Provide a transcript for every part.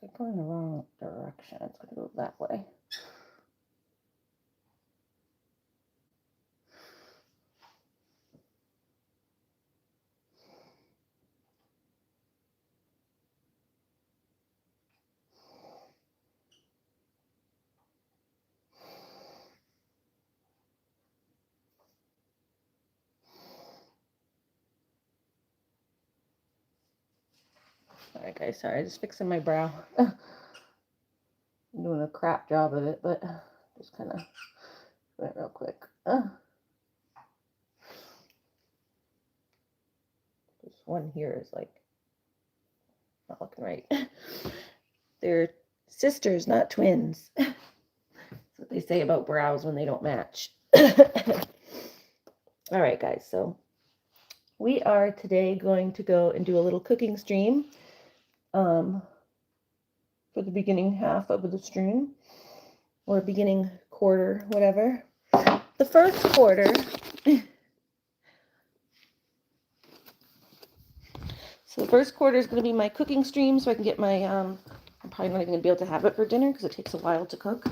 It's going the wrong direction. It's going to go that way. Alright guys, sorry, just fixing my brow. I'm doing a crap job of it, but just kind of do it real quick. This one here is like not looking right. They're sisters, not twins. That's what they say about brows when they don't match. Alright guys, so we are today going to go and do a little cooking stream. For the beginning half of the stream, or beginning quarter, whatever. The first quarter, so the first quarter is going to be my cooking stream, so I can get my, I'm probably not even going to be able to have it for dinner because it takes a while to cook.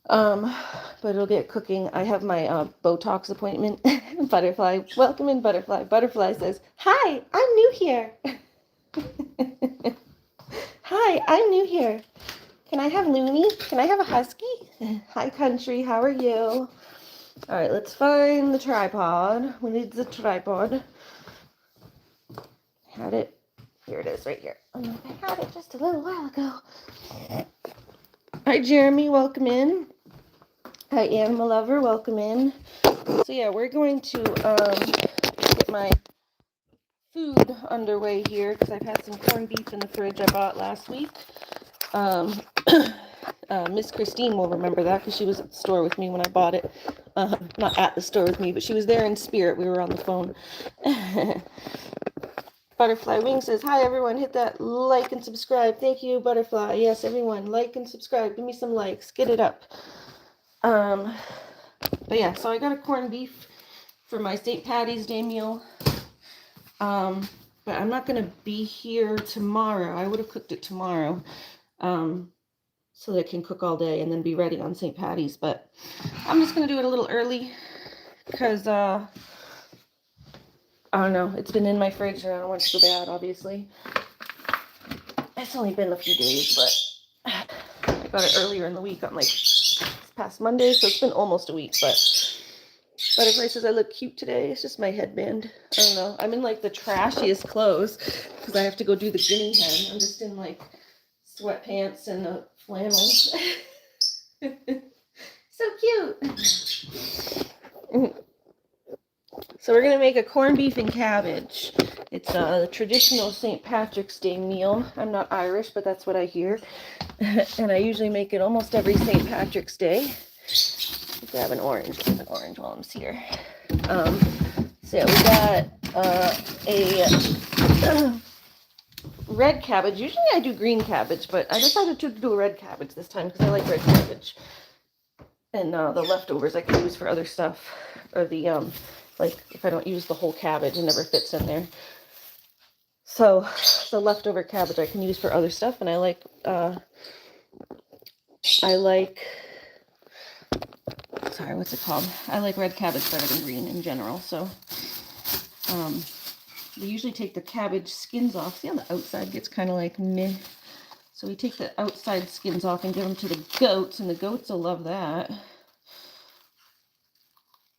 But it'll get cooking. I have my Botox appointment. Butterfly, welcome in, Butterfly. Butterfly says, "Hi, I'm new here." Hi, I'm new here. Can I have Looney? Can I have a husky? Hi, country. How are you? All right, let's find the tripod. We need the tripod. Had it. Here it is, right here. I had it just a little while ago. Hi, Jeremy. Welcome in. Hi, Animal Lover. Welcome in. So yeah, we're going to get my food underway here because I've had some corned beef in the fridge I bought last week. Miss Christine will remember that because she was at the store with me when I bought it. Not at the store with me, but she was there in spirit. We were on the phone. Butterfly Wing says, "Hi everyone, hit that like and subscribe." Thank you, Butterfly. Yes, everyone, like and subscribe. Give me some likes. Get it up. But yeah, so I got a corned beef for my St. Patty's Day meal. But I'm not going to be here tomorrow. I would have cooked it tomorrow. So that it can cook all day and then be ready on St. Patty's. But I'm just going to do it a little early because, I don't know, it's been in my fridge and I don't want it to go bad, obviously. It's only been a few days, but I got it earlier in the week on like this past Monday, so it's been almost a week. But Butterfly says I look cute today. It's just my headband. I don't know. I'm in like the trashiest clothes because I have to go do the Guinea Hen. I'm just in like sweatpants and a flannel. So cute. So we're going to make a corned beef and cabbage. It's a traditional St. Patrick's Day meal. I'm not Irish, but that's what I hear. And I usually make it almost every St. Patrick's Day. Grab an orange while I'm here. So yeah, we got a red cabbage. Usually I do green cabbage, but I decided to do a red cabbage this time because I like red cabbage. And the leftovers I can use for other stuff. Or the, like, if I don't use the whole cabbage, it never fits in there. So the leftover cabbage I can use for other stuff. And I like, sorry, what's it called? I like red cabbage better than green in general. So, we usually take the cabbage skins off. See how the outside gets kind of like meh? So we take the outside skins off and give them to the goats, and the goats will love that.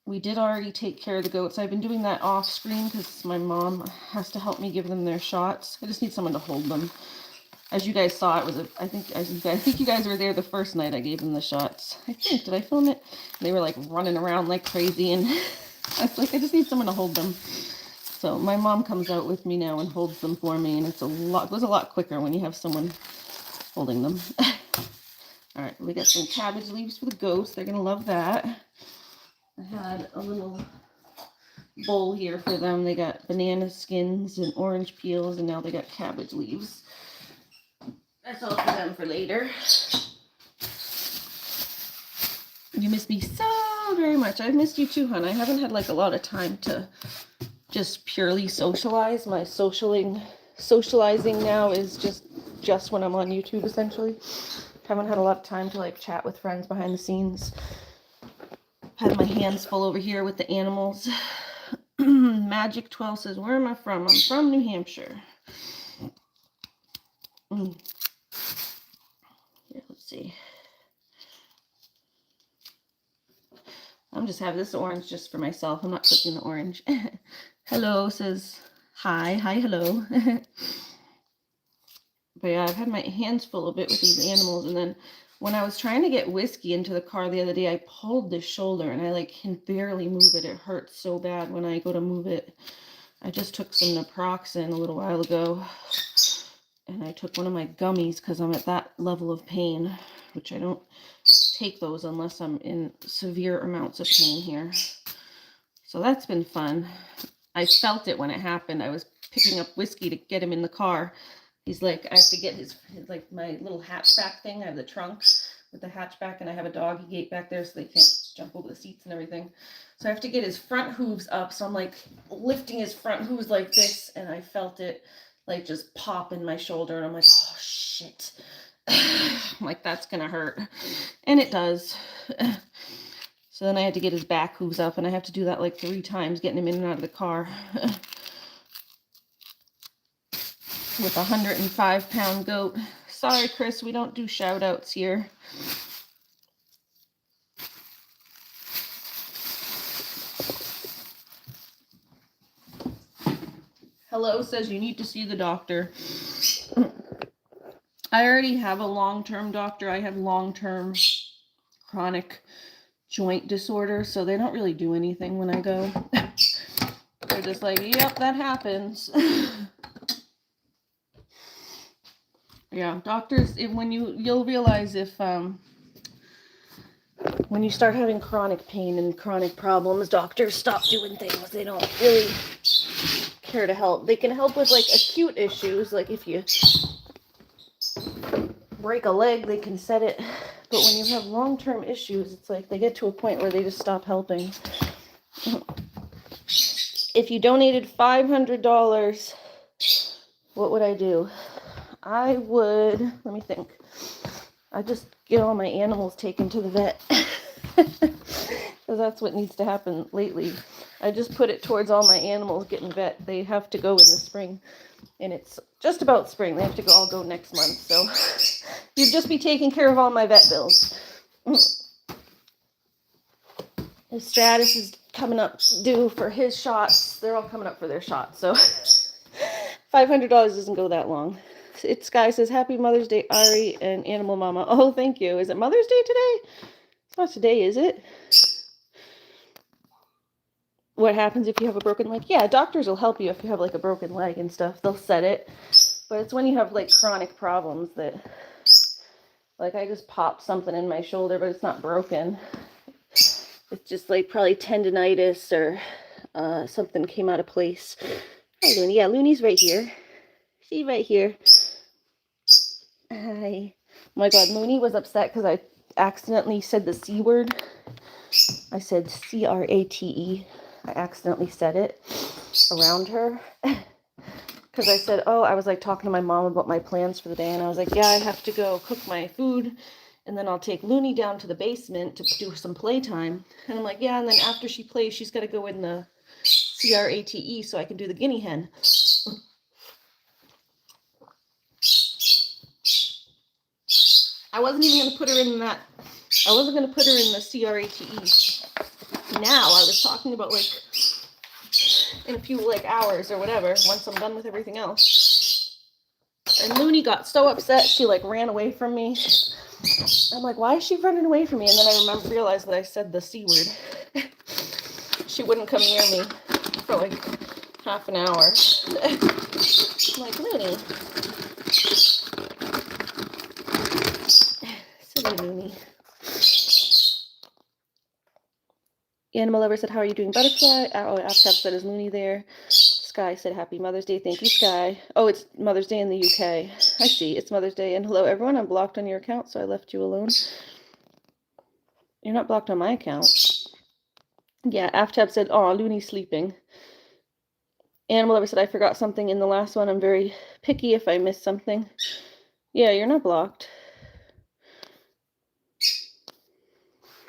We did already take care of the goats. I've been doing that off screen because my mom has to help me give them their shots. I just need someone to hold them. As you guys saw, it was I think you guys were there the first night I gave them the shots. Did I film it? They were like running around like crazy, and I was like, I just need someone to hold them. So my mom comes out with me now and holds them for me, and it was a lot quicker when you have someone holding them. All right, we got some cabbage leaves for the goats. They're gonna love that. I had a little bowl here for them. They got banana skins and orange peels, and now they got cabbage leaves. That's all for them for later. You miss me so very much. I've missed you too, hon. I haven't had like a lot of time to just purely socialize. My socializing now is just just when I'm on YouTube, essentially. Haven't had a lot of time to like chat with friends behind the scenes. Had my hands full over here with the animals. Magic 12 says, where am I from? I'm from New Hampshire. Here, let's see. I'm just having this orange just for myself. I'm not cooking the orange. Hello says, hi, hello. But yeah, I've had my hands full a bit with these animals. And then when I was trying to get Whiskey into the car the other day, I pulled the shoulder and I like can barely move it. It hurts so bad when I go to move it. I just took some naproxen a little while ago. And I took one of my gummies because I'm at that level of pain, which I don't take those unless I'm in severe amounts of pain here. So that's been fun. I felt it when it happened. I was picking up Whiskey to get him in the car. He's like, I have to get his like my little hatchback thing. I have the trunk with the hatchback, and I have a doggy gate back there so they can't jump over the seats and everything. So I have to get his front hooves up. So I'm like lifting his front hooves like this, and I felt it like just pop in my shoulder, and I'm like, oh shit. I'm like, that's gonna hurt. And it does. So then I had to get his back hooves up, and I have to do that like 3 times, getting him in and out of the car. With a 105-pound goat. Sorry, Chris, we don't do shout outs here. Hello says you need to see the doctor. I already have a long-term doctor. I have long-term chronic joint disorder, so they don't really do anything when I go. They're just like, yep, that happens. Yeah, doctors, when you'll realize if when you start having chronic pain and chronic problems, doctors stop doing things. They don't really care to help. They can help with like acute issues, like if you break a leg, they can set it. But when you have long-term issues, it's like they get to a point where they just stop helping. If you donated $500, what would I do? I would, let me think. I just get all my animals taken to the vet. Because that's what needs to happen lately. I just put it towards all my animals getting vet. They have to go in the spring. And it's just about spring. They have to all go next month. So you'd just be taking care of all my vet bills. His Stratus is coming up due for his shots. They're all coming up for their shots. So $500 doesn't go that long. It's Sky says, Happy Mother's Day, Ari and Animal Mama. Oh, thank you. Is it Mother's Day today? It's not today, is it? What happens if you have a broken leg? Yeah, doctors will help you if you have like a broken leg and stuff. They'll set it. But it's when you have like chronic problems that, like I just popped something in my shoulder, but it's not broken. It's just like probably tendonitis or something came out of place. Hi, Looney. Yeah, Looney's right here. She's right here. Hi. Oh my God, Looney was upset because I accidentally said the C word. I said C-R-A-T-E. I accidentally said it around her. Because I said, oh, I was like talking to my mom about my plans for the day. And I was like, yeah, I have to go cook my food. And then I'll take Looney down to the basement to do some playtime. And I'm like, yeah, and then after she plays, she's got to go in the C-R-A-T-E so I can do the guinea hen. I wasn't even going to put her in that. I wasn't going to put her in the C-R-A-T-E. Now I was talking about like in a few like hours or whatever, once I'm done with everything else. And Looney got so upset, she like ran away from me. I'm like, why is she running away from me? And then I realized that I said the C word. She wouldn't come near me for like half an hour. I'm like, Looney. Silly Looney. Animal Lover said, how are you doing, Butterfly? Oh, Aptab said, is Looney there? Sky said, Happy Mother's Day. Thank you, Sky. Oh, it's Mother's Day in the UK. I see. It's Mother's Day. And hello, everyone. I'm blocked on your account, so I left you alone. You're not blocked on my account. Yeah, Aptab said, oh, Looney's sleeping. Animal Lover said, I forgot something in the last one. I'm very picky if I miss something. Yeah, you're not blocked.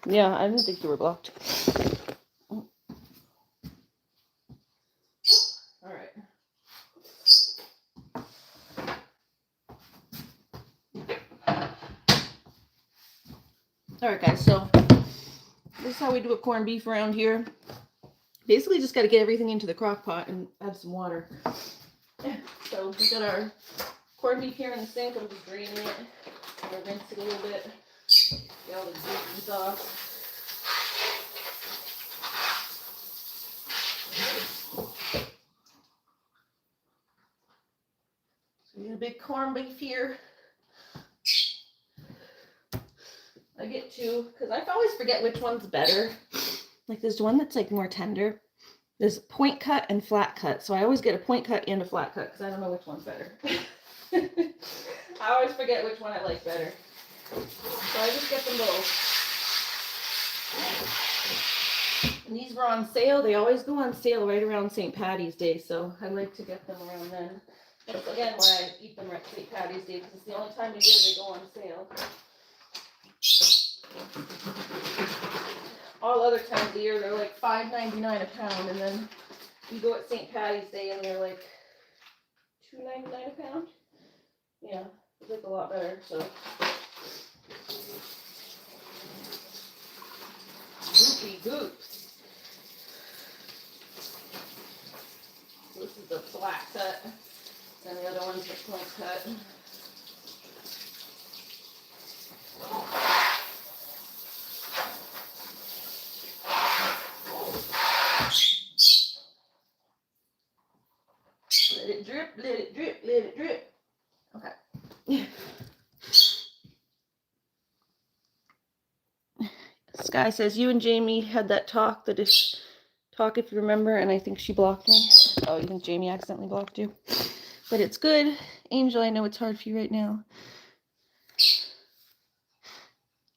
Yeah, I didn't think you were blocked. All right. All right, guys, so this is how we do a corned beef around here. Basically, just got to get everything into the crock pot and add some water. So we got our corned beef here in the sink. I'm just draining it. I'm going to rinse it a little bit. Get all the juices off. So we got a big corned beef here. I get two, because I always forget which one's better. Like there's one that's like more tender. There's point cut and flat cut. So I always get a point cut and a flat cut because I don't know which one's better. I always forget which one I like better. So I just get them both. And these were on sale. They always go on sale right around St. Patty's Day. So I like to get them around then. That's again why I eat them at St. Patty's Day, because it's the only time of year they go on sale. All other times of the year, they're like $5.99 a pound, and then you go at St. Patty's Day and they're like $2.99 a pound. Yeah, it's like a lot better. So goopy goops. This is the flat cut, and the other one's the point cut. Let it drip, let it drip, let it drip. Okay. Sky says, you and Jamie had that talk, if you remember, and I think she blocked me. Oh, you think Jamie accidentally blocked you? But it's good. Angel, I know it's hard for you right now.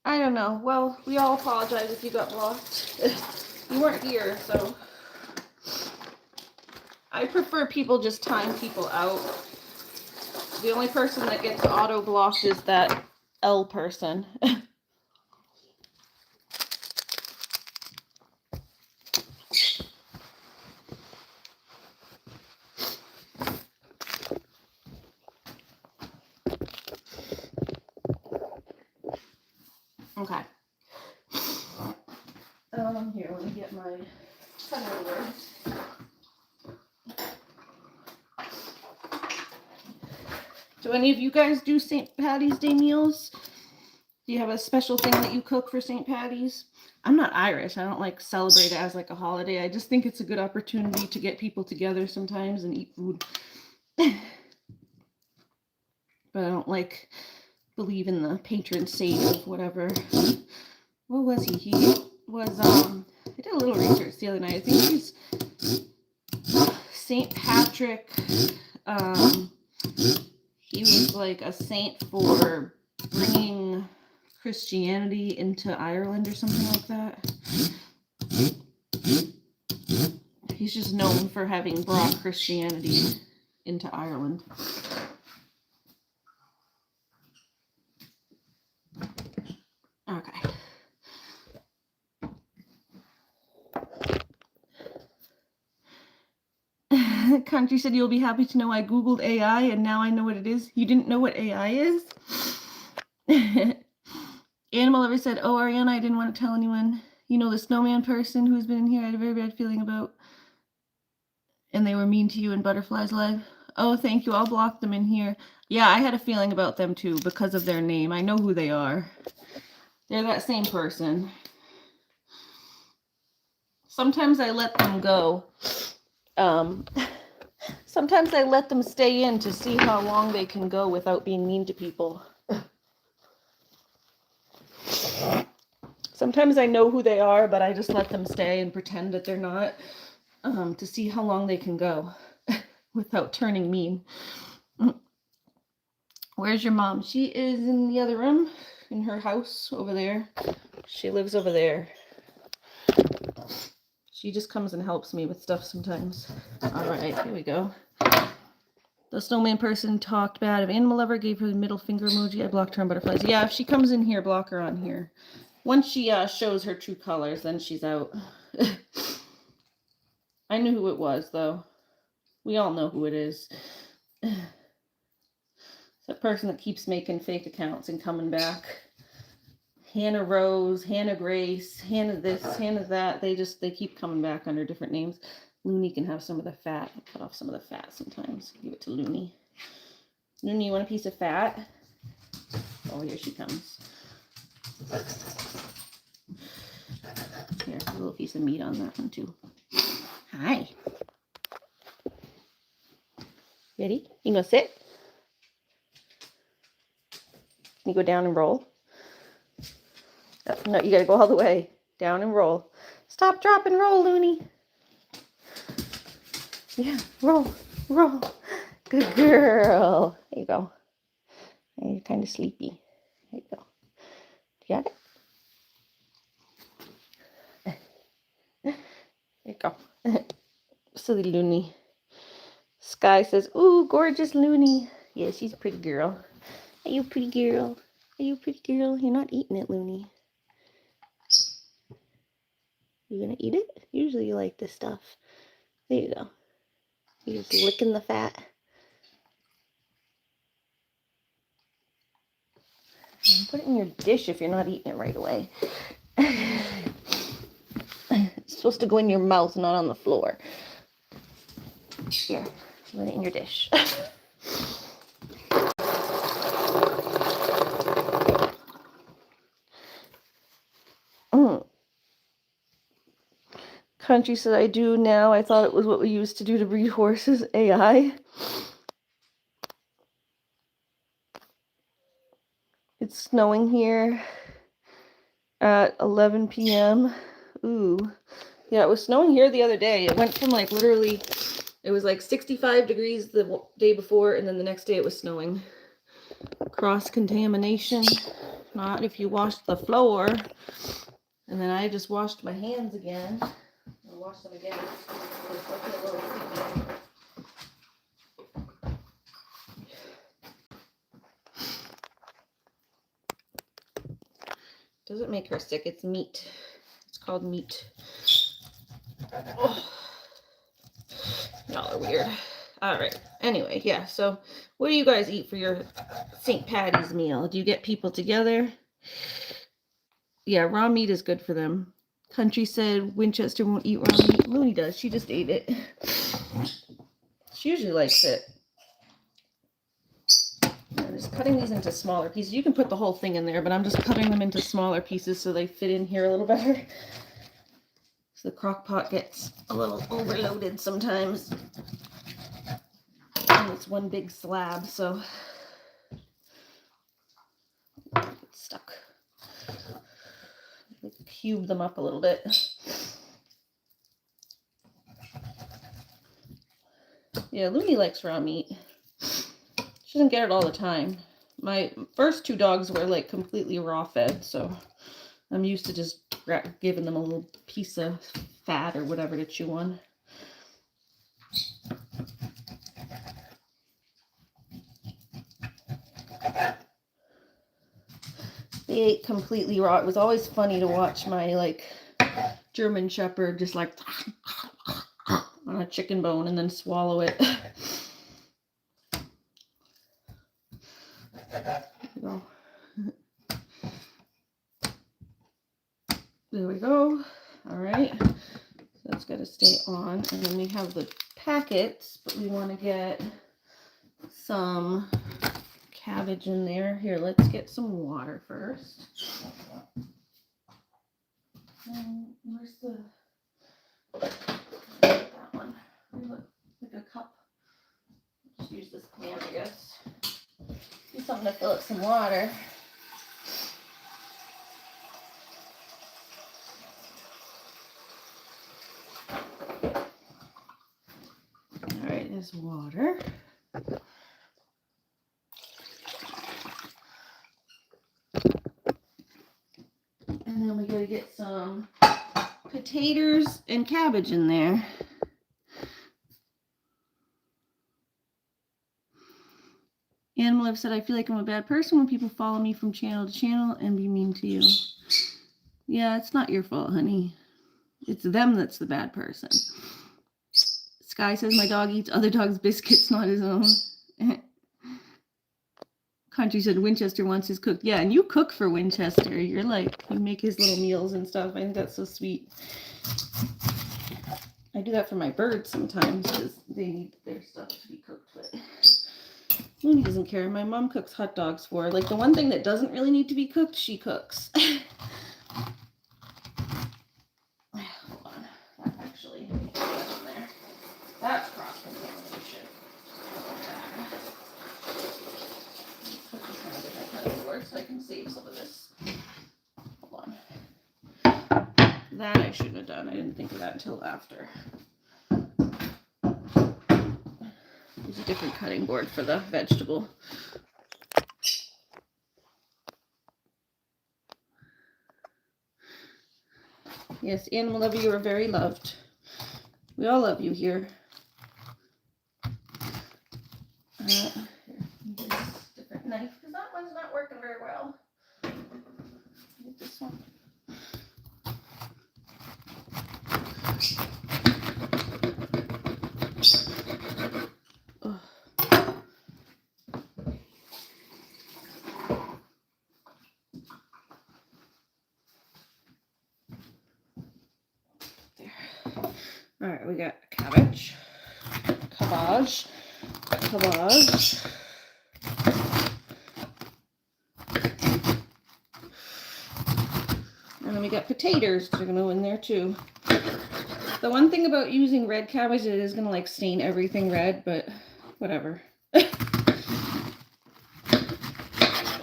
I don't know. Well, we all apologize if you got blocked. You weren't here, so I prefer people just time people out. The only person that gets auto-blocked is that L person. Okay. Here, let me get my cutter. Do any of you guys do St. Patty's Day meals? Do you have a special thing that you cook for St. Patty's? I'm not Irish. I don't like celebrate it as like a holiday. I just think it's a good opportunity to get people together sometimes and eat food. But I don't like believe in the patron saint of whatever. What was he? He was I did a little research the other night. I think he's St. Patrick. He was like a saint for bringing Christianity into Ireland or something like that. He's just known for having brought Christianity into Ireland. Okay. Country said you'll be happy to know I googled AI and now I know what it is. You didn't know what AI is? Animal Lover said, oh, Ariana, I didn't want to tell anyone. You know the snowman person who's been in here I had a very bad feeling about. And they were mean to you in Butterflies Live. Oh, thank you. I'll block them in here. Yeah, I had a feeling about them too because of their name. I know who they are. They're that same person. Sometimes I let them go. Sometimes I let them stay in to see how long they can go without being mean to people. Sometimes I know who they are, but I just let them stay and pretend that they're not, to see how long they can go without turning mean. Where's your mom? She is in the other room, in her house over there. She lives over there. She just comes and helps me with stuff sometimes. All right, here we go. The snowman person talked bad of Animal Lover, gave her the middle finger emoji. I blocked her on butterflies. Yeah, if she comes in here, block her on here. Once she shows her true colors, then she's out. I knew who it was, though. We all know who it is. It's the person that keeps making fake accounts and coming back. Hannah Rose, Hannah Grace, Hannah this, Hannah that. They keep coming back under different names. Looney can have some of the fat. I cut off some of the fat sometimes. Give it to Looney. Looney, you want a piece of fat? Oh, here she comes. Here, a little piece of meat on that one too. Hi. Ready? You gonna sit? You go down and roll. No, you gotta go all the way. Down and roll. Stop, drop, and roll, Looney. Yeah, roll, roll. Good girl. There you go. You're kind of sleepy. There you go. You got it? There you go. Silly Looney. Sky says, ooh, gorgeous Looney. Yeah, she's a pretty girl. Are you a pretty girl? Are you a pretty girl? You're not eating it, Looney. You gonna eat it? Usually you like this stuff. There you go. You're just licking the fat. Put it in your dish if you're not eating it right away. It's supposed to go in your mouth, not on the floor. Here, put it in your dish. Country said, I do now. I thought it was what we used to do to breed horses. AI. It's snowing here at 11 p.m. Ooh. Yeah, it was snowing here the other day. It went from like literally, it was like 65 degrees the day before, and then the next day it was snowing. Cross-contamination. Not if you washed the floor. And then I just washed my hands again. I'll wash them again. Doesn't make her sick. It's meat. It's called meat. Oh. Y'all are weird. All right. Anyway, yeah. So what do you guys eat for your St. Patty's meal? Do you get people together? Yeah, raw meat is good for them. Country said Winchester won't eat raw meat. Looney does. She just ate it. She usually likes it. I'm just cutting these into smaller pieces. You can put the whole thing in there, but I'm just cutting them into smaller pieces so they fit in here a little better. So the crock pot gets a little overloaded sometimes. And it's one big slab, so it's stuck. Cube them up a little bit. Yeah, Looney likes raw meat. She doesn't get it all the time. My first two dogs were like completely raw fed, so I'm used to just giving them a little piece of fat or whatever to chew on. They ate completely raw. It was always funny to watch my like German Shepherd just like on a chicken bone and then swallow it. There we go. There we go. All right. So that's got to stay on. And then we have the packets, but we want to get some cabbage in there. Here, let's get some water first. Where's that one? Like a cup. Just use this pan, I guess. Do something to fill up some water. All right, there's water. And then we gotta get some potatoes and cabbage in there. Animal have said, I feel like I'm a bad person when people follow me from channel to channel and be mean to you. Yeah, it's not your fault, honey. It's them that's the bad person. Sky says, my dog eats other dogs' biscuits, not his own. Country said, Winchester wants his cooked. Yeah, and you cook for Winchester. You're like, you make his little meals and stuff. I think that's so sweet. I do that for my birds sometimes because they need their stuff to be cooked with. Looney doesn't care. My mom cooks hot dogs for her. Like the one thing that doesn't really need to be cooked, she cooks. Hold on. That actually, that on there. That's cross-contamination. Put this on a different cutting board so I can save some of this. Hold on. That I shouldn't have done. I didn't think of that until after. Use a different cutting board for the vegetable. Yes, Animal Lover, you are very loved. We all love you here. Here's a different knife because that one's not working very well. Get this one. All right, we got cabbage, cabbage, and then we got potatoes that are gonna go in there too. The one thing about using red cabbage, it is gonna like stain everything red, but whatever. It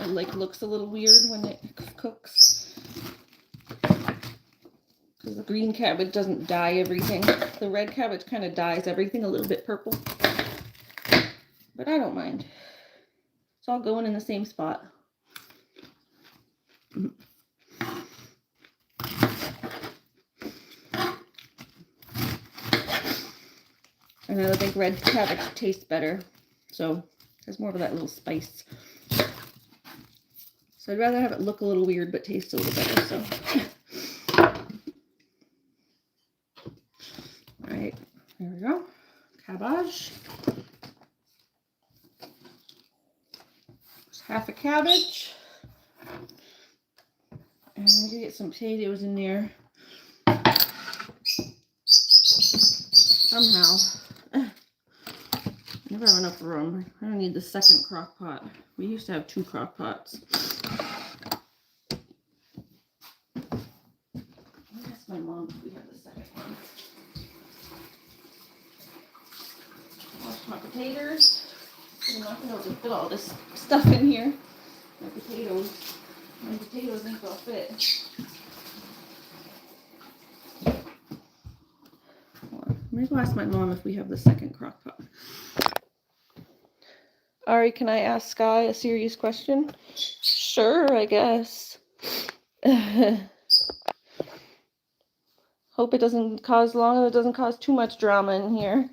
like looks a little weird when it cooks. Because the green cabbage doesn't dye everything. The red cabbage kind of dyes everything a little bit purple. But I don't mind. It's all going in the same spot. And I think red cabbage tastes better. So there's more of that little spice. So I'd rather have it look a little weird but taste a little better. So alright, there we go. Cabbage. Just half a cabbage. And I'm gonna get some potatoes in there. Somehow. I never have enough room. I don't need the second crock pot. We used to have 2 crock pots. I'll ask my mom if we have the second one. Wash my potatoes. I'm not going to be able to fit all this stuff in here. My potatoes ain't gonna fit. Maybe I'll ask my mom if we have the second crock pot. Ari, can I ask Sky a serious question? Sure, I guess. Hope it doesn't cause too much drama in here.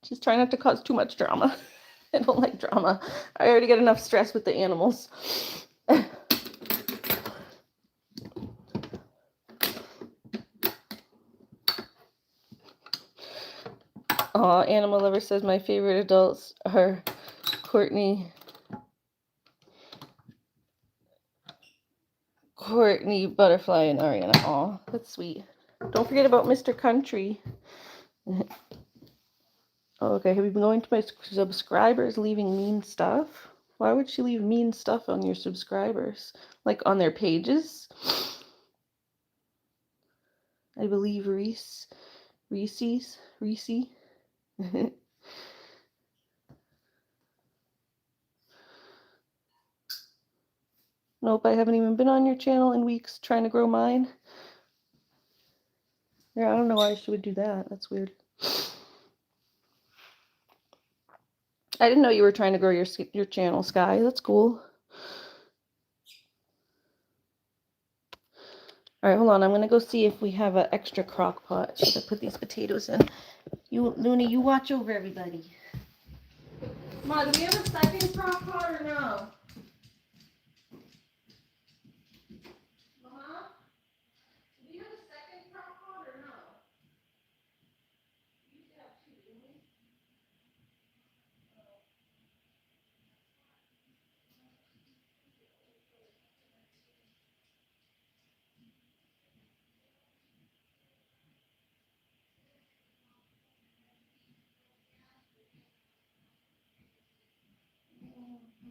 Just try not to cause too much drama. I don't like drama. I already get enough stress with the animals. Aw, Animal Lover says my favorite adults are Courtney, Butterfly, and Ariana. Aw, that's sweet. Don't forget about Mr. Country. Okay, have you been going to my subscribers leaving mean stuff? Why would she leave mean stuff on your subscribers? Like on their pages? I believe Reese. Nope, I haven't even been on your channel in weeks trying to grow mine. Yeah, I don't know why she would do that. That's weird. I didn't know you were trying to grow your channel, Sky. That's cool. All right, hold on. I'm going to go see if we have an extra crock pot to put these potatoes in. You, Looney, you watch over everybody. Ma, do we have a second crock pot or no? Mama? Do we have a second crock pot or no? We used to have two, didn't we?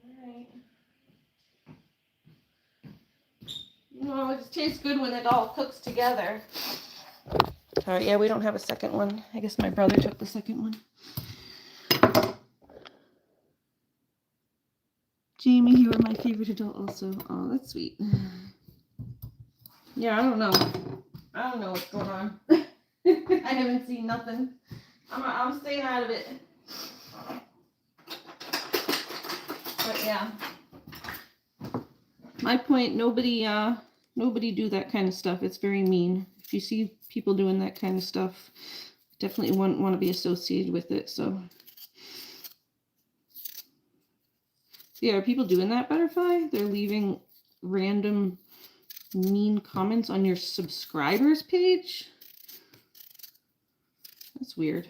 All right. No, it just tastes good when it all cooks together. All right, yeah, we don't have a second one. I guess my brother took the second one. Jamie, you were my favorite adult also. Oh, that's sweet. Yeah, I don't know. I don't know what's going on. I haven't seen nothing. I'm staying out of it. But yeah. My point, nobody do that kind of stuff. It's very mean. If you see people doing that kind of stuff, definitely wouldn't want to be associated with it. So yeah, are people doing that, Butterfly? They're leaving random mean comments on your subscribers page? That's weird.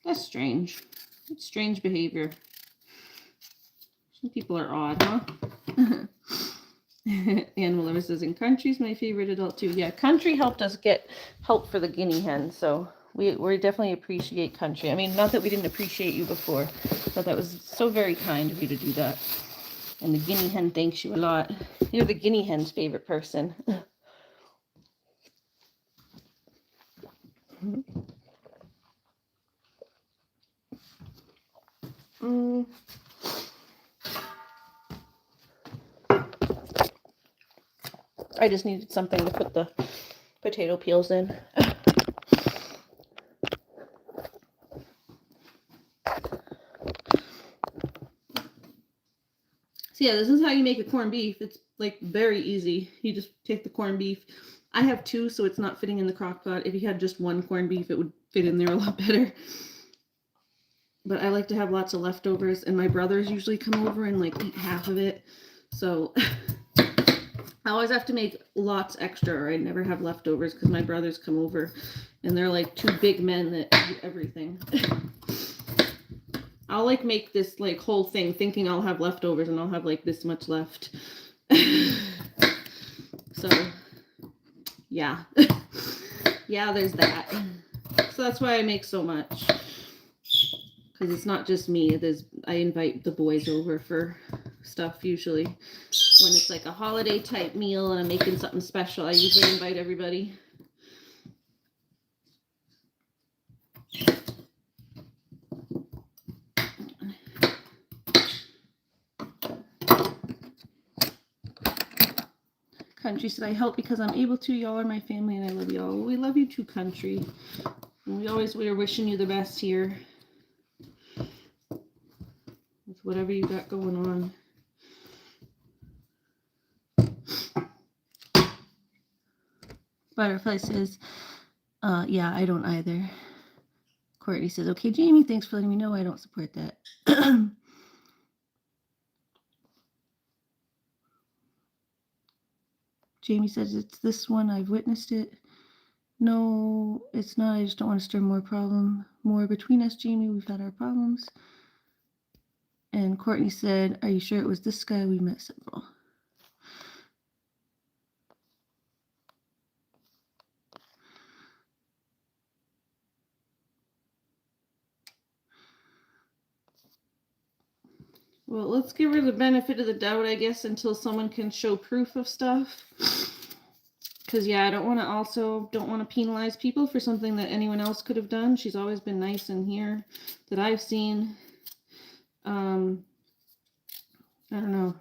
That's strange. It's strange behavior. Some people are odd, huh? Animal Lover says, in Country's my favorite adult too. Yeah, Country helped us get help for the guinea hen, so we definitely appreciate Country. I mean, not that we didn't appreciate you before, but that was so very kind of you to do that. And the guinea hen thanks you a lot. You're the guinea hen's favorite person. I just needed something to put the potato peels in. So yeah, this is how you make a corned beef. It's like very easy. You just take the corned beef. I have two, so it's not fitting in the crock pot. If you had just one corned beef, it would fit in there a lot better. But I like to have lots of leftovers, and my brothers usually come over and like eat half of it. So I always have to make lots extra, or I never have leftovers because my brothers come over and they're like two big men that eat everything. I'll like make this like whole thing thinking I'll have leftovers, and I'll have like this much left. So yeah. Yeah, there's that. So that's why I make so much. Because it's not just me. I invite the boys over for stuff usually. When it's like a holiday type meal and I'm making something special, I usually invite everybody. Country said, I help because I'm able to. Y'all are my family and I love y'all. Well, we love you too, Country. And we are wishing you the best here. With whatever you got going on. Butterfly says, yeah, I don't either. Courtney says, okay, Jamie, thanks for letting me know I don't support that. Jamie says, it's this one. I've witnessed it. No, it's not. I just don't want to stir more between us, Jamie. We've had our problems. And Courtney said, are you sure it was this guy? We met several. Well, let's give her the benefit of the doubt, I guess, until someone can show proof of stuff. Because, yeah, I don't want to penalize people for something that anyone else could have done. She's always been nice in here that I've seen. I don't know.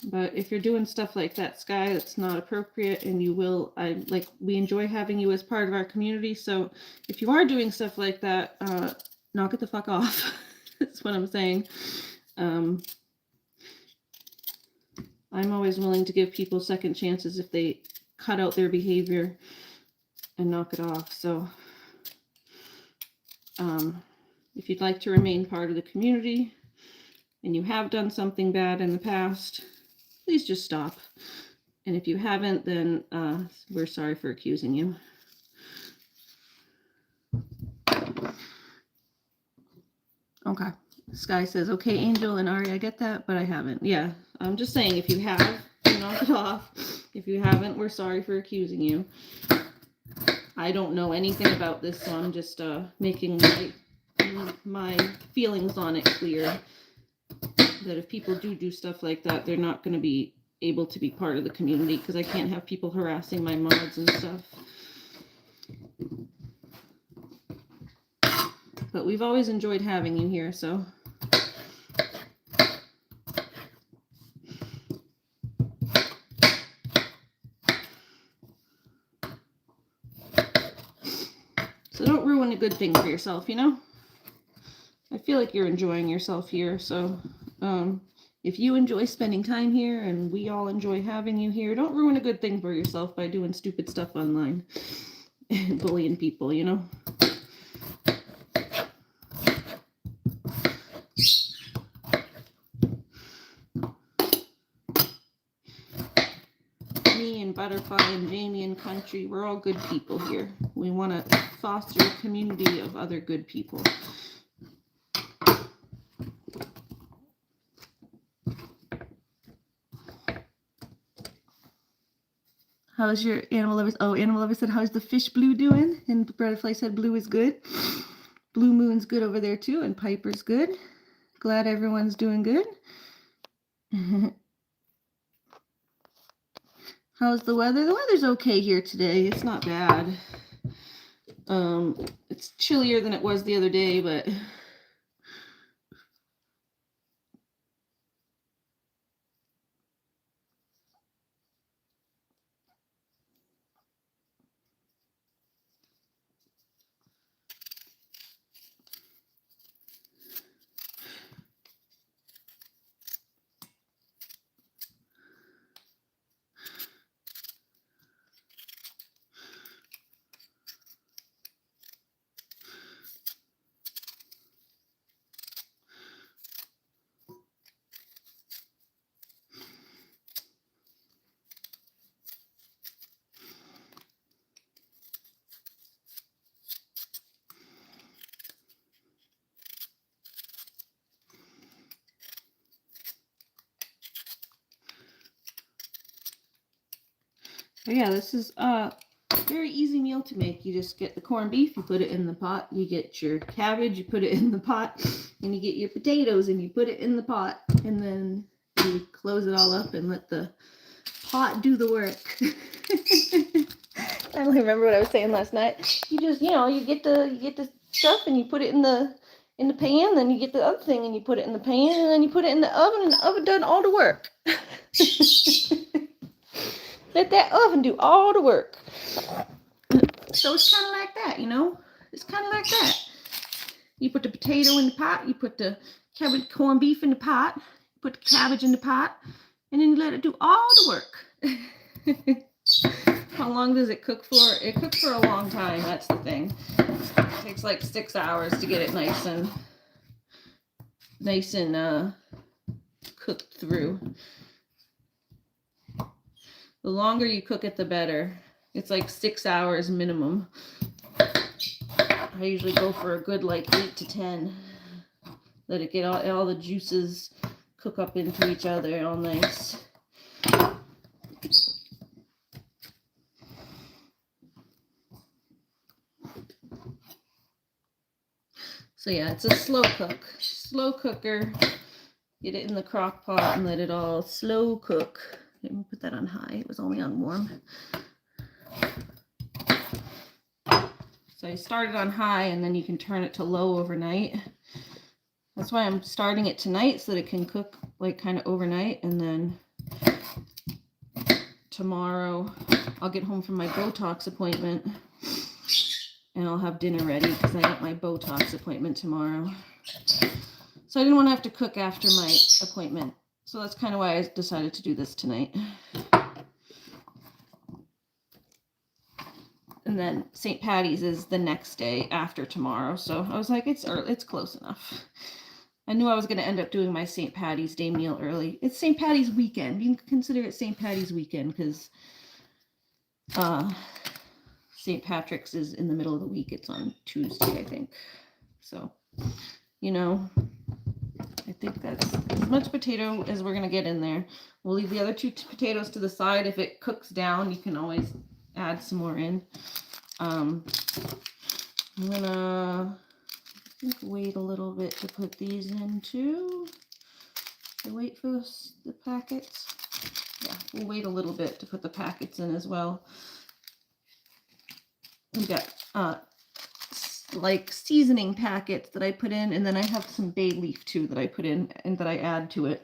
But if you're doing stuff like that, Sky, that's not appropriate, and we enjoy having you as part of our community. So if you are doing stuff like that, knock it the fuck off. That's what I'm saying. I'm always willing to give people second chances if they cut out their behavior and knock it off. So if you'd like to remain part of the community and you have done something bad in the past, please just stop. And if you haven't, then we're sorry for accusing you. Okay. Sky says, okay, Angel and Ari, I get that, but I haven't. Yeah, I'm just saying, if you have, knock it off. If you haven't, we're sorry for accusing you. I don't know anything about this, so I'm just making my feelings on it clear. That if people do stuff like that, they're not going to be able to be part of the community, because I can't have people harassing my mods and stuff. But we've always enjoyed having you here, so. So don't ruin a good thing for yourself, you know? I feel like you're enjoying yourself here, so if you enjoy spending time here and we all enjoy having you here, don't ruin a good thing for yourself by doing stupid stuff online and bullying people, you know? Me and Butterfly and Jamie and Country, we're all good people here. We want to foster a community of other good people. How's your Animal Lover? Oh, Animal Lover said, how's the fish Blue doing? And Butterfly said, Blue is good. Blue Moon's good over there too, and Piper's good. Glad everyone's doing good. How's the weather? The weather's okay here today. It's not bad. It's chillier than it was the other day, but yeah, this is a very easy meal to make. You just get the corned beef, you put it in the pot, you get your cabbage, you put it in the pot, and you get your potatoes and you put it in the pot, and then you close it all up and let the pot do the work. I don't remember what I was saying last night. You just, you get the stuff and you put it in the pan, then you get the other thing and you put it in the pan, and then you put it in the oven, and the oven done all the work. Let that oven do all the work. So it's kind of like that, It's kind of like that. You put the potato in the pot, you put the corned beef in the pot, put the cabbage in the pot, and then you let it do all the work. How long does it cook for? It cooks for a long time, that's the thing. It takes like 6 hours to get it nice and cooked through. The longer you cook it, the better. It's like 6 hours minimum. I usually go for a good 8 to 10. Let it get all the juices cook up into each other all nice. So yeah, it's a slow cook. Slow cooker. Get it in the crock pot and let it all slow cook. Let me put that on high. It was only on warm. So I started on high, and then you can turn it to low overnight. That's why I'm starting it tonight, so that it can cook kind of overnight. And then tomorrow I'll get home from my Botox appointment and I'll have dinner ready because I got my Botox appointment tomorrow. So I didn't want to have to cook after my appointment. So that's kind of why I decided to do this tonight. And then St. Patty's is the next day after tomorrow. So I was like, it's early, it's close enough. I knew I was going to end up doing my St. Patty's Day meal early. It's St. Patty's weekend. You can consider it St. Patty's weekend because St. Patrick's is in the middle of the week. It's on Tuesday, I think. So, you know, I think that's as much potato as we're going to get in there. We'll leave the other 2 potatoes to the side. If it cooks down, you can always add some more in. I'm going to wait a little bit to put these in too. Wait for the packets. Yeah, we'll wait a little bit to put the packets in as well. We got like seasoning packets that I put in, and then I have some bay leaf too that I put in and that I add to it.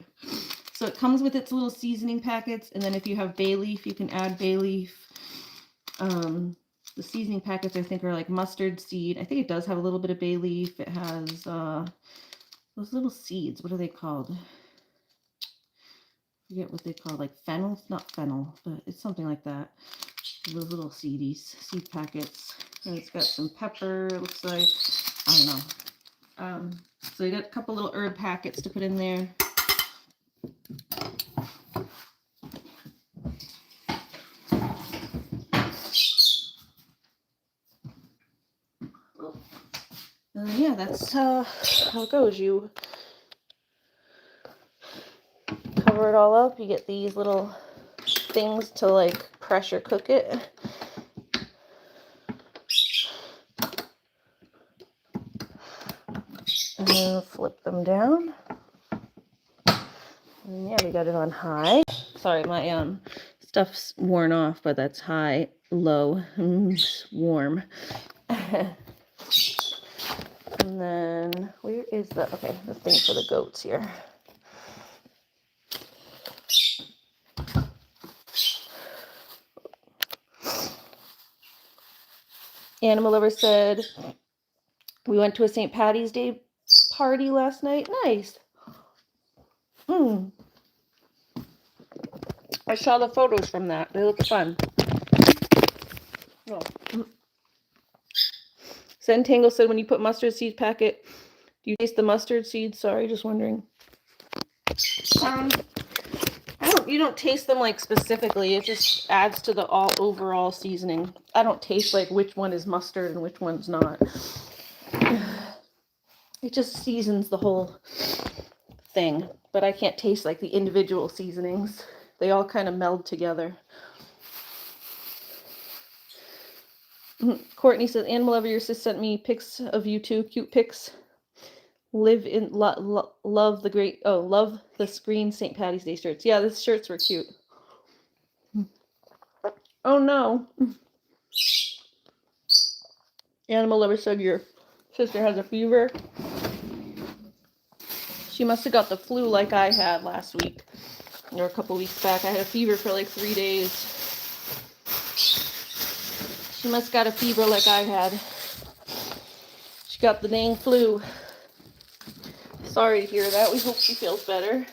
So it comes with its little seasoning packets, and then if you have bay leaf, you can add bay leaf. The seasoning packets I think are like mustard seed. I think it does have a little bit of bay leaf. It has those little seeds. What are they called? I forget what they call, like fennel. It's not fennel, but it's something like that. Those little seed packets. And it's got some pepper, it looks like. I don't know. So you got a couple little herb packets to put in there. Yeah, that's how it goes. You cover it all up. You get these little things to like pressure cook it. And then flip them down. And yeah, we got it on high. Sorry, my stuff's worn off, but that's high, low, warm. And then, where is the thing for the goats here. Animal Lover said, we went to a St. Patty's Day party last night. Nice. I saw the photos from that. They look fun. Oh. Sentangle said, when you put mustard seed packet, do you taste the mustard seeds? Sorry, just wondering. You don't taste them like specifically. It just adds to the overall seasoning. I don't taste like which one is mustard and which one's not. It just seasons the whole thing, but I can't taste like the individual seasonings. They all kind of meld together. Courtney says, Animal Lover, your sis sent me pics of you too, cute pics. Live in love the screen St. Patty's Day shirts. Yeah, these shirts were cute. Oh no. Animal Lover said your sister has a fever. She must have got the flu like I had last week. Or a couple weeks back. I had a fever for like 3 days. She must have got a fever like I had. She got the dang flu. Sorry to hear that. We hope she feels better.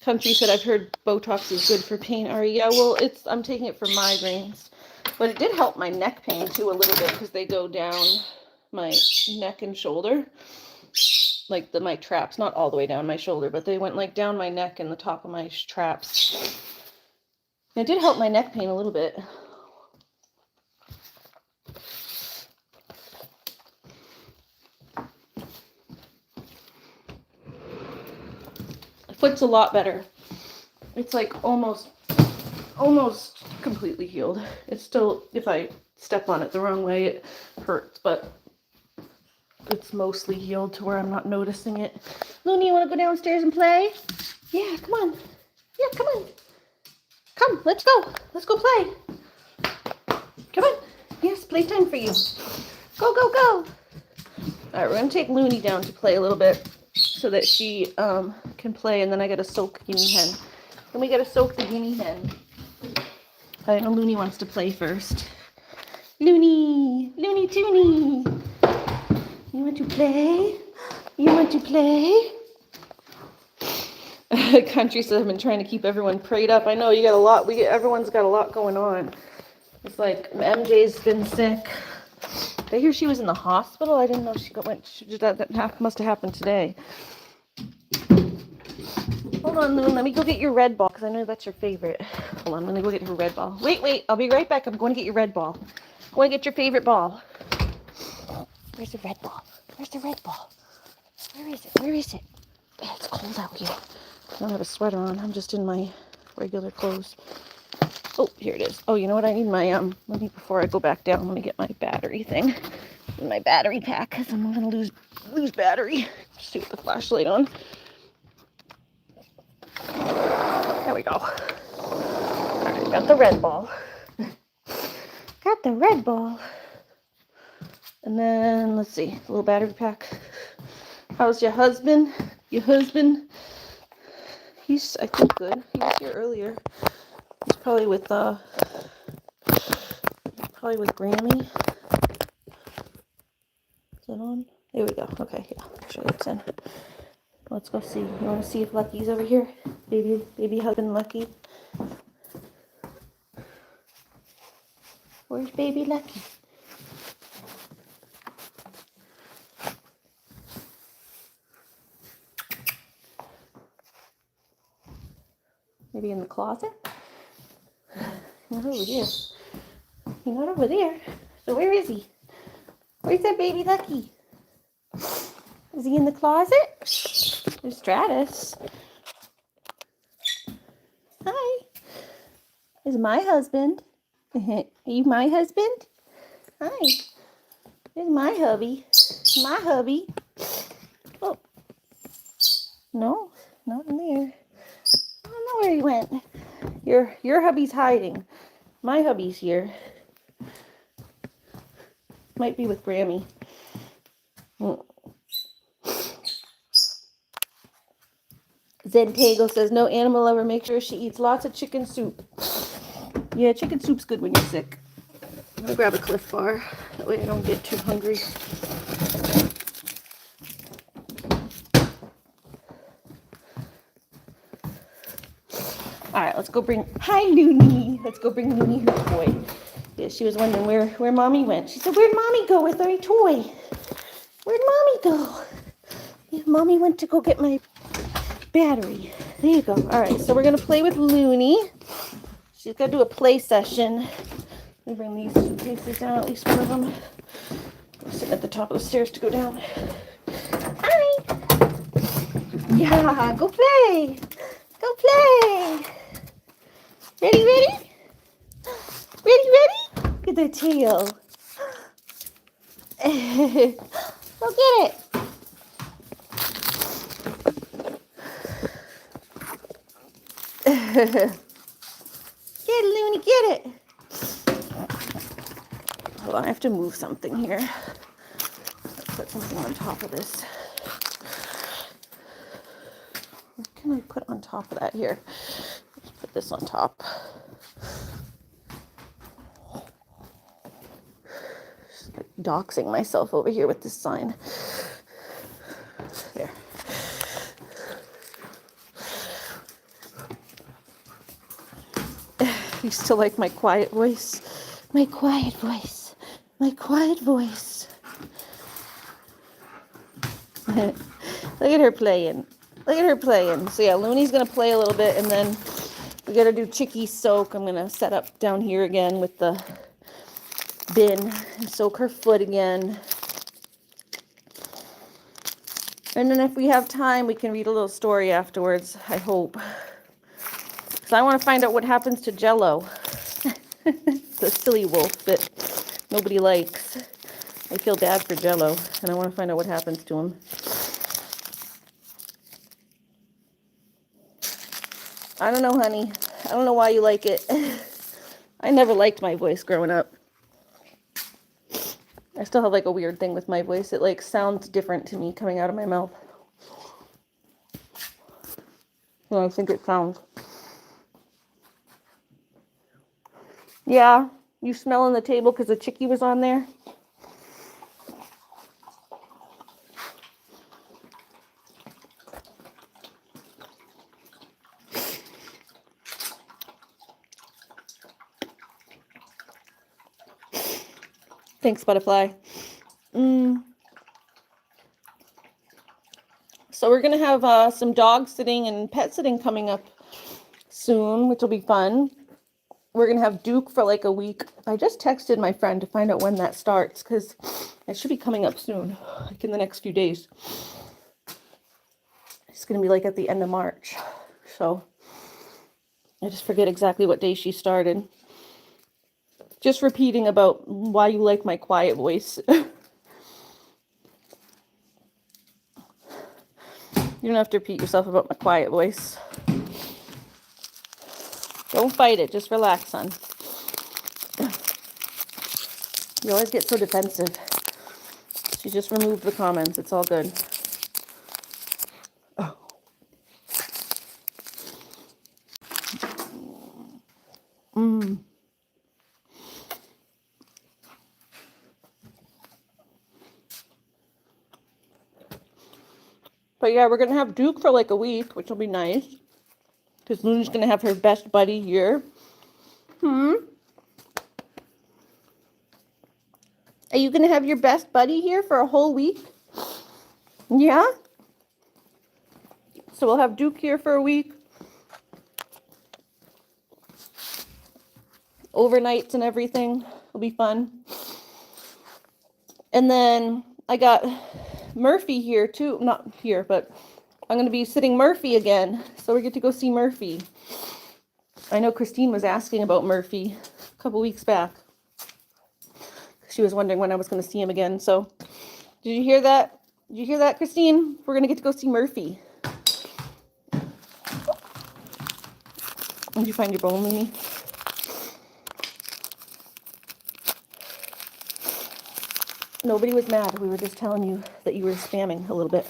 Country said, I've heard Botox is good for pain. Yeah, well, I'm taking it for migraines. But it did help my neck pain too a little bit because they go down my neck and shoulder. Like my traps, not all the way down my shoulder, but they went like down my neck and the top of my traps. And it did help my neck pain a little bit. Foot's a lot better. It's like almost completely healed. It's still, if I step on it the wrong way, it hurts, but it's mostly healed to where I'm not noticing it. Looney, you want to go downstairs and play? Yeah, come on. Yeah, come on. Come, let's go. Let's go play. Come on. Yes, playtime for you. Go, go, go. All right, we're going to take Looney down to play a little bit so that she can play, and then I got to soak Guinea Hen. Then we got to soak the Guinea Hen. I know Looney wants to play first. Looney! Looney Tooney! You want to play? You want to play? Country says I've been trying to keep everyone prayed up. I know you got a lot. Everyone's got a lot going on. It's like MJ's been sick. Did I hear she was in the hospital? I didn't know that must have happened today. Hold on, Loon. Let me go get your red ball because I know that's your favorite. Hold on, I'm gonna go get her red ball. Wait. I'll be right back. I'm going to get your red ball. I'm going to get your favorite ball. Where's the red ball? Where's the red ball? Where is it? Where is it? It's cold out here. I don't have a sweater on. I'm just in my regular clothes. Oh, here it is. Oh, you know what? I need my, let me, before I go back down, let me get my battery thing. My battery pack, because I'm going to lose battery. Just do with the flashlight on. There we go. All right, got the red ball. Got the red ball. And then, let's see, a little battery pack. How's your husband? Your husband? He's, I think, good. He was here earlier. He's probably with Grammy. Is that on? There we go. Okay, yeah, make sure that's in. Let's go see. You want to see if Lucky's over here? Baby husband Lucky. Where's baby Lucky? Maybe in the closet? Not over here. He's not over there. So where is he? Where's that baby Lucky? Is he in the closet? There's Stratus. Hi. Is my husband. Are you my husband? Hi. There's my hubby. My hubby. Oh. No, not in there. I don't know where he went. Your hubby's hiding. My hubby's here. Might be with Grammy. Zentago says, no animal lover, make sure she eats lots of chicken soup. Yeah, chicken soup's good when you're sick. I'm gonna grab a Cliff Bar. That way I don't get too hungry. Alright, let's go bring... Hi, Looney! Let's go bring Looney her toy. Yeah, she was wondering where Mommy went. She said, where'd Mommy go with our toy? Where'd Mommy go? Yeah, Mommy went to go get my battery. There you go. Alright, so we're going to play with Looney. She's got to do a play session. Let me bring these suitcases down, at least one of them. I'm sitting at the top of the stairs to go down. Hi! Yeah, go play! Go play! Ready? Ready? Look at that tail. Go get it. Get it, Looney, get it. Hold on, I have to move something here. Let's put something on top of this. What can I put on top of that here? Let's put this on top. Just like doxing myself over here with this sign. There. You still like my quiet voice? My quiet voice. My quiet voice. Look at her playing. Look at her playing. So yeah, Looney's going to play a little bit, and then we got to do Chicky soak. I'm going to set up down here again with the bin and soak her foot again. And then if we have time, we can read a little story afterwards, I hope. Because I want to find out what happens to Jello. The silly wolf that nobody likes. I feel bad for Jello, and I want to find out what happens to him. I don't know, honey. I don't know why you like it. I never liked my voice growing up. I still have like a weird thing with my voice. It like sounds different to me coming out of my mouth. Yeah, I think it sounds. Yeah, you smelling the table because the Chicky was on there? Thanks, Butterfly. So we're going to have some dog sitting and pet sitting coming up soon, which will be fun. We're going to have Duke for like a week. I just texted my friend to find out when that starts because it should be coming up soon, like in the next few days. It's going to be like at the end of March. So I just forget exactly what day she started. Just repeating about why you like my quiet voice. You don't have to repeat yourself about my quiet voice. Don't fight it. Just relax, son. You always get so defensive. She just removed the comments. It's all good. Oh. But yeah, we're going to have Duke for like a week, which will be nice. Because Looney's going to have her best buddy here. Are you going to have your best buddy here for a whole week? Yeah? So we'll have Duke here for a week. Overnights and everything. It'll be fun. And then I got Murphy here too. Not here, but I'm going to be sitting Murphy again. So we get to go see Murphy. I know Christine was asking about Murphy a couple weeks back. She was wondering when I was going to see him again. So did you hear that? Did you hear that, Christine? We're going to get to go see Murphy. Did you find your bone, Looney? Nobody was mad. We were just telling you that you were spamming a little bit.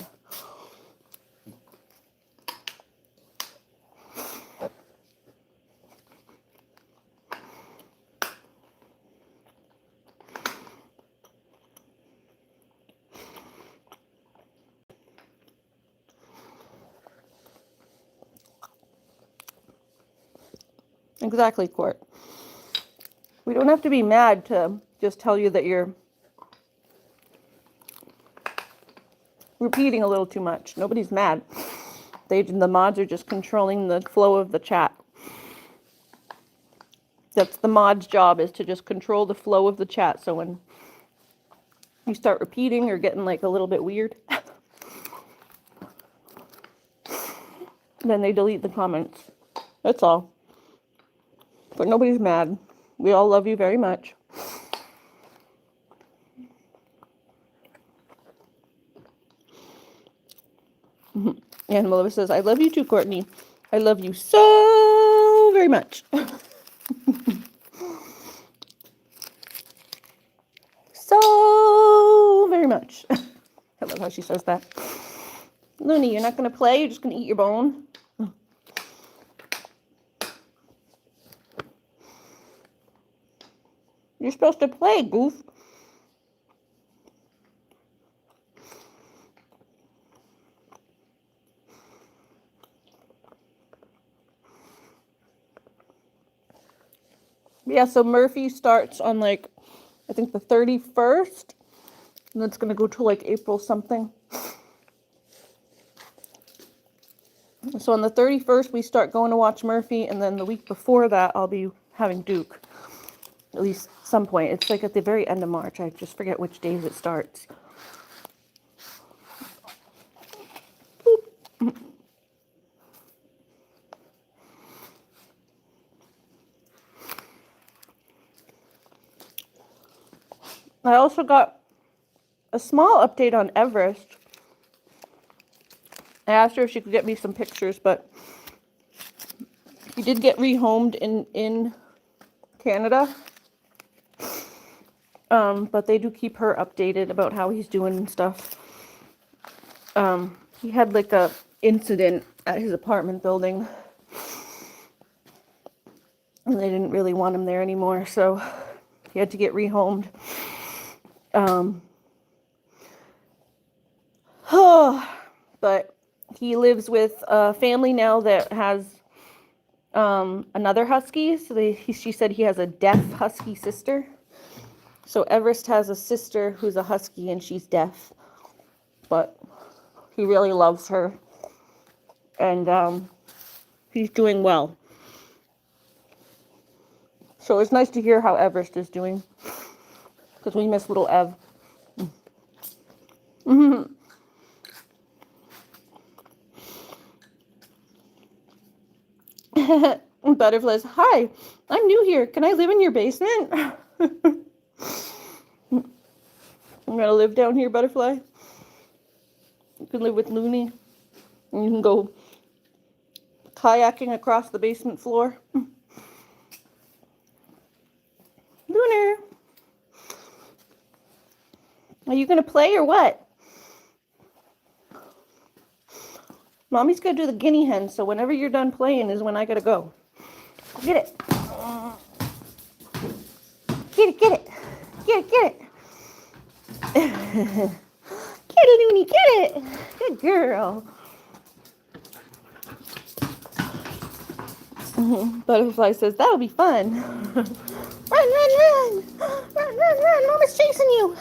Exactly, Court. We don't have to be mad to just tell you that you're repeating a little too much. Nobody's mad. The mods are just controlling the flow of the chat. That's the mod's job, is to just control the flow of the chat. So when you start repeating or getting like a little bit weird, then they delete the comments. That's all. But nobody's mad. We all love you very much. And Melissa says, I love you too, Courtney. I love you so very much. So very much. I love how she says that. Looney, you're not going to play? You're just going to eat your bone? You're supposed to play, goof. Yeah, so Murphy starts on like, I think the 31st. And it's going to go to like April something. So on the 31st, we start going to watch Murphy. And then the week before that, I'll be having Duke. At least some point. It's like at the very end of March. I just forget which days it starts. Boop. I also got a small update on Everest. I asked her if she could get me some pictures, but he did get rehomed in Canada. But they do keep her updated about how he's doing and stuff. He had like a incident at his apartment building. And they didn't really want him there anymore, so he had to get rehomed. But he lives with a family now that has another husky. So she said he has a deaf husky sister. So Everest has a sister who's a husky and she's deaf, but he really loves her, and he's doing well. So it's nice to hear how Everest is doing, because we miss little Ev. Butterflies, hi, I'm new here. Can I live in your basement? I'm gonna live down here, Butterfly. You can live with Looney. And you can go kayaking across the basement floor. Lunar, are you gonna play or what? Mommy's gonna do the Guinea Hens, so whenever you're done playing is when I gotta go. Get it. Get it, get it. Get it, get it. Get it, Looney, get it. Good girl. Butterfly says, that'll be fun. Run, run, run. Run, run, run. Mama's chasing you.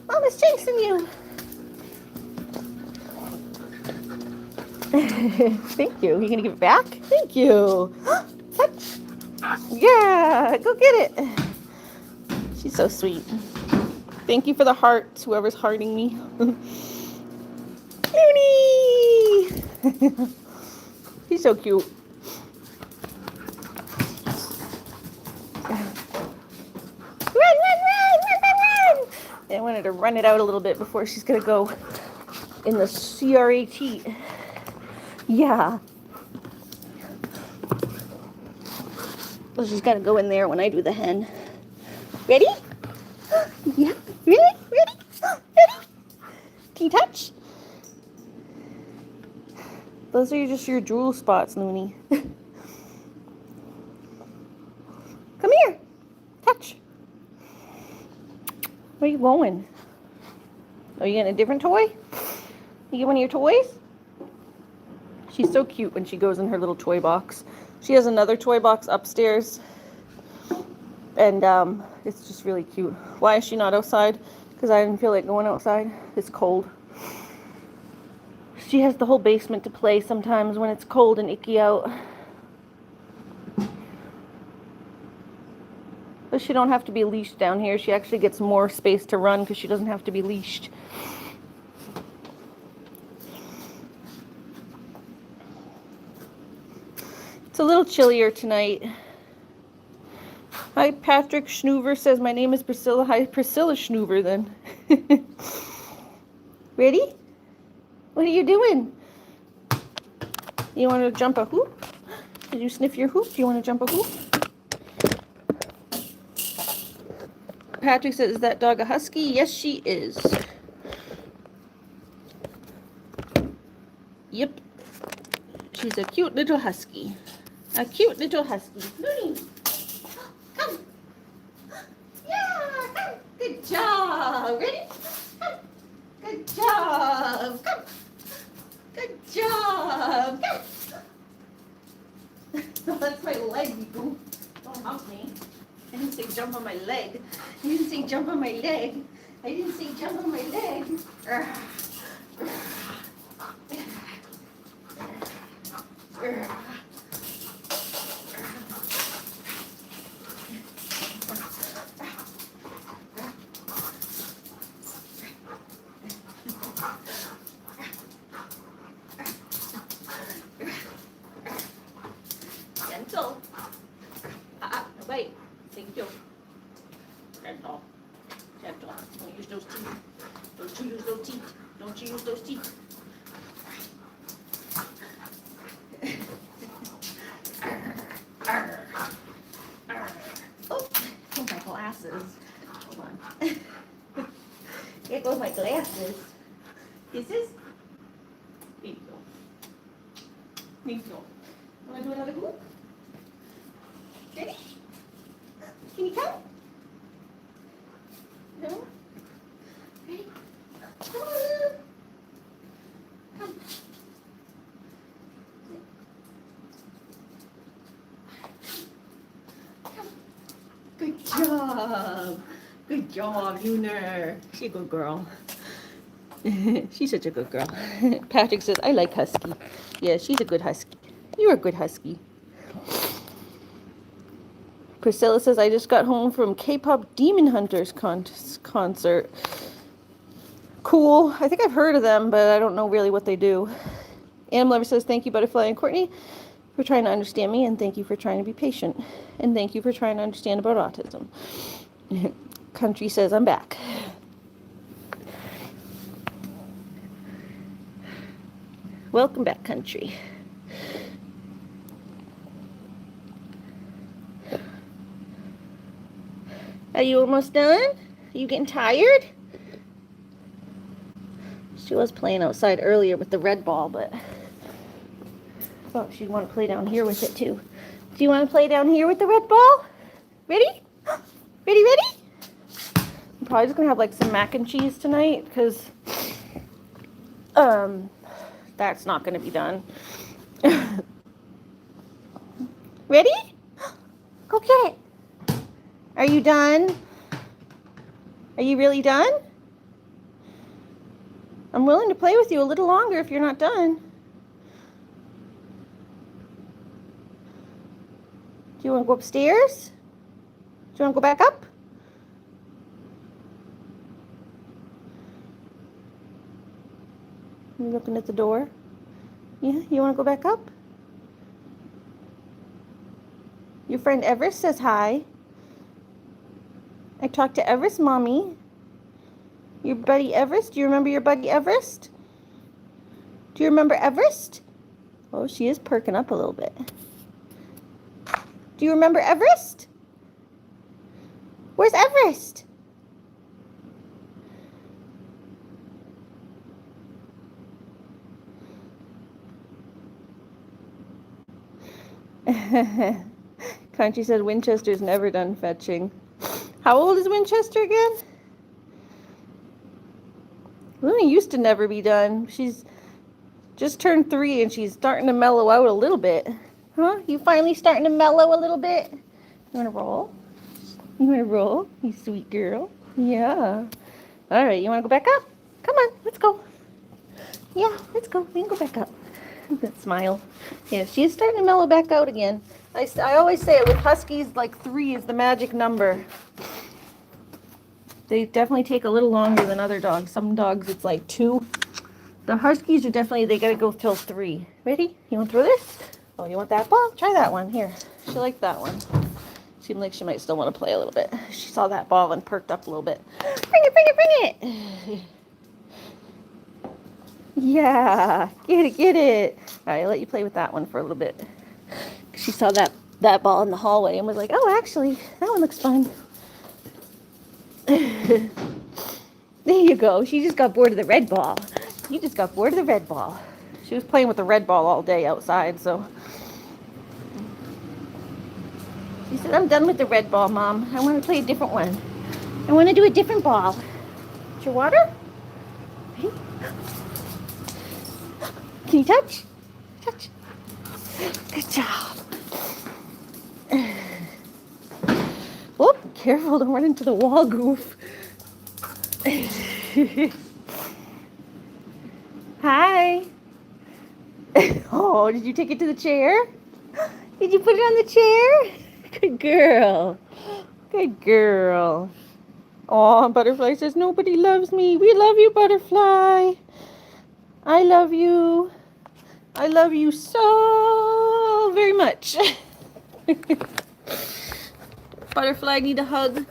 Mama's chasing you. Thank you. You gonna give it back? Thank you. Touch. Yeah, go get it. She's so sweet. Thank you for the hearts, whoever's hearting me. Looney! He's so cute. Run, run, run, run, run, run! I wanted to run it out a little bit before she's gonna go in the CRAT. Yeah. Well, she's gotta go in there when I do the hen. Ready? Yeah. Ready? Ready? Ready? Can you touch? Those are just your drool spots, Looney. Come here. Touch. Where are you going? Are you getting a different toy? You get one of your toys? She's so cute when she goes in her little toy box. She has another toy box upstairs. And it's just really cute. Why is she not outside? Because I didn't feel like going outside. It's cold. She has the whole basement to play sometimes when it's cold and icky out. But she don't have to be leashed down here. She actually gets more space to run because she doesn't have to be leashed. It's a little chillier tonight. Hi, Patrick Schnoover says, my name is Priscilla. Hi, Priscilla Schnoover then. Ready? What are you doing? You want to jump a hoop? Did you sniff your hoop? Do you want to jump a hoop? Patrick says, is that dog a husky? Yes, she is. Yep. She's a cute little husky. A cute little husky. Looney, come. Yeah, come. Good job. Ready? Come. Good job. Come. Good job. Come. That's my leg, you. Don't hump me. I didn't say jump on my leg. I didn't say jump on my leg. I didn't say jump on my leg. Gentle. Wait. Thank you. Gentle. Gentle. Don't use those teeth. Don't you use those teeth. Don't you use those teeth. Oh, my glasses. Hold on. Here goes my glasses. Kisses? Thank you. Thank you. Want to do another hoop? Ready? Can you come? No? Ready? Come on. Come. Come. Good job. Good job, Lunar. She's a good girl. She's such a good girl. Patrick says, I like husky. Yeah, she's a good husky. You're a good husky. Priscilla says, I just got home from K-pop Demon Hunters concert. Cool. I think I've heard of them, but I don't know really what they do. Animal Lover says, thank you, Butterfly and Courtney, for trying to understand me, and thank you for trying to be patient. And thank you for trying to understand about autism. Country says, I'm back. Welcome back, Country. Are you almost done? Are you getting tired? She was playing outside earlier with the red ball, but I thought she'd want to play down here with it too. Do you want to play down here with the red ball? Ready? Ready, ready? I'm probably just going to have like some mac and cheese tonight because that's not going to be done. Ready? Go get it. Are you done? Are you really done? I'm willing to play with you a little longer if you're not done. Do you want to go upstairs? Do you want to go back up? You looking at the door? Yeah, you want to go back up? Your friend Everest says hi. I talked to Everest, Mommy. Your buddy Everest? Do you remember your buddy Everest? Do you remember Everest? Oh, she is perking up a little bit. Do you remember Everest? Where's Everest? Country said Winchester's never done fetching. How old is Winchester again? Looney used to never be done. She's just turned 3 and she's starting to mellow out a little bit. Huh? You finally starting to mellow a little bit? You want to roll? You want to roll? You sweet girl. Yeah. All right, you want to go back up? Come on, let's go. Yeah, let's go. We can go back up. That smile. Yeah, she is starting to mellow back out again. I always say it with huskies, like 3 is the magic number. They definitely take a little longer than other dogs. Some dogs, it's like 2. The huskies are definitely, they gotta go till 3. Ready? You want to throw this? Oh, you want that ball? Try that one. Here. She liked that one. Seemed like she might still want to play a little bit. She saw that ball and perked up a little bit. Bring it, bring it, bring it! Yeah, get it, get it. All right, I'll let you play with that one for a little bit. She saw that ball in the hallway and was like, oh, actually, that one looks fun. There you go. She just got bored of the red ball. You just got bored of the red ball. She was playing with the red ball all day outside, so. She said, I'm done with the red ball, Mom. I want to play a different one. I want to do a different ball. Is your water? Ready? Can you touch? Touch. Good job. Whoop, careful, don't run into the wall, goof. Hi. Oh, did you take it to the chair? Did you put it on the chair? Good girl. Good girl. Oh, Butterfly says, nobody loves me. We love you, Butterfly. I love you. I love you so very much. Butterfly need a hug.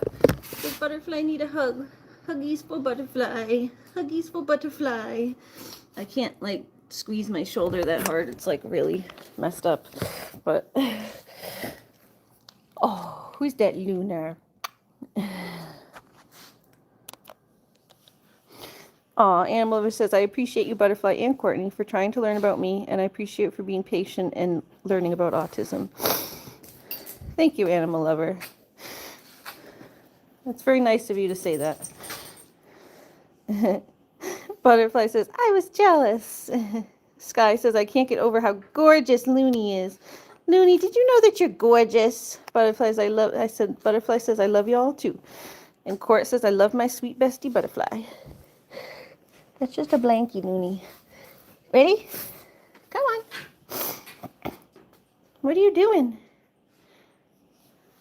Does Butterfly need a hug? Huggies for Butterfly. Huggies for Butterfly. I can't like squeeze my shoulder that hard. It's like really messed up. But oh, who's that Lunar? Aw, Animal Lover says, I appreciate you, Butterfly and Courtney, for trying to learn about me, and I appreciate you for being patient and learning about autism. Thank you, Animal Lover. That's very nice of you to say that. Butterfly says, I was jealous. Sky says, I can't get over how gorgeous Looney is. Looney, did you know that you're gorgeous? Butterfly says, I love you all too. And Court says, I love my sweet bestie butterfly. That's just a blankie, Looney. Ready? Come on. What are you doing?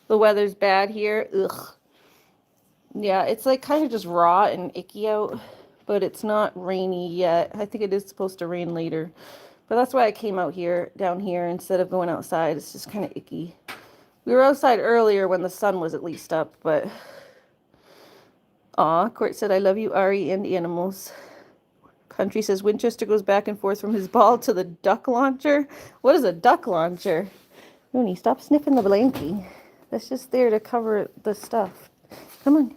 The weather's bad here. Ugh. Yeah, it's like kind of just raw and icky out, but it's not rainy yet. I think it is supposed to rain later. But that's why I came out here, down here, instead of going outside. It's just kind of icky. We were outside earlier when the sun was at least up, but... Aw, Court said, I love you, Ari, and animals. Country says, Winchester goes back and forth from his ball to the duck launcher. What is a duck launcher? Looney, stop sniffing the blankie. That's just there to cover the stuff. Come on.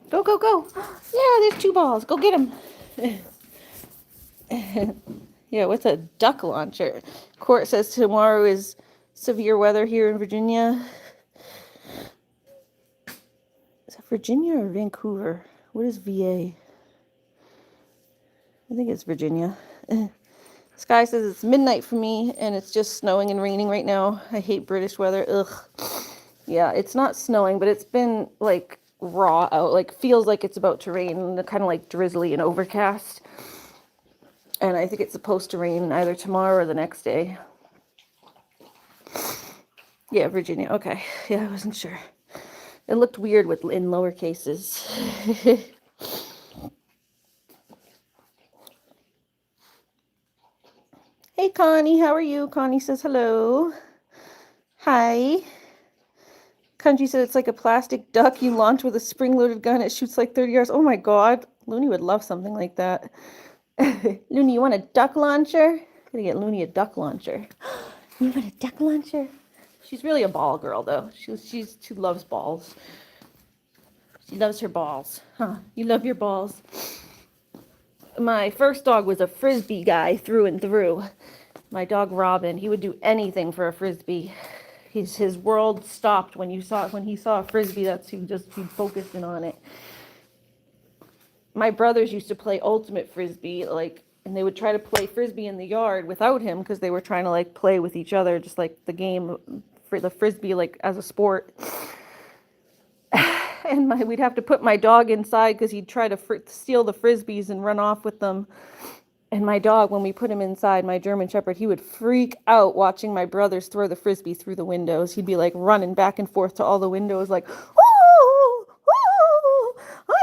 Go, go, go. Yeah, there's 2 balls. Go get them. Yeah, what's a duck launcher? Court says tomorrow is severe weather here in Virginia. Is that Virginia or Vancouver? What is VA? I think it's Virginia. Sky says it's midnight for me and it's just snowing and raining right now. I hate British weather. Ugh. Yeah, it's not snowing, but it's been like raw out. Like feels like it's about to rain. Kind of like drizzly and overcast. And I think it's supposed to rain either tomorrow or the next day. Yeah, Virginia. Okay. Yeah, I wasn't sure. It looked weird with in lower cases. Hey, Connie. How are you? Connie says hello. Hi. Country said it's like a plastic duck you launch with a spring-loaded gun. It shoots like 30 yards. Oh my God. Looney would love something like that. Looney, you want a duck launcher? Gotta get Looney a duck launcher. You want a duck launcher? She's really a ball girl, though. She loves balls. She loves her balls. Huh? You love your balls. My first dog was a frisbee guy through and through. My dog Robin, he would do anything for a frisbee. His world stopped when he saw a frisbee. He focused in on it. My brothers used to play ultimate frisbee, and they would try to play frisbee in the yard without him because they were trying to play with each other, just like the game for the frisbee, as a sport. And we'd have to put my dog inside because he'd try to steal the frisbees and run off with them. And my dog, when we put him inside, my German Shepherd, he would freak out watching my brothers throw the frisbee through the windows. He'd be running back and forth to all the windows oh, oh, I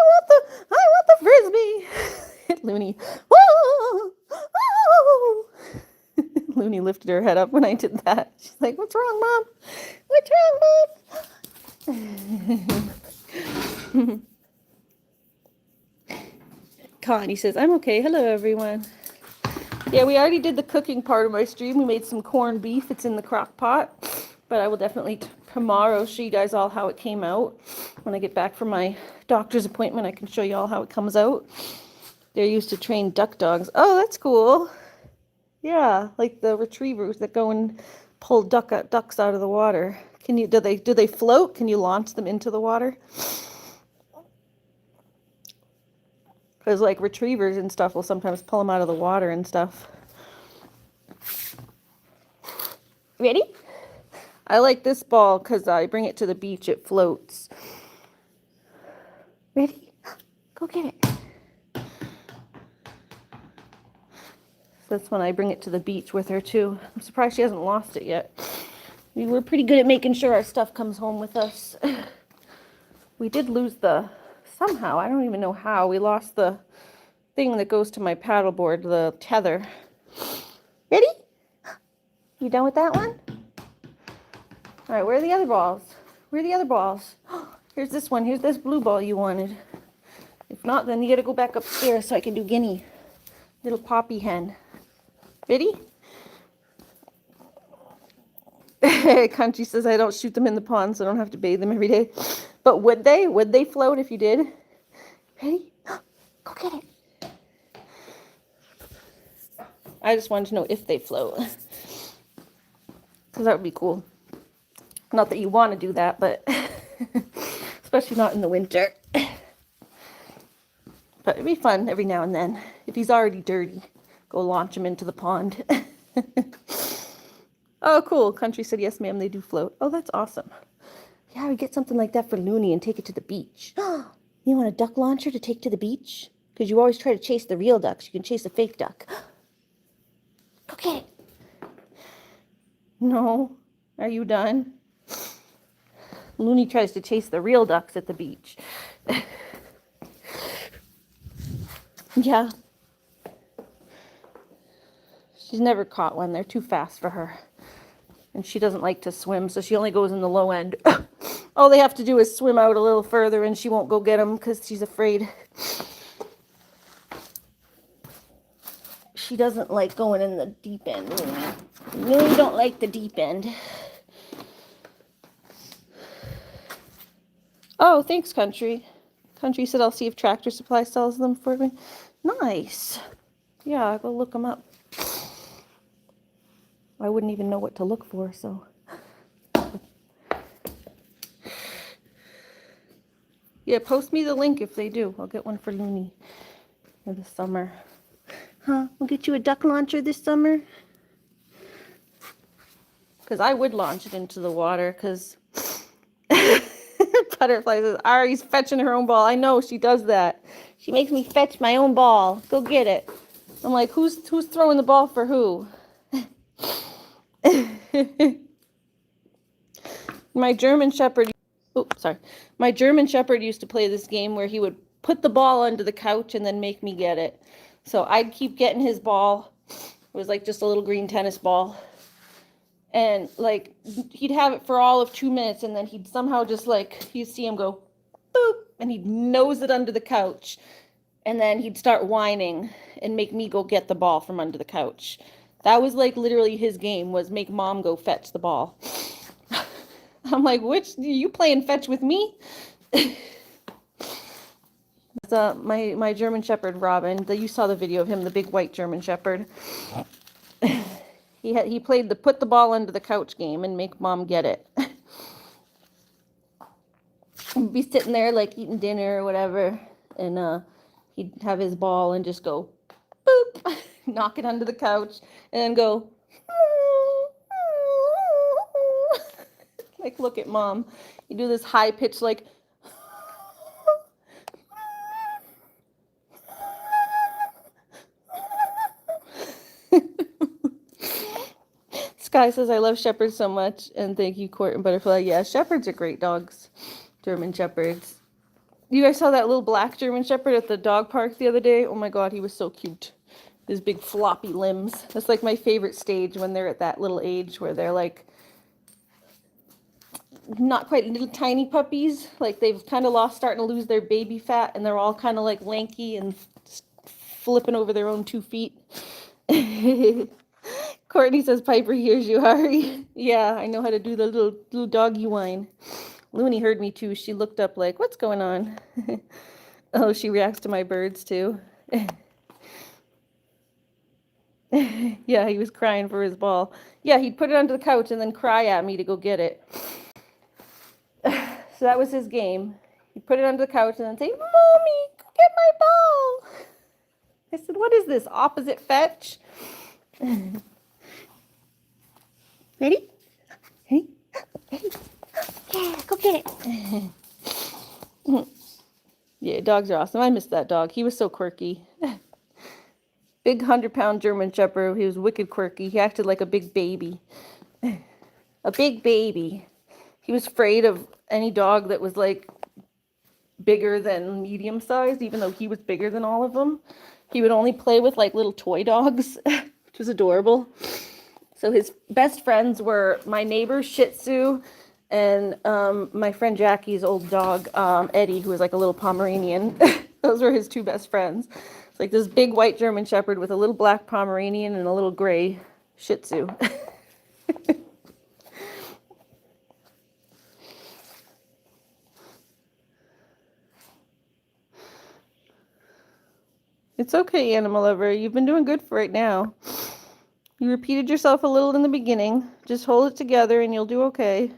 want the frisbee. Looney, oh, oh. Looney lifted her head up when I did that. She's like, what's wrong, Mom? What's wrong, Mom? Connie says, I'm okay. Hello, everyone. Yeah, we already did the cooking part of my stream. We made some corned beef. It's in the crock pot. But I will definitely tomorrow show you guys all how it came out. When I get back from my doctor's appointment, I can show you all how it comes out. They're used to train duck dogs. Oh, that's cool. Yeah, like the retrievers that go and pull ducks out of the water. Do they float? Can you launch them into the water? Because retrievers and stuff will sometimes pull them out of the water and stuff. Ready? I like this ball because I bring it to the beach. It floats. Ready? Go get it. That's when I bring it to the beach with her too. I'm surprised she hasn't lost it yet. We're pretty good at making sure our stuff comes home with us. We did lose somehow, I don't even know how, we lost the thing that goes to my paddleboard, the tether. Ready? You done with that one? All right, where are the other balls? Where are the other balls? Here's this one. Here's this blue ball you wanted. If not, then you gotta go back upstairs so I can do Guinea. Little poppy hen. Ready? Country says I don't shoot them in the pond, so I don't have to bathe them every day. But would they? Would they float if you did? Ready? Go get it. I just wanted to know if they float. Because that would be cool. Not that you want to do that, but especially not in the winter. But it'd be fun every now and then. If he's already dirty, go launch him into the pond. Oh, cool. Country said, yes, ma'am, they do float. Oh, that's awesome. Yeah, we get something like that for Looney and take it to the beach. You want a duck launcher to take to the beach? Because you always try to chase the real ducks. You can chase a fake duck. Go get it. No. Are you done? Looney tries to chase the real ducks at the beach. Yeah. She's never caught one. They're too fast for her. And she doesn't like to swim, so she only goes in the low end. All they have to do is swim out a little further and she won't go get them because she's afraid. She doesn't like going in the deep end. No, you don't like the deep end. Oh, thanks, Country. Country said I'll see if Tractor Supply sells them for me. Nice. Yeah, I'll go look them up. I wouldn't even know what to look for, so. Yeah, post me the link if they do. I'll get one for Looney for the summer. Huh? We'll get you a duck launcher this summer? Because I would launch it into the water, because Butterfly says, Ari's fetching her own ball. I know, she does that. She makes me fetch my own ball. Go get it. I'm like, who's throwing the ball for who? My German Shepherd, My German Shepherd used to play this game where he would put the ball under the couch and then make me get it. So I'd keep getting his ball. It was like just a little green tennis ball. And like, he'd have it for all of 2 minutes and then he'd somehow just like, you'd see him go, boop, and he'd nose it under the couch. And then he'd start whining and make me go get the ball from under the couch. That was like literally his game, was make mom go fetch the ball. I'm like, you playing fetch with me? My German Shepherd, Robin, you saw the video of him, the big white German Shepherd. He played the put the ball under the couch game and make mom get it. He'd be sitting there like eating dinner or whatever, and he'd have his ball and just go, boop, knock it under the couch, and then go, like, look at mom. You do this high pitch like, Sky says, I love shepherds so much, and thank you, Court and Butterfly. Yeah, shepherds are great dogs, German shepherds. You guys saw that little black German shepherd at the dog park the other day? Oh my god, he was so cute. His big floppy limbs. That's like my favorite stage when they're at that little age where they're like, not quite little tiny puppies. Like they've kind of starting to lose their baby fat, and they're all kind of like lanky and flipping over their own 2 feet. Courtney says, Piper hears you, Hari. Yeah, I know how to do the little doggy whine. Looney heard me too. She looked up like, what's going on? Oh, she reacts to my birds too. Yeah, he was crying for his ball. Yeah, he'd put it under the couch and then cry at me to go get it. So that was his game. He'd put it under the couch and then say, Mommy, go get my ball. I said, what is this, opposite fetch? Ready? Ready? Ready? Yeah, go get it. Yeah, dogs are awesome. I missed that dog. He was so quirky. Big 100-pound German Shepherd. He was wicked quirky. He acted like a big baby. A big baby. He was afraid of any dog that was like bigger than medium sized, even though he was bigger than all of them. He would only play with like little toy dogs, which was adorable. So his best friends were my neighbor's Shih Tzu and my friend Jackie's old dog, Eddie, who was like a little Pomeranian. Those were his 2 best friends. It's like this big white German Shepherd with a little black Pomeranian and a little gray Shih Tzu. It's okay, Animal Lover. You've been doing good for right now. You repeated yourself a little in the beginning. Just hold it together and you'll do okay.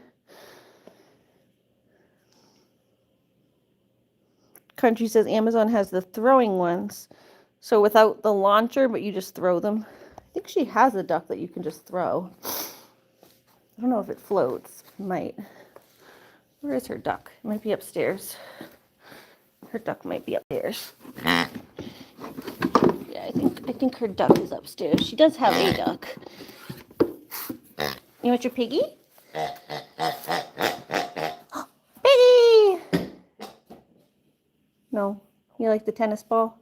Country says Amazon has the throwing ones. So without the launcher, but you just throw them. I think she has a duck that you can just throw. I don't know if it floats. It might. Where is her duck? It might be upstairs. Her duck might be upstairs. Yeah, I think her duck is upstairs. She does have a duck. You want your piggy? Piggy! No. You like the tennis ball?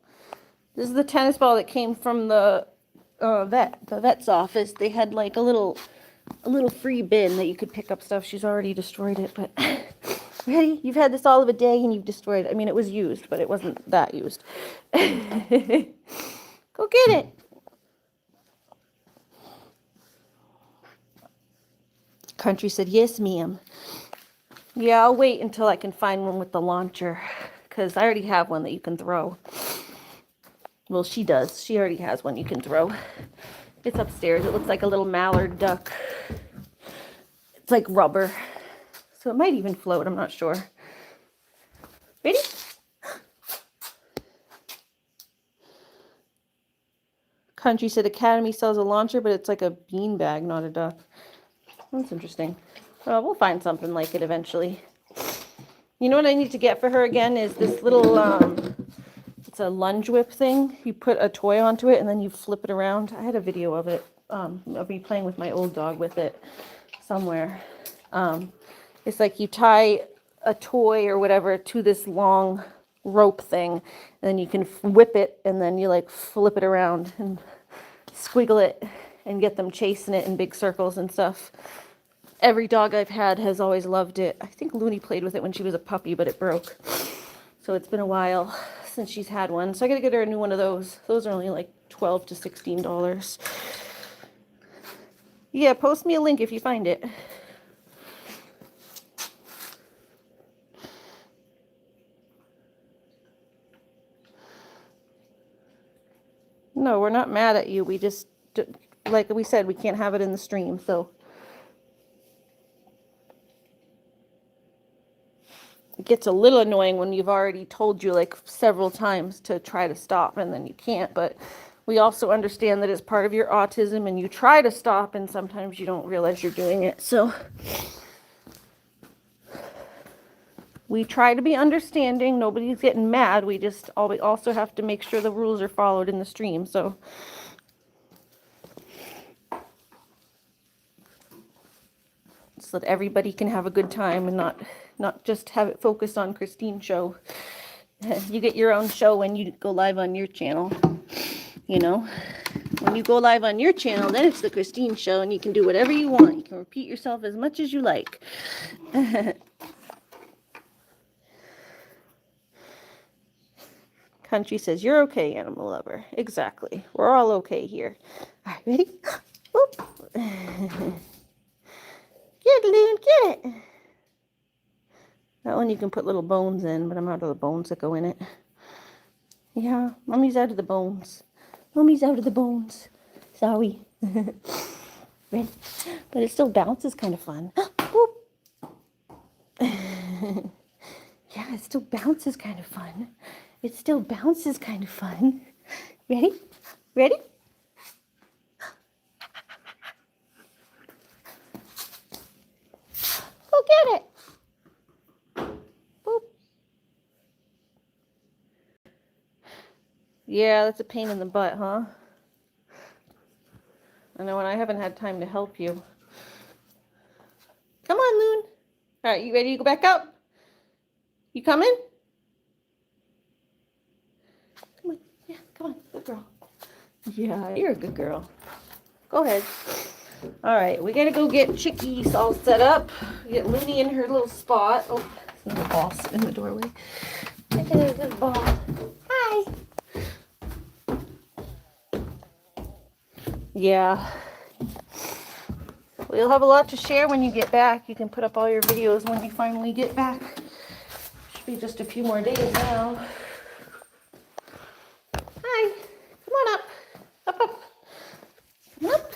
This is the tennis ball that came from the vet's office. They had like a little free bin that you could pick up stuff. She's already destroyed it, but ready? You've had this all of a day and you've destroyed it. I mean, it was used, but it wasn't that used. Go get it. Country said, yes, ma'am. Yeah, I'll wait until I can find one with the launcher, because I already have one that you can throw. Well, she does. She already has one you can throw. It's upstairs. It looks like a little mallard duck. It's like rubber. So it might even float. I'm not sure. Ready? Country said Academy sells a launcher, but it's like a bean bag, not a duck. That's interesting. Well, we'll find something like it eventually. You know what I need to get for her again is this little, it's a lunge whip thing. You put a toy onto it and then you flip it around. I had a video of it. I'll be playing with my old dog with it somewhere. It's like you tie a toy or whatever to this long rope thing, and then you can whip it, and then you like flip it around and squiggle it and get them chasing it in big circles and stuff. Every dog I've had has always loved it. I think Looney played with it when she was a puppy, but it broke. So it's been a while since she's had one. So I gotta get her a new one of those. Those are only like $12 to $16. Yeah, post me a link if you find it. No, we're not mad at you. We just, like we said, we can't have it in the stream, so. It gets a little annoying when you've already told you like several times to try to stop and then you can't, but we also understand that it's part of your autism and you try to stop and sometimes you don't realize you're doing it, so. We try to be understanding. Nobody's getting mad. We also have to make sure the rules are followed in the stream, so. So that everybody can have a good time and not just have it focused on Christine's show. You get your own show when you go live on your channel, you know. When you go live on your channel, then it's the Christine show and you can do whatever you want. You can repeat yourself as much as you like. Country says, you're okay, animal lover. Exactly. We're all okay here. All right, ready? Whoop. Get it, Loon, get it. That one you can put little bones in, but I'm out of the bones that go in it. Yeah, Mommy's out of the bones. Mommy's out of the bones. Sorry. Ready? But it still bounces, kind of fun. Whoop. Yeah, it still bounces, kind of fun. It still bounces, kind of fun. Ready? Ready? Go get it. Boop. Yeah, that's a pain in the butt, huh? I know, and I haven't had time to help you. Come on, Loon. All right, you ready to go back up? You coming? Come on. Yeah, come on. Good girl. Yeah, you're a good girl. Go ahead. All right, we gotta go get Chickies all set up. Get Looney in her little spot. Oh, there's another ball in the doorway. Look at this ball. Hi. Yeah. We'll have a lot to share when you get back. You can put up all your videos when you finally get back. Should be just a few more days now. Hi. Come on up. Up, up. Come up.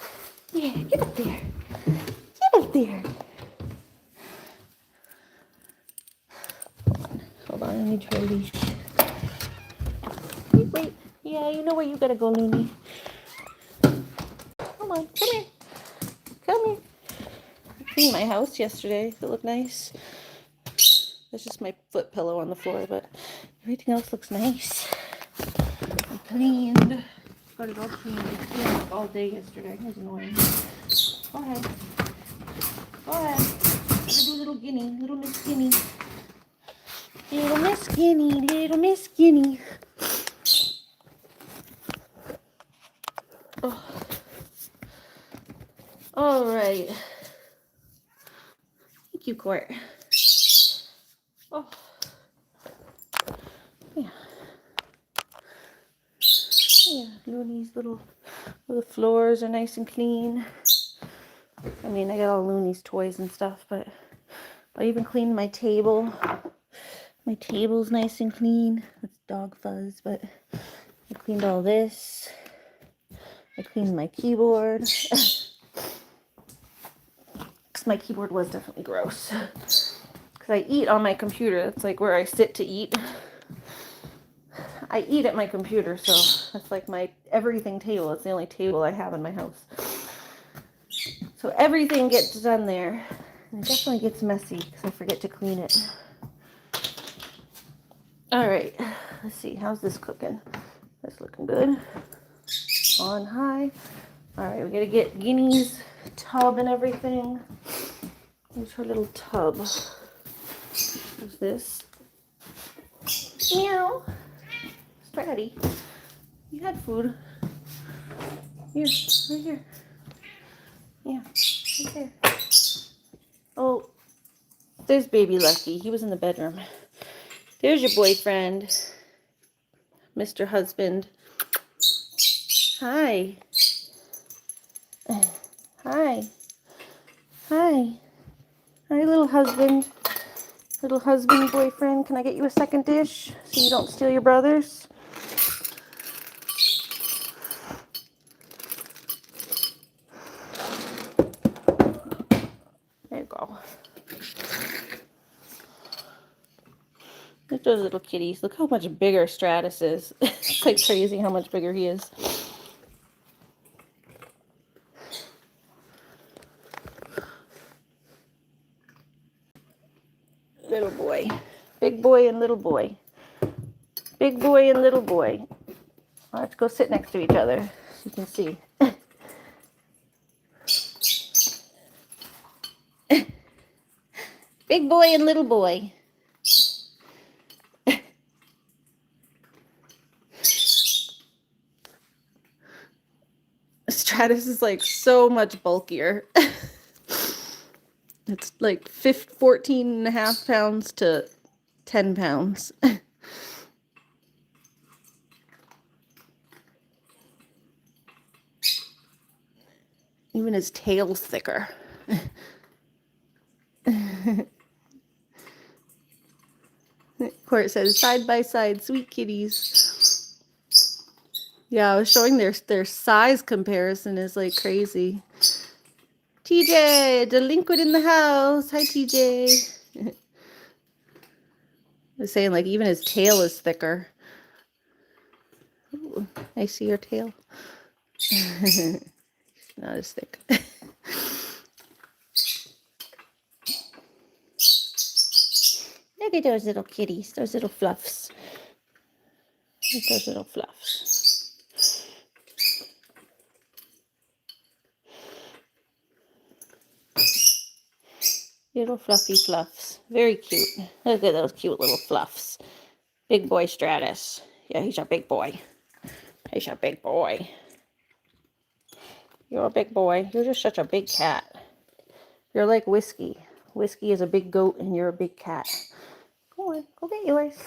Yeah, get up there. Get up there. Hold on, I need your leash. Wait, wait. Yeah, you know where you gotta go, Looney. Come on, come here. Come here. I cleaned my house yesterday. Does it look nice? That's just my foot pillow on the floor, but everything else looks nice. I cleaned. Got it all cleaned. I cleaned up all day yesterday. It was annoying. Go ahead. Go ahead. Gotta do little Guinea. Little Miss Guinea. Little Miss Guinea. Little Miss Guinea. Oh. All right. Thank you, Court. Oh. Yeah. Yeah, Looney's little floors are nice and clean. I mean, I got all Looney's toys and stuff, but I even cleaned my table. My table's nice and clean. It's dog fuzz, but I cleaned all this. I cleaned my keyboard. Because my keyboard was definitely gross. Because I eat on my computer. That's like where I sit to eat. I eat at my computer, so that's like my everything table. It's the only table I have in my house. So everything gets done there. And it definitely gets messy because I forget to clean it. All right, let's see. How's this cooking? That's looking good. On high. All right, we gotta get Guinea's tub and everything. Here's her little tub. What's this? Meow. Spratty. You had food. Here, right here. Yeah, right there. Oh, there's baby Lucky. He was in the bedroom. There's your boyfriend, Mr. Husband. Hi. Hi. Hi. Hi, little husband. Little husband, boyfriend. Can I get you a second dish so you don't steal your brother's? There you go. Look at those little kitties. Look how much bigger Stratus is. It's like crazy how much bigger he is. Little boy. Big boy and little boy. Big boy and little boy. I'll have to go sit next to each other so you can see. Big boy and little boy. Stratus is like so much bulkier. It's like 14 and a half pounds to 10 pounds. Even his tail's thicker. Court says, side by side, sweet kitties. Yeah, I was showing their size comparison is like crazy. TJ, delinquent in the house. Hi, TJ. I was saying, like, even his tail is thicker. Ooh, I see your tail. Not as thick. Look at those little kitties, those little fluffs. Look at those little fluffs. Little fluffy fluffs. Very cute. Look at those cute little fluffs. Big boy Stratus. Yeah, he's our big boy. He's our big boy. You're a big boy. You're just such a big cat. You're like Whiskey. Whiskey is a big goat and you're a big cat. Go on. Go get yours.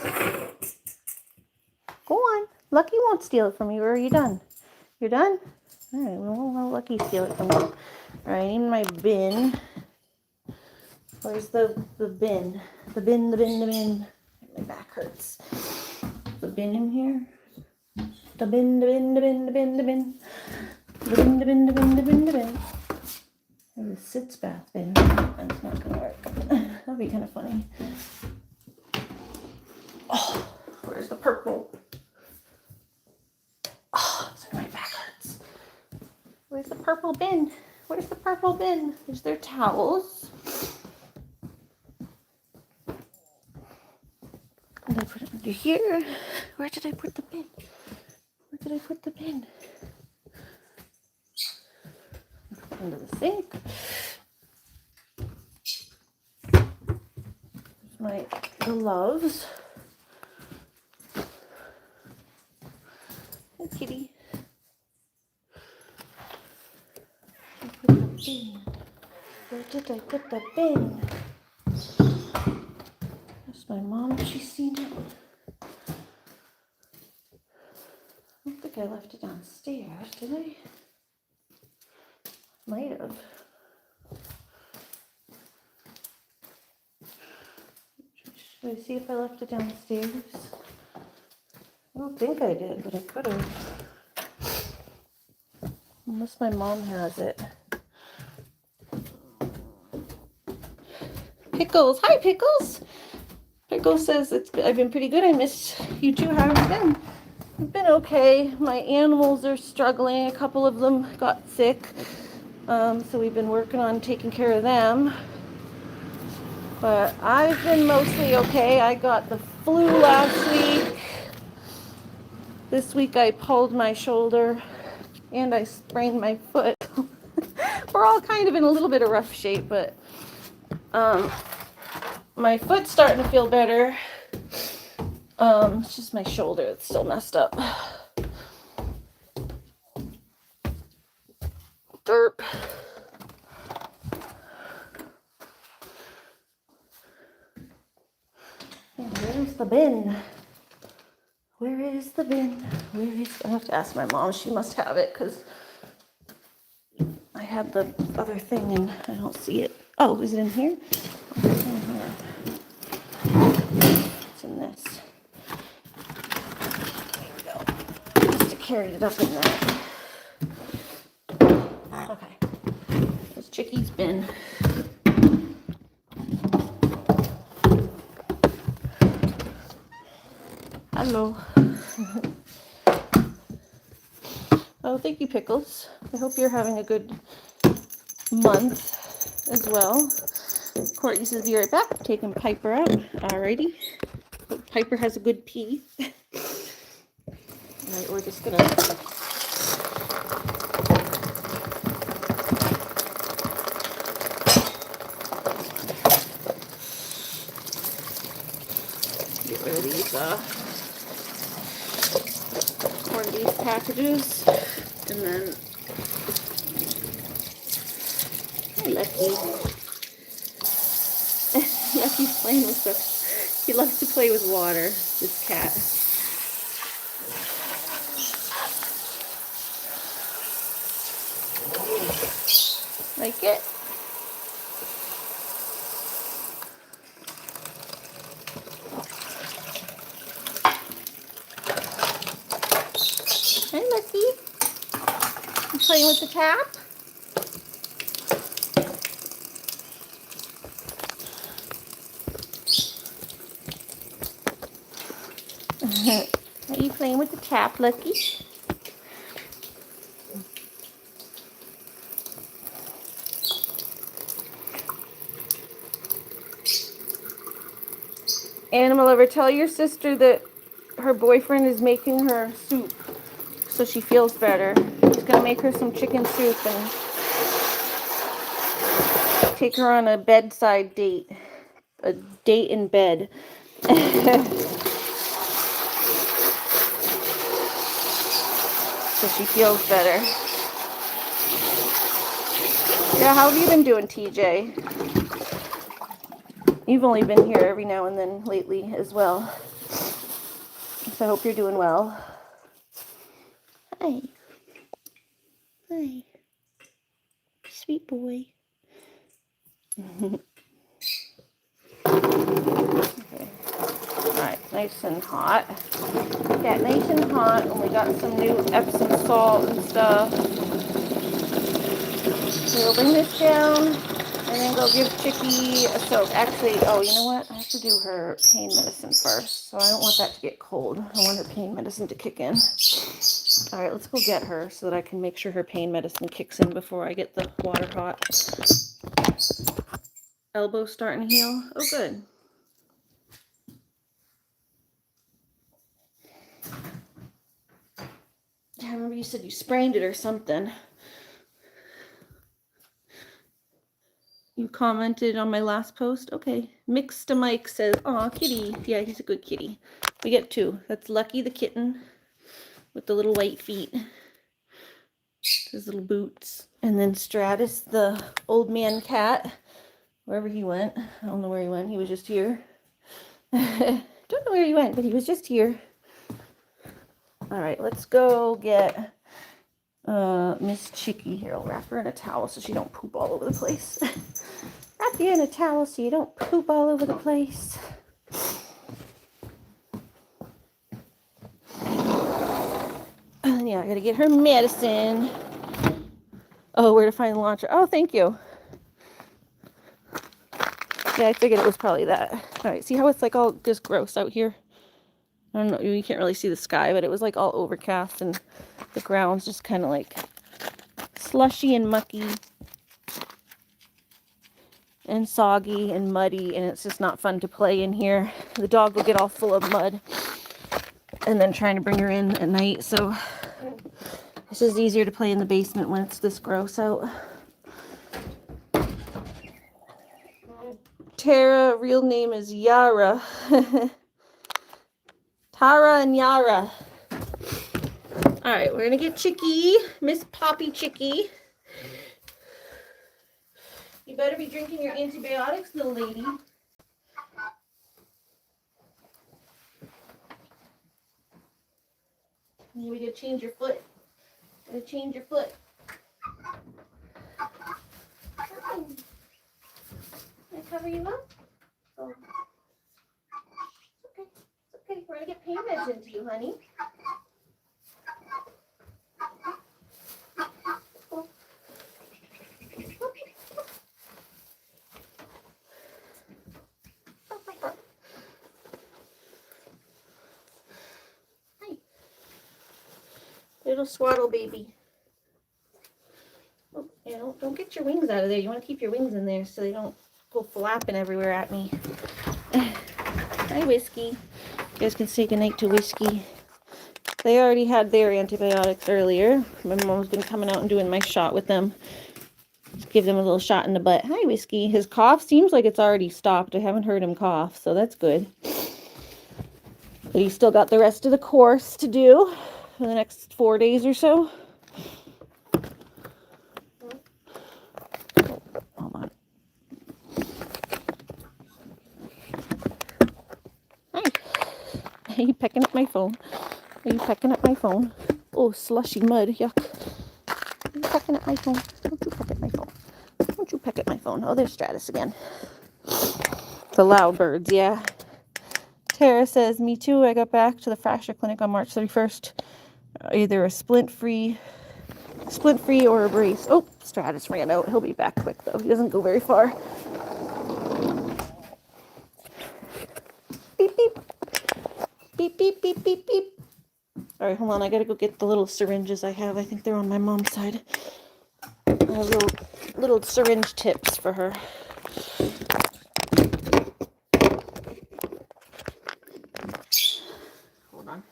Go on. Lucky won't steal it from you. Or are you done? You're done? All right. We won't let Lucky steal it from you. All right. I need my bin. Where's the bin? The bin. My back hurts. The bin in here. The bin. The bin. There's a sitz bath bin. That's not gonna work. That'll be kind of funny. Oh, where's the purple? Oh, sorry, my back hurts. Where's the purple bin? Where's the purple bin? There's their towels. Under here. Where did I put the bin? Where did I put the bin? Under the sink. There's my gloves. Hey, kitty. I put the bin. Where did I put the bin? That's my mom. She's seen it. I don't think I left it downstairs, did I? Might have. Should I see if I left it downstairs? I don't think I did, but I could have. Unless my mom has it. Pickles. Hi, Pickles. Pickles says I've been pretty good. I miss you too. How have you been? I've been okay. My animals are struggling. A couple of them got sick. So we've been working on taking care of them. But I've been mostly okay. I got the flu last week. This week I pulled my shoulder and I sprained my foot. We're all kind of in a little bit of rough shape, but my foot's starting to feel better. It's just my shoulder that's still messed up. Derp. And where's the bin? Where is the bin? Where is... I have to ask my mom. She must have it because I had the other thing and I don't see it. Oh, is it in here? Oh, it's in here. It's in this. There we go. I must have carried it up in there. Okay. There's Chickie's bin. Hello. Oh, thank you, Pickles. I hope you're having a good month as well. Courtney says, be right back. Taking Piper out. Alrighty. Hope Piper has a good pee. Alright, we're just gonna... get rid of these, one of these packages. And then... Hi, Lucky. Lucky's playing with the... He loves to play with water, this cat. Like it? Hi, Lucky. You playing with the tap? Are you playing with the tap, Lucky? Animal lover, tell your sister that her boyfriend is making her soup so she feels better. He's gonna make her some chicken soup and take her on a bedside date. A date in bed. So she feels better. Yeah, how have you been doing, TJ? You've only been here every now and then lately as well. So I hope you're doing well. Hi. Hi. Sweet boy. Okay. Alright, nice and hot. Yeah, nice and hot. And we got some new Epsom salt and stuff. We'll bring this down and then go give Chickie a soak. Actually, oh, you know what? I have to do her pain medicine first. So I don't want that to get cold. I want her pain medicine to kick in. Alright, let's go get her so that I can make sure her pain medicine kicks in before I get the water hot. Elbow starting to heal. Oh, good. I remember you said you sprained it or something. You commented on my last post? Okay. Mixed to Mike says, aw, kitty. Yeah, he's a good kitty. We get two. That's Lucky the kitten with the little white feet. His little boots. And then Stratus, the old man cat. Wherever he went. I don't know where he went. He was just here. Don't know where he went, but he was just here. All right, let's go get Miss Chicky here. I'll wrap her in a towel so she don't poop all over the place. Wrap you in a towel so you don't poop all over the place. And yeah, I gotta get her medicine. Oh, where to find the launcher? Oh, thank you. Yeah, I figured it was probably that. All right, see how it's like all just gross out here? I don't know, you can't really see the sky, but it was like all overcast and the ground's just kind of like slushy and mucky and soggy and muddy, and it's just not fun to play in here. The dog will get all full of mud and then trying to bring her in at night, so it's just easier to play in the basement when it's this gross out. Tara, real name is Yara. Tara and Yara. All right, we're gonna get Chicky, Miss Poppy Chicky. You better be drinking your antibiotics, little lady. We gotta change your foot. Gotta change your foot. Can I cover you up? Oh. It's okay. It's okay. We're gonna get pain meds into you, honey. Hi. Little swaddle baby. Oh, yeah, don't get your wings out of there. You want to keep your wings in there so they don't go flapping everywhere at me. Hi, Whiskey. You guys can say goodnight to Whiskey. They already had their antibiotics earlier. My mom's been coming out and doing my shot with them. Just give them a little shot in the butt. Hi, Whiskey. His cough seems like it's already stopped. I haven't heard him cough, so that's good. But he's still got the rest of the course to do for the next 4 days or so. Hold on. Hi. Are you pecking at my phone? Are you pecking at my phone? Oh, slushy mud. Yuck. Are you pecking at my phone? Don't you peck at my phone. Don't you peck at my phone. Oh, there's Stratus again. The loud birds, yeah. Tara says, me too. I got back to the fracture clinic on March 31st. Either a splint-free or a brace. Oh, Stratus ran out. He'll be back quick, though. He doesn't go very far. Beep, beep. Beep, beep, beep, beep, beep. All right, hold on. I got to go get the little syringes I have. I think they're on my mom's side. I have little syringe tips for her. Hold on.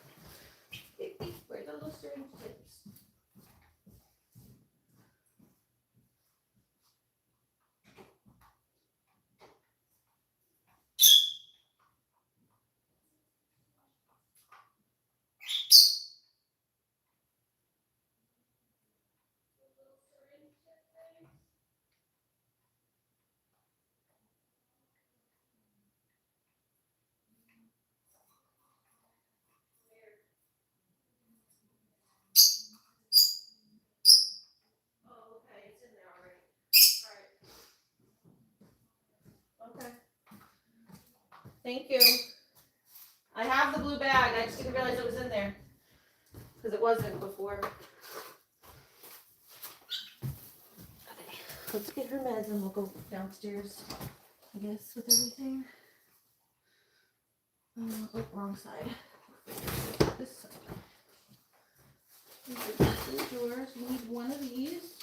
Where are the little syringe tips? Okay. Thank you. I have the blue bag. I just didn't realize it was in there because it wasn't before. Okay, let's get her meds and we'll go downstairs, I guess, with everything. Oh, wrong side. This side. These are yours. You need one of these.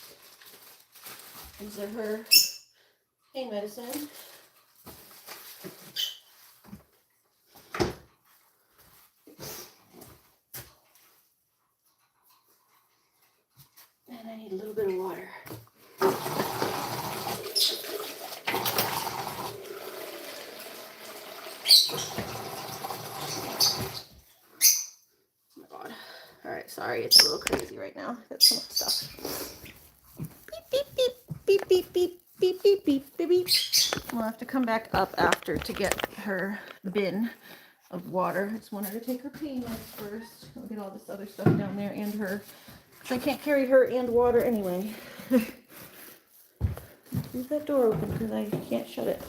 These are her pain medicine. need a little bit of water. Oh my God. All right, sorry, it's a little crazy right now. Got so much stuff. Beep, beep, beep, beep, beep, beep, beep, beep, beep, beep. We'll have to come back up after to get her bin of water. I just want her to take her pain meds first. I'll get all this other stuff down there and her, because I can't carry her and water anyway. Leave that door open because I can't shut it.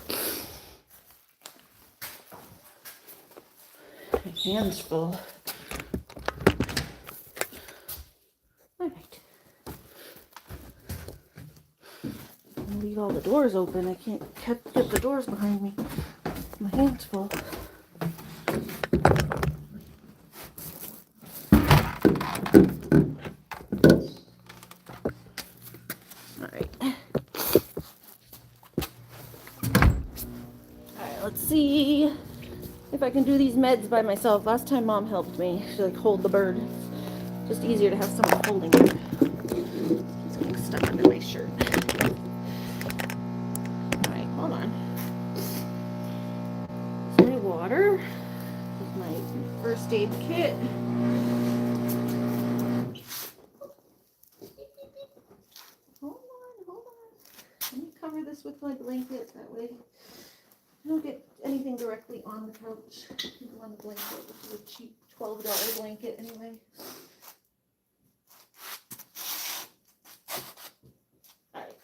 My hand's full. All right. I'll leave all the doors open. I can't get the doors behind me. My hand's full. Let's see if I can do these meds by myself. Last time Mom helped me. She like hold the bird. It's just easier to have someone holding it. It's getting stuck under my shirt. Alright, hold on. Here's my water. Here's my first aid kit. Hold on. Let me cover this with my blanket. That way I don't get anything directly on the couch. On the blanket, which is a cheap $12 blanket anyway. Alright,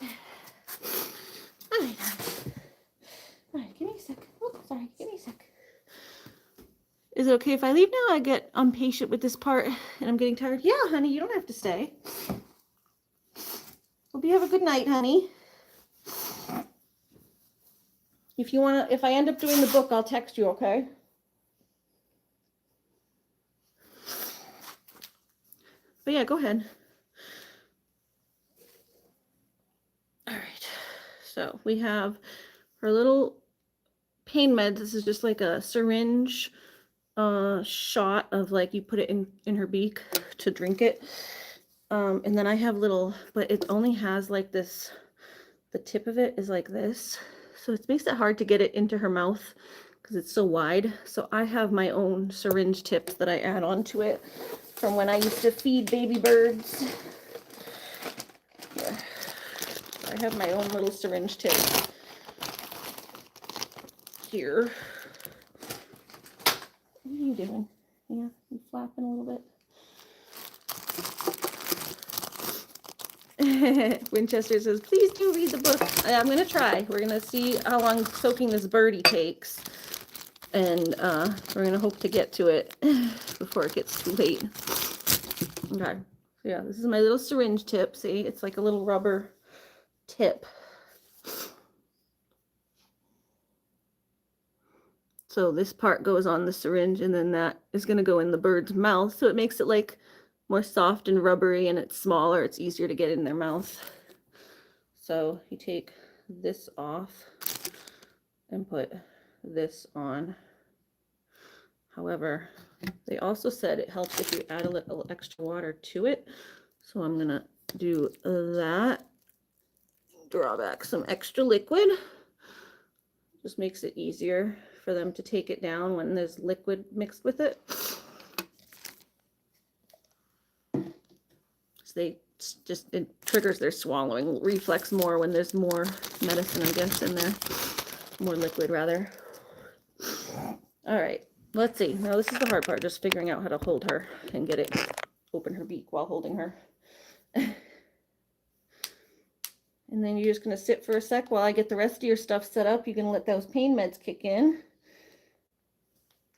give me a sec. Oh, sorry, give me a sec. Is it okay if I leave now? I get impatient with this part and I'm getting tired. Yeah, honey, you don't have to stay. Hope you have a good night, honey. If I end up doing the book, I'll text you, okay? But yeah, go ahead. All right. So we have her little pain meds. This is just like a syringe shot of like you put it in her beak to drink it. And then I have little, but it only has like this, the tip of it is like this. So it makes it hard to get it into her mouth because it's so wide. So I have my own syringe tips that I add onto it from when I used to feed baby birds. Yeah. I have my own little syringe tip here. What are you doing? Yeah, you flapping a little bit. Winchester says, please do read the book. I'm going to try. We're going to see how long soaking this birdie takes. And we're going to hope to get to it before it gets too late. Okay. So yeah, this is my little syringe tip. See, it's like a little rubber tip. So this part goes on the syringe and then that is going to go in the bird's mouth. So it makes it like more soft and rubbery and it's smaller. It's easier to get in their mouth. So you take this off and put this on. However, they also said it helps if you add a little extra water to it. So I'm going to do that. Draw back some extra liquid. Just makes it easier for them to take it down when there's liquid mixed with it. So it triggers their swallowing reflex more when there's more medicine, I guess, in there. More liquid, rather. All right, let's see. Now this is the hard part, just figuring out how to hold her and get it, open her beak while holding her. And then you're just going to sit for a sec while I get the rest of your stuff set up. You can let those pain meds kick in.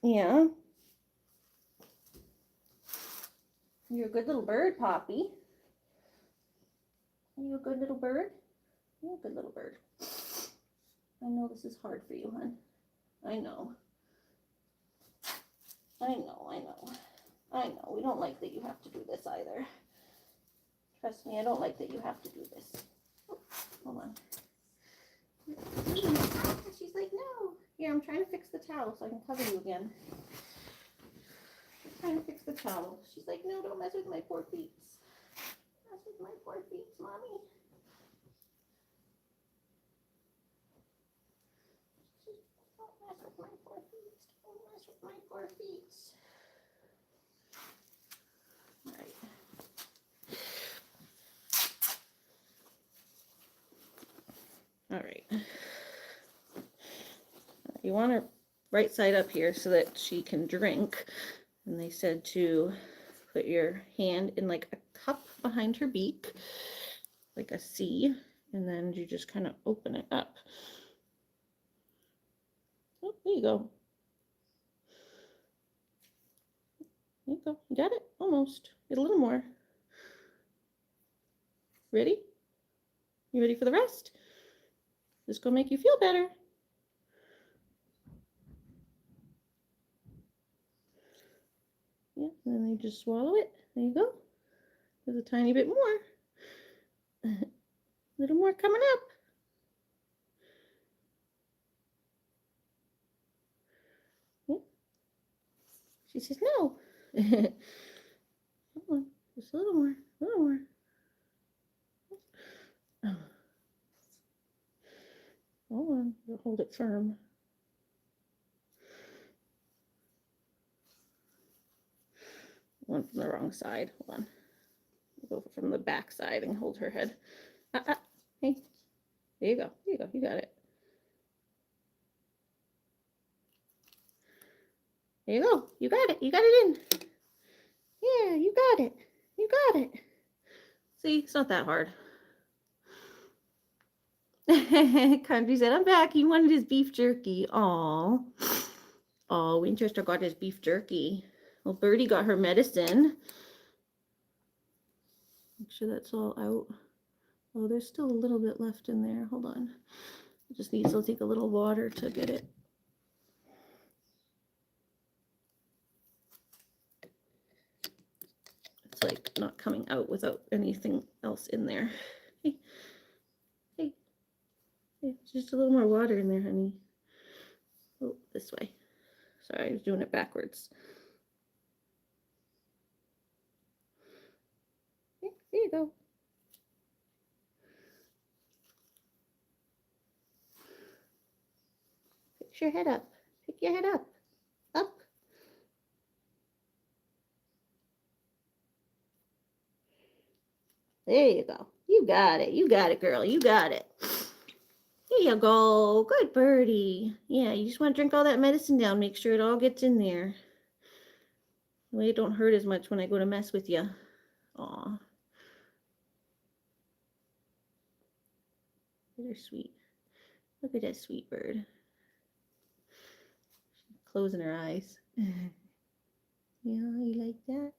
Yeah. You're a good little bird, Poppy. Are you a good little bird? You're a good little bird. I know this is hard for you, hon. I know. I know. We don't like that you have to do this either. Trust me, I don't like that you have to do this. Oh, hold on. She's like, no. Here, I'm trying to fix the towel so I can cover you again. I'm trying to fix the towel. She's like, no, don't mess with my poor feet. That's with my poor feet, Mommy. Don't mess with my poor feet. Don't mess with my poor feet. All right. You want her right side up here so that she can drink. And they said to put your hand in like a cup behind her beak, like a C, and then you just kind of open it up. Oh, there you go. There you go. You got it? Almost. Get a little more. Ready? You ready for the rest? This is gonna make you feel better. Yeah, and then you just swallow it. There you go. There's a tiny bit more. A little more coming up. Yeah. She says no. Come on, just a little more, a little more. Oh. Hold on, you'll hold it firm. One from the wrong side. Hold on. Go from the back side and hold her head. Hey, there you go. There you go. You got it. There you go. You got it. You got it in. Yeah, you got it. You got it. See, it's not that hard. Country said, I'm back. He wanted his beef jerky. Aw. Oh, Winchester got his beef jerky. Well, Birdie got her medicine. Make sure that's all out. Oh, there's still a little bit left in there. Hold on. It just needs to take a little water to get it. It's like not coming out without anything else in there. Hey, hey, hey, just a little more water in there, honey. Oh, this way. Sorry, I was doing it backwards. Okay, there you go. Pick your head up. Pick your head up. Up. There you go. You got it. You got it, girl. You got it. Here you go. Good birdie. Yeah, you just want to drink all that medicine down. Make sure it all gets in there. The way it don't hurt as much when I go to mess with you. Aw. They're sweet. Look at that sweet bird. She's closing her eyes. Yeah, you like that?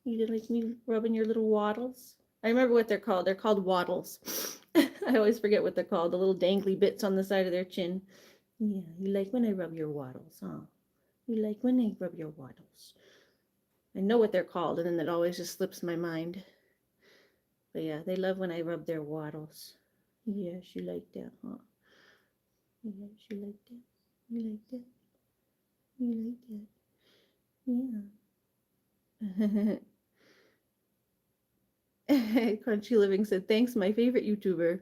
You did like me rubbing your little waddles? I remember what they're called. They're called waddles. I always forget what they're called. The little dangly bits on the side of their chin. Yeah, you like when I rub your waddles, huh? You like when I rub your waddles. I know what they're called, and then it always just slips my mind. But yeah, they love when I rub their waddles. Yeah, she like that, huh? Yeah, she like that. You like that? You like that? Yeah. Crunchy Living said, thanks, my favorite YouTuber.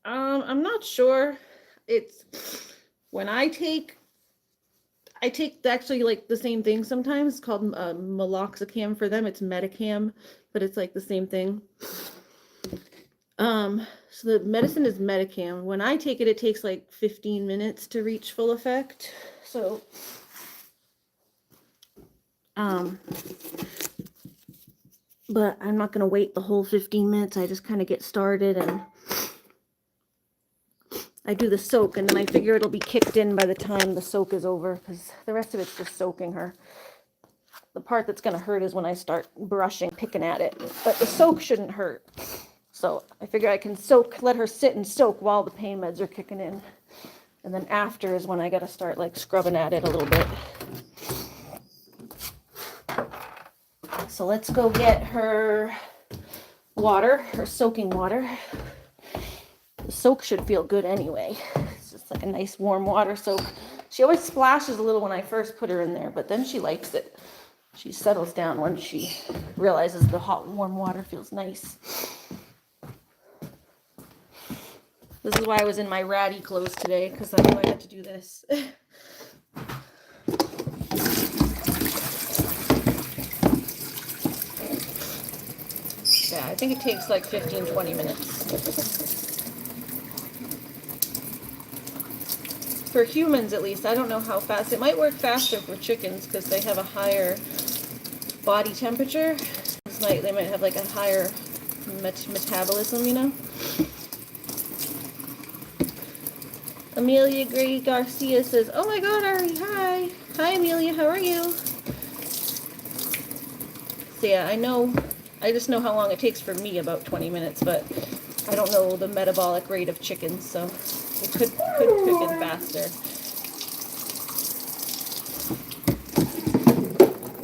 I'm not sure. It's when I take actually like the same thing sometimes. It's called meloxicam for them. It's Metacam, but it's like the same thing. So the medicine is Metacam. When I take it, it takes like 15 minutes to reach full effect. So but I'm not gonna wait the whole 15 minutes. I just kind of get started and I do the soak, and then I figure it'll be kicked in by the time the soak is over, because the rest of it's just soaking her. The part that's going to hurt is when I start brushing, picking at it. But the soak shouldn't hurt. So I figure I can soak, let her sit and soak while the pain meds are kicking in. And then after is when I got to start like scrubbing at it a little bit. So let's go get her water, her soaking water. The soak should feel good anyway. It's just like a nice warm water soak. She always splashes a little when I first put her in there, but then she likes it. She settles down when she realizes the hot, warm water feels nice. This is why I was in my ratty clothes today, because I knew I had to do this. Yeah, I think it takes like 15-20 minutes. For humans, at least. I don't know how fast. It might work faster for chickens because they have a higher body temperature. They might have like a higher metabolism, you know? Amelia Gray Garcia says, oh my god, Ari, hi. Hi, Amelia, how are you? So yeah, I just know how long it takes for me, about 20 minutes, but I don't know the metabolic rate of chickens, so it could get faster.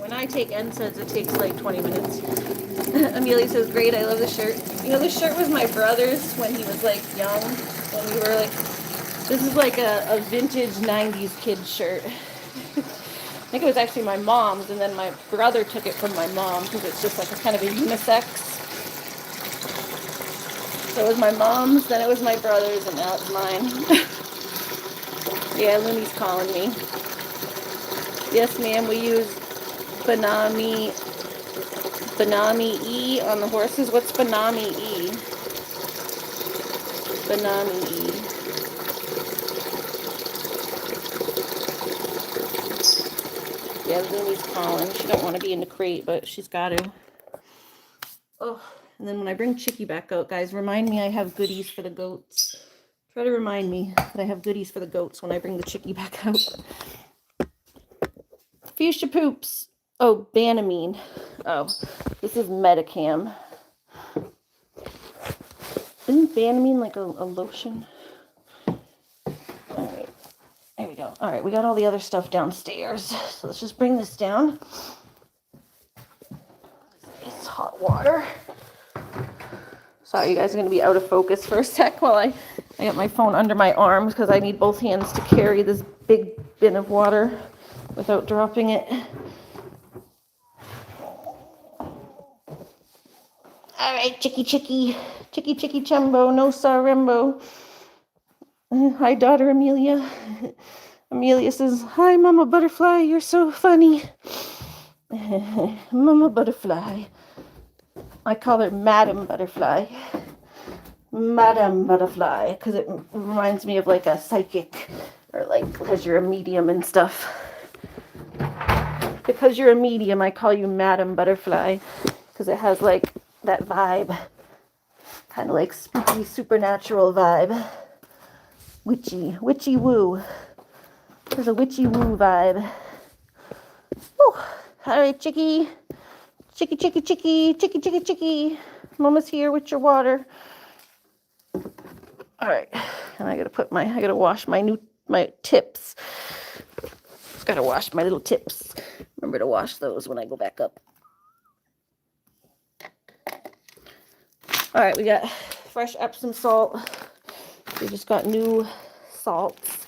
When I take NSAIDs, it takes like 20 minutes. Amelia says, great, I love the shirt. You know, this shirt was my brother's when he was like young, when we were like, this is like a vintage 90s kid shirt. I think it was actually my mom's, and then my brother took it from my mom because it's just like a kind of a unisex. So it was my mom's, then it was my brother's, and now it's mine. Yeah, Looney's calling me. Yes, ma'am, we use Banami E on the horses. What's Banami E? Banami E. Yeah, Looney's calling. She don't want to be in the crate, but she's got to. Oh, and then when I bring Chicky back out, guys, remind me I have goodies for the goats. Try to remind me that I have goodies for the goats when I bring the Chicky back out. Fuchsia Poops. Oh, Banamine. Oh, this is Medicam. Isn't Banamine like a lotion? Alright, there we go. Alright, we got all the other stuff downstairs. So let's just bring this down. It's hot water. Sorry, you guys are going to be out of focus for a sec while I got my phone under my arm because I need both hands to carry this big bin of water without dropping it. All right, Chicky Chumbo, no Sarembo. Hi, daughter Amelia. Amelia says, hi, Mama Butterfly, you're so funny. Mama Butterfly. I call her Madam Butterfly. Madam Butterfly, because it reminds me of like a psychic, or like because you're a medium and stuff. Because you're a medium, I call you Madam Butterfly, because it has like that vibe, kind of like spooky, supernatural vibe. Witchy woo. There's a witchy woo vibe. Oh, all right, Chicky. Chicky. Mama's here with your water. All right, and I gotta wash my tips. Gotta wash my little tips. Remember to wash those when I go back up. All right, we got fresh Epsom salt. We just got new salts.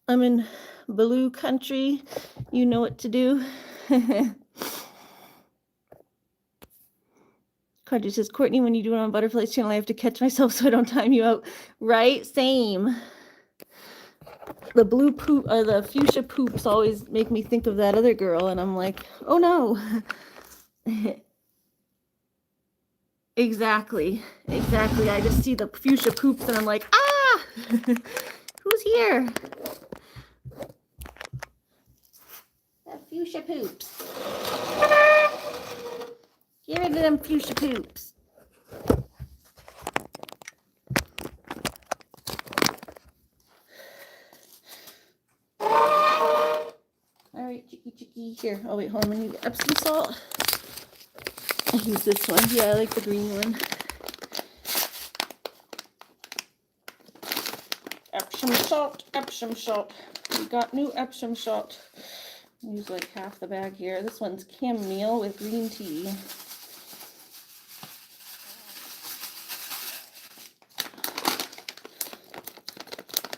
I'm in Baloo country. You know what to do. Carter says, Courtney, when you do it on Butterfly's channel, I have to catch myself so I don't time you out. Right? Same. The blue poop, the fuchsia poops always make me think of that other girl, and I'm like, oh no. Exactly. I just see the fuchsia poops, and I'm like, ah! Who's here? The fuchsia poops. Get rid of them fuchsia poops. All right, Chicky. Here. Oh, wait, hold on. I need Epsom salt. I use this one. Yeah, I like the green one. Epsom salt, Epsom salt. We got new Epsom salt. Use like half the bag here. This one's chamomile with green tea.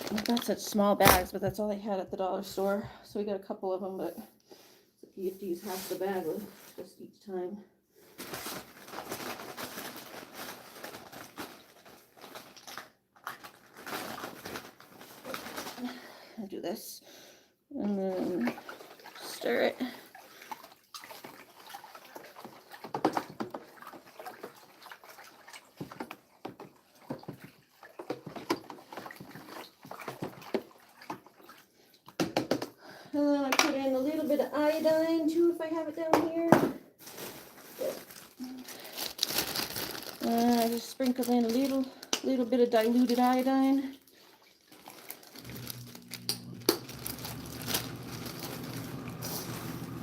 I got such small bags, but that's all they had at the dollar store. So we got a couple of them, but you have to use half the bag just each time. I'll do this and then stir it. And then I put in a little bit of iodine too, if I have it down here. I just sprinkle in a little bit of diluted iodine.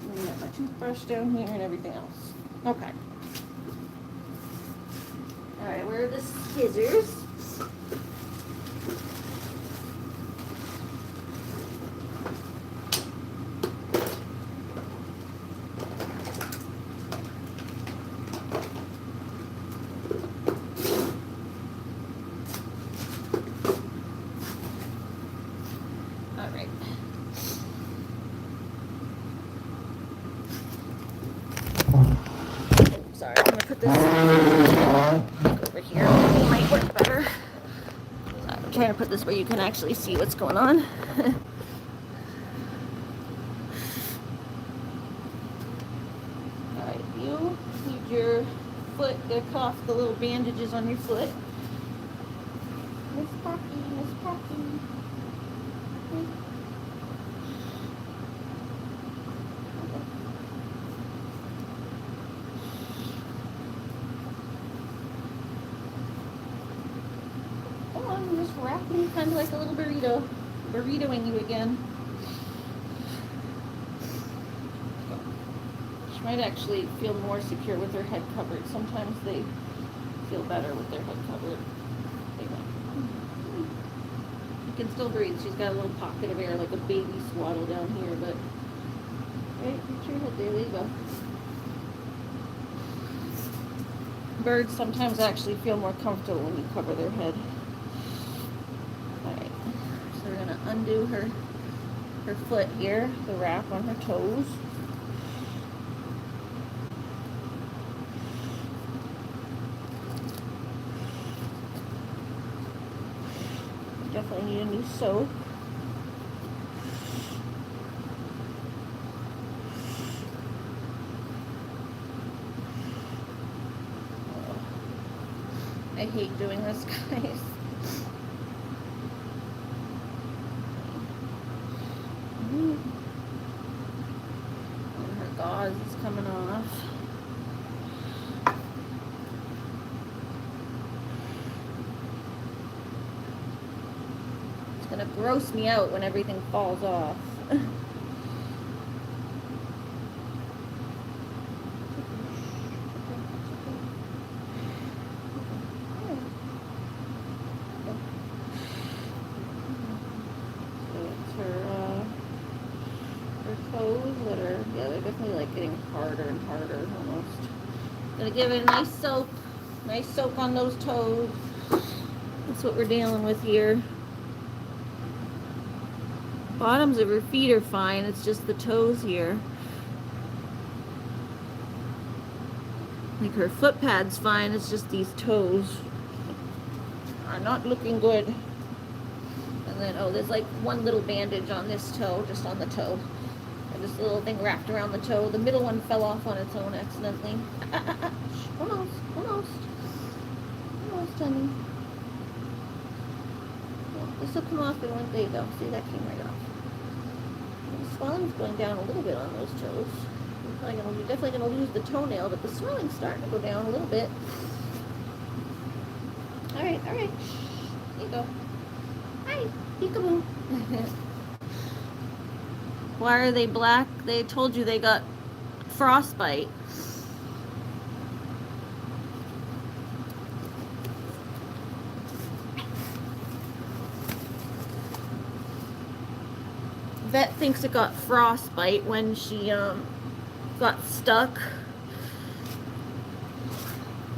And I got my toothbrush down here and everything else. Okay. All right, where are the scissors? Sorry, I'm gonna put this over here. It might work better. I'm trying to put this where you can actually see what's going on. Alright, you need your foot to cut off the little bandages on your foot. Miss Poppy, Miss Poppy. Just wrapping kind of like a little burritoing you again. She might actually feel more secure with her head covered. Sometimes they feel better with their head covered. You can still breathe. She's got a little pocket of air like a baby swaddle down here, but right, put your head there. There you go. Birds sometimes actually feel more comfortable when you cover their head. We're going to undo her foot here, the wrap on her toes. Definitely need a new soap. I hate doing this, guys. Gauze is coming off. It's gonna gross me out when everything falls off. Toes that are, yeah, they're definitely like getting harder and harder almost. Gonna give it a nice soak on those toes. That's what we're dealing with here. Bottoms of her feet are fine, it's just the toes here. Like her foot pad's fine, it's just these toes are not looking good. And then, oh, there's like one little bandage on this toe, just on the toe. This little thing wrapped around the toe. The middle one fell off on its own accidentally. Almost, honey. Yeah, this will come off in one. There you go. See, that came right off. The swelling's going down a little bit on those toes. You're definitely going to lose the toenail, but the swelling's starting to go down a little bit. All right. There you go. Hi, peekaboo. Why are they black? They told you they got frostbite. vet thinks it got frostbite when she got stuck.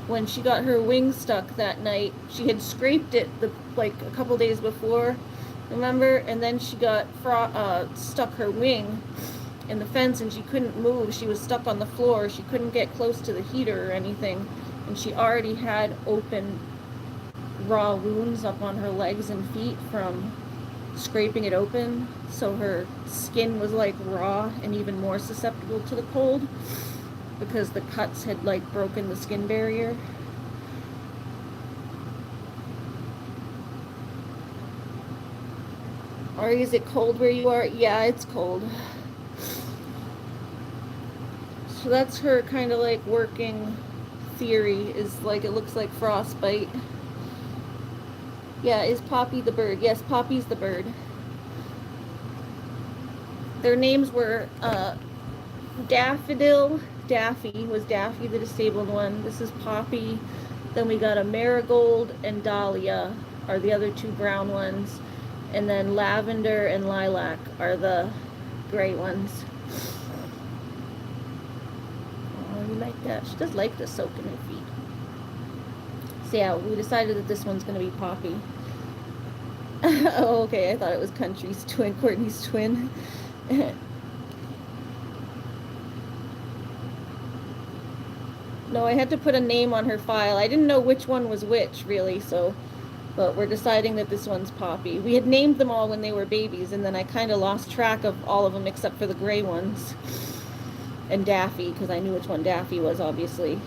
When she got her wing stuck that night, she had scraped it like a couple days before, remember? And then she got stuck her wing in the fence, and she couldn't move. She was stuck on the floor. She couldn't get close to the heater or anything, and she already had open raw wounds up on her legs and feet from scraping it open, so her skin was like raw and even more susceptible to the cold because the cuts had like broken the skin barrier. Ari, is it cold where you are? Yeah, it's cold. So that's her kind of like working theory, is like it looks like frostbite. Yeah, is Poppy the bird? Yes, Poppy's the bird. Their names were Daffodil. Daffy was Daffy, the disabled one. This is Poppy. Then we got a Marigold and Dahlia are the other two brown ones. And then Lavender and Lilac are the gray ones. Oh, you like that? She does like the soak in her feet. So yeah, we decided that this one's going to be Poppy. Oh, okay, I thought it was Country's twin, Courtney's twin. No, I had to put a name on her file. I didn't know which one was which, really, so... But we're deciding that this one's Poppy. We had named them all when they were babies, and then I kind of lost track of all of them except for the gray ones. And Daffy, because I knew which one Daffy was, obviously.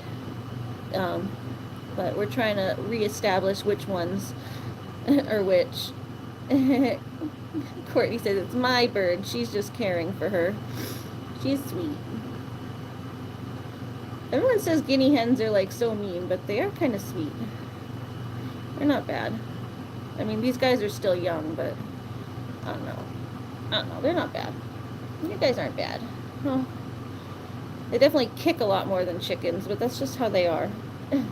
But we're trying to reestablish which ones are which. Courtney says, it's my bird. She's just caring for her. She's sweet. Everyone says guinea hens are like so mean, but they are kind of sweet. They're not bad. I mean, these guys are still young, but I don't know. They're not bad. You guys aren't bad. Well, they definitely kick a lot more than chickens, but that's just how they are. You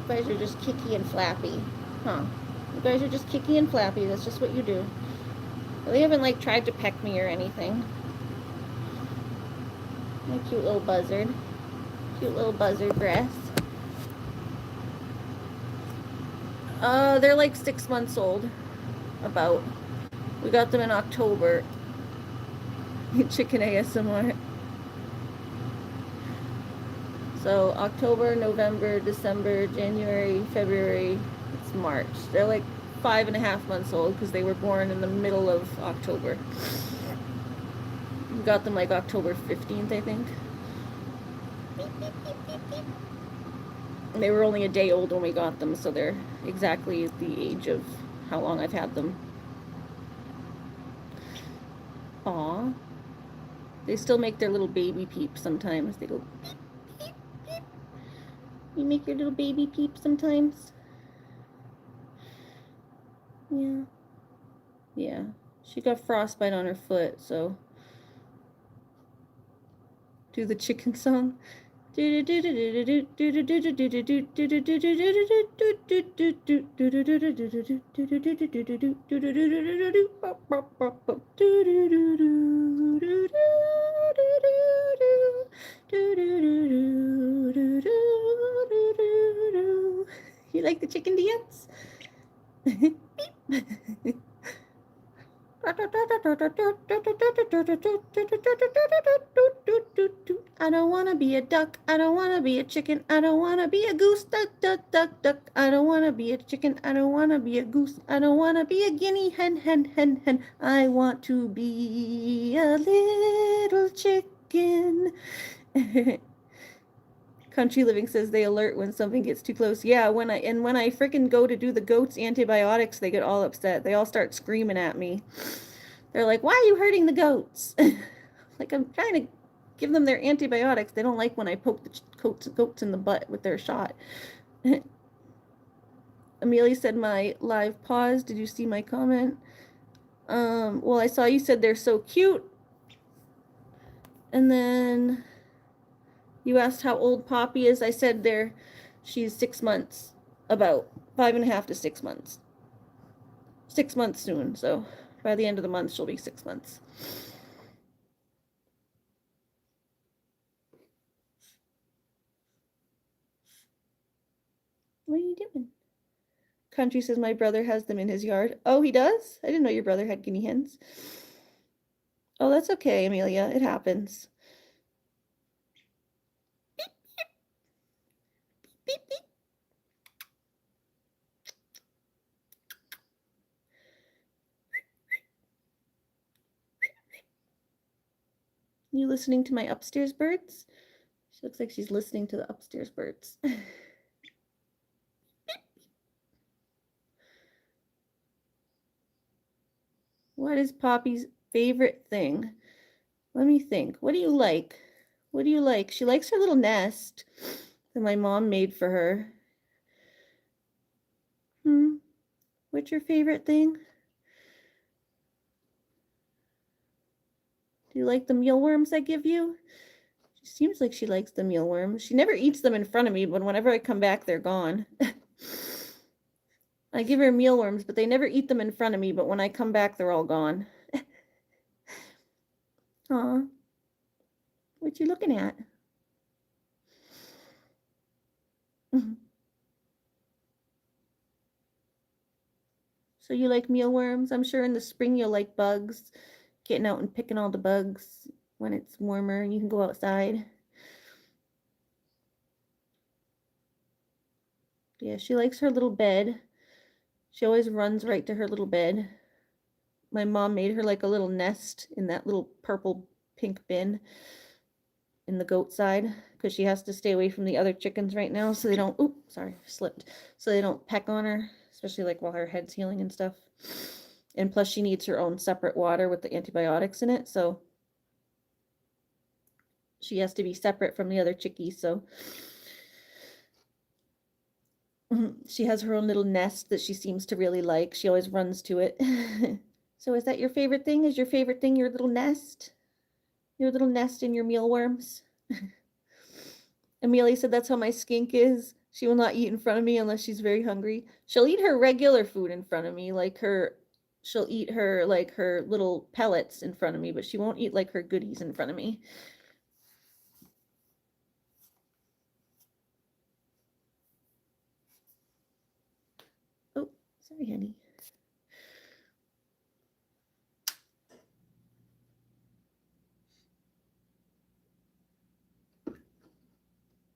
guys are just kicky and flappy. Huh. You guys are just kicky and flappy. That's just what you do. Well, they haven't, like, tried to peck me or anything. My cute little buzzard. Cute little buzzard breath. They're like 6 months old. About. We got them in October. Chicken ASMR. So October, November, December, January, February, it's March. They're like 5.5 months old because they were born in the middle of October. We got them like October 15th, I think. They were only a day old when we got them, so they're exactly the age of how long I've had them. Aw. They still make their little baby peeps sometimes. They go beep, beep, beep. You make your little baby peep sometimes? Yeah. Yeah. She got frostbite on her foot, so... Do the chicken song. You like the chicken dance? I don't want to be a duck. I don't want to be a chicken. I don't want to be a goose. Duck, duck, duck, duck. I don't want to be a chicken. I don't want to be a goose. I don't want to be a guinea hen, hen, hen, hen. I want to be a little chicken. Country Living says they alert when something gets too close. Yeah, when I freaking go to do the goats antibiotics, they get all upset. They all start screaming at me. They're like, "Why are you hurting the goats?" Like, I'm trying to give them their antibiotics. They don't like when I poke the goats in the butt with their shot. Amelia said my live pause. Did you see my comment? Well, I saw you said they're so cute. And then you asked how old Poppy is. I said she's 6 months, about 5.5 to 6 months. 6 months soon, so By the end of the month, she'll be 6 months. What are you doing? Country says my brother has them in his yard. Oh, he does? I didn't know your brother had guinea hens. Oh, that's okay, Amelia. It happens. Beep, beep, beep. You listening to my upstairs birds? She looks like she's listening to the upstairs birds. What is Poppy's favorite thing? Let me think. What do you like? What do you like? She likes her little nest that my mom made for her. What's your favorite thing? Do you like the mealworms I give you? She seems like she likes the mealworms. She never eats them in front of me, but whenever I come back, they're gone. I give her mealworms, but they never eat them in front of me, but when I come back, they're all gone. Aw. What you looking at? So you like mealworms? I'm sure in the spring you'll like bugs. Getting out and picking all the bugs when it's warmer and you can go outside. Yeah, she likes her little bed. She always runs right to her little bed. My mom made her like a little nest in that little purple pink bin in the goat side because she has to stay away from the other chickens right now so they don't, oop, sorry, slipped. So they don't peck on her, especially like while her head's healing and stuff. And plus she needs her own separate water with the antibiotics in it, so she has to be separate from the other chickies, so she has her own little nest that she seems to really like. She always runs to it. So is that your favorite thing? Is your favorite thing your little nest? Your little nest in your mealworms? Amelia said that's how my skink is. She will not eat in front of me unless she's very hungry. She'll eat her regular food in front of me, like she'll eat her like her little pellets in front of me, but she won't eat like her goodies in front of me. Oh, sorry, honey.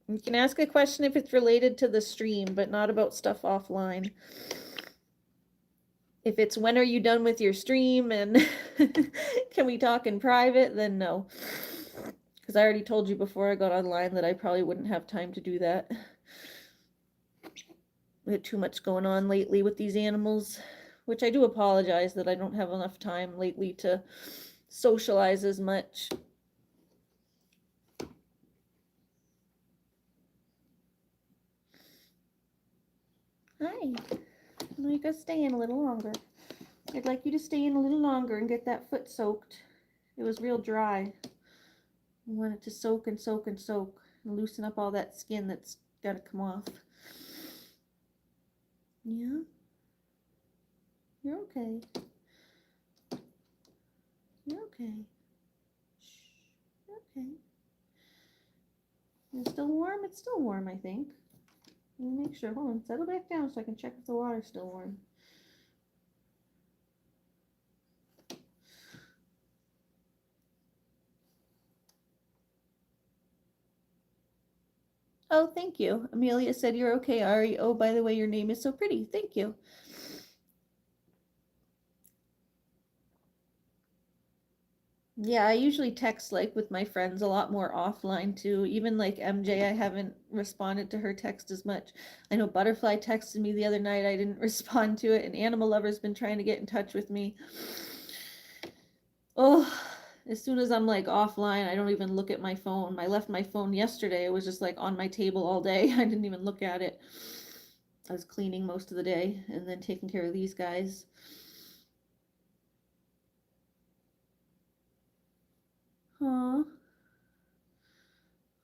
You can ask a question if it's related to the stream, but not about stuff offline. If it's when are you done with your stream and can we talk in private, then no. Because I already told you before I got online that I probably wouldn't have time to do that. We had too much going on lately with these animals, which I do apologize that I don't have enough time lately to socialize as much. Hi. I'd like to stay in a little longer. I'd like you to stay in a little longer and get that foot soaked. It was real dry. I want it to soak and soak and soak and loosen up all that skin that's got to come off. Yeah? You're okay. You're okay. Shh. You're okay. Is it still warm? It's still warm, I think. Let me make sure. Hold on. Settle back down so I can check if the water's still warm. Oh, thank you. Amelia said you're okay, Ari. Oh, by the way, your name is so pretty. Thank you. Yeah, I usually text like with my friends a lot more offline too. Even like MJ, I haven't responded to her text as much. I know Butterfly texted me the other night. I didn't respond to it. And Animal Lover's been trying to get in touch with me. Oh, as soon as I'm like offline, I don't even look at my phone. I left my phone yesterday. It was just like on my table all day. I didn't even look at it. I was cleaning most of the day and then taking care of these guys. Aw.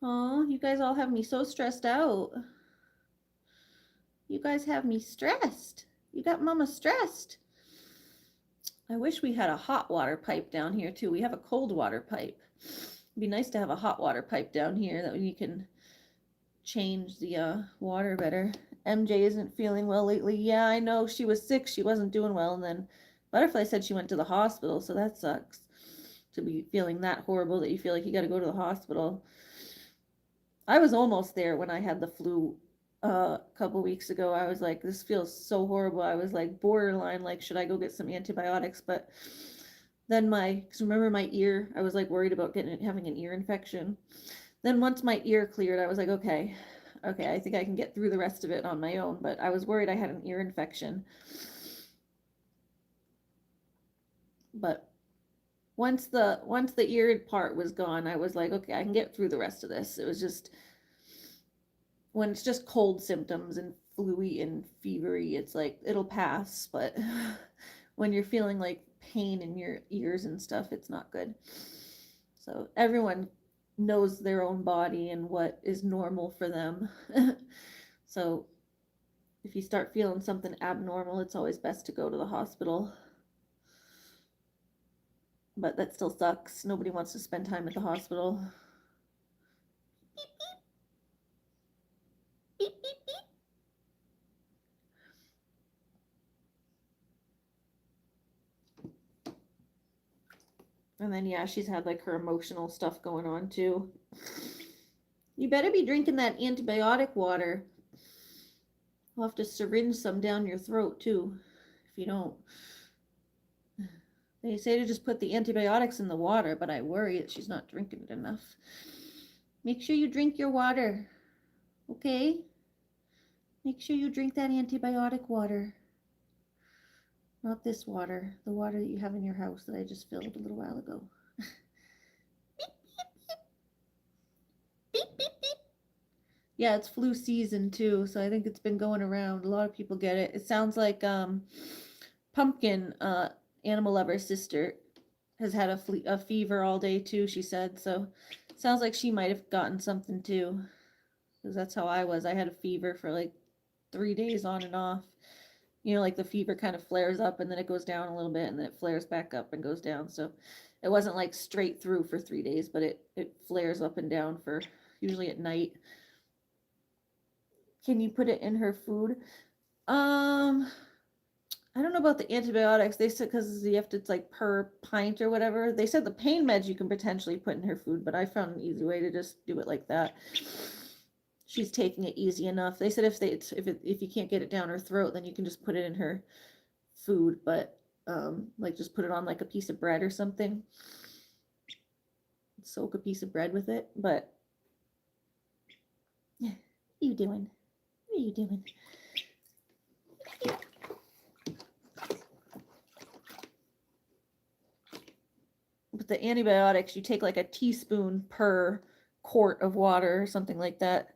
Aw, you guys all have me so stressed out. You guys have me stressed. You got Mama stressed. I wish we had a hot water pipe down here too. We have a cold water pipe. It'd be nice to have a hot water pipe down here that you can change the water better. MJ isn't feeling well lately. Yeah, I know, she was sick. She wasn't doing well, and then Butterfly said she went to the hospital, so that sucks. To be feeling that horrible that you feel like you got to go to the hospital. I was almost there when I had the flu a couple weeks ago. I was like, this feels so horrible. I was like borderline, like, should I go get some antibiotics? But then cause remember my ear, I was like worried about having an ear infection. Then once my ear cleared, I was like, okay, I think I can get through the rest of it on my own. But I was worried I had an ear infection. But once the ear part was gone, I was like, okay, I can get through the rest of this. It was just when it's just cold symptoms and flu-y and fevery, it's like it'll pass. But when you're feeling like pain in your ears and stuff, it's not good. So everyone knows their own body and what is normal for them. So if you start feeling something abnormal, it's always best to go to the hospital. But that still sucks. Nobody wants to spend time at the hospital. Beep, beep. Beep, beep, beep. And then, yeah, she's had like her emotional stuff going on too. You better be drinking that antibiotic water. I'll have to syringe some down your throat too, if you don't. They say to just put the antibiotics in the water, but I worry that she's not drinking it enough. Make sure you drink your water, okay? Make sure you drink that antibiotic water. Not this water, the water that you have in your house that I just filled a little while ago. Beep, beep, beep. Beep, beep, beep. Yeah, it's flu season too, so I think it's been going around. A lot of people get it. It sounds like Pumpkin, Animal Lover's sister, has had a fever all day too, she said. So it sounds like she might have gotten something too, because that's how I was. I had a fever for like 3 days on and off. You know, like the fever kind of flares up and then it goes down a little bit and then it flares back up and goes down. So it wasn't like straight through for 3 days, but it flares up and down for usually at night. Can you put it in her food? I don't know about the antibiotics. They said because you have to, it's like per pint or whatever. They said the pain meds you can potentially put in her food, but I found an easy way to just do it like that. She's taking it easy enough. They said if you can't get it down her throat, then you can just put it in her food, but like just put it on like a piece of bread or something. Soak a piece of bread with it. But what are you doing? What are you doing? But the antibiotics, you take like a teaspoon per quart of water or something like that.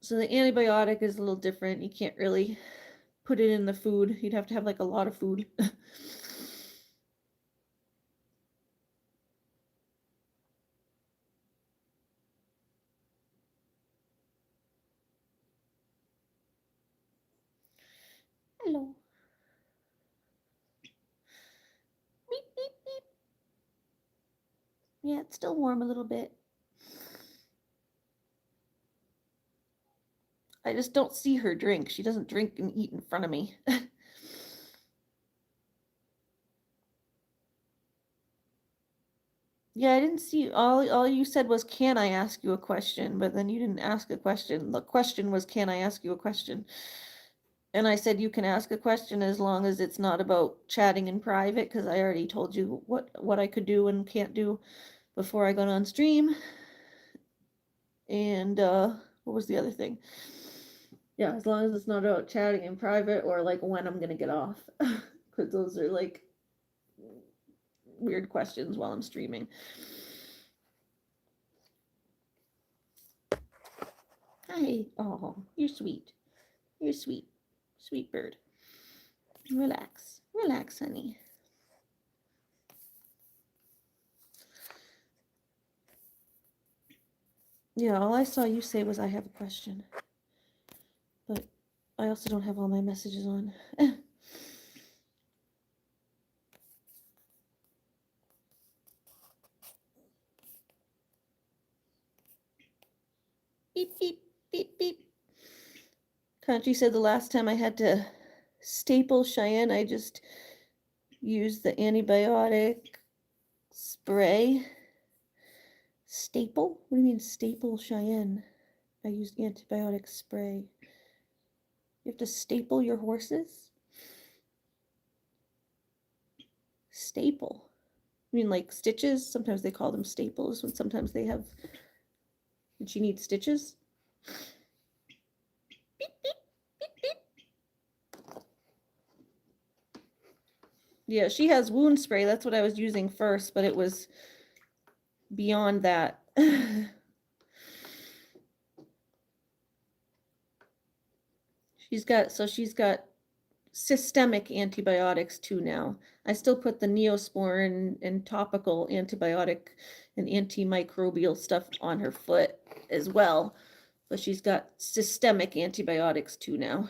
So the antibiotic is a little different. You can't really put it in the food. You'd have to have like a lot of food. Hello. Beep, beep, beep. Yeah, it's still warm a little bit. I just don't see her drink. She doesn't drink and eat in front of me. Yeah, I didn't see all you said was can I ask you a question, but then you didn't ask a question. The question was can I ask you a question? And I said you can ask a question as long as it's not about chatting in private because I already told you what I could do and can't do before I got on stream. And what was the other thing? Yeah, as long as it's not about chatting in private or like when I'm gonna get off, because those are like weird questions while I'm streaming. Hi. Oh, you're sweet. You're sweet. Sweet bird. Relax. Relax, honey. Yeah, all I saw you say was I have a question. But I also don't have all my messages on. Beep, beep, beep, beep. Country said the last time I had to staple Cheyenne, I just used the antibiotic spray. Staple? What do you mean staple Cheyenne? I used antibiotic spray. You have to staple your horses? Staple. I mean like stitches? Sometimes they call them staples, and sometimes they have... Did she need stitches? Beep, beep, beep, beep. Yeah, she has wound spray. That's what I was using first, but it was beyond that. She's got systemic antibiotics too now. I still put the Neosporin and topical antibiotic and antimicrobial stuff on her foot as well, but she's got systemic antibiotics too now.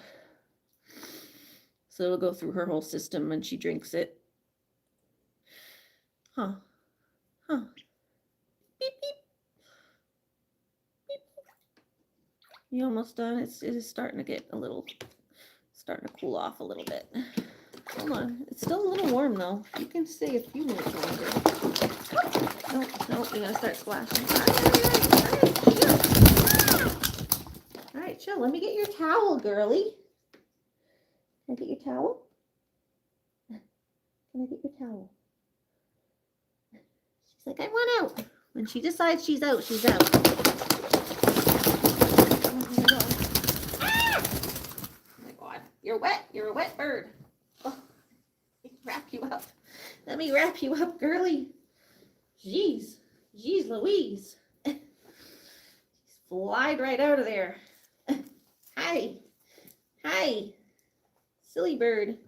So it'll go through her whole system when she drinks it. Huh. Beep, beep. Beep. You almost done? It is starting to get starting to cool off a little bit. Hold on. It's still a little warm though. You can stay a few minutes longer. Nope, you're gonna start splashing. All right, chill. Let me get your towel, girly. Can I get your towel? Can I get your towel? She's like, I want out. When she decides she's out, she's out. Oh my God. You're wet. You're a wet bird. Oh, let me wrap you up. Let me wrap you up, girly. Jeez Louise. She's flied right out of there. Hi. Silly bird.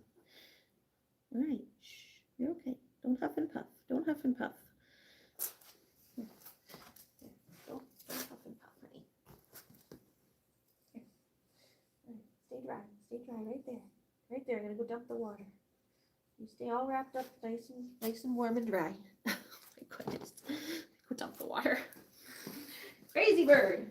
All right. Shh. You're okay. Don't huff and puff. Don't huff and puff. Don't huff and puff, honey. Here. All right. Stay dry. Stay dry right there. Right there. I'm gonna go dump the water. You stay all wrapped up, nice and warm and dry. Oh my goodness. Go dump the water. Crazy bird.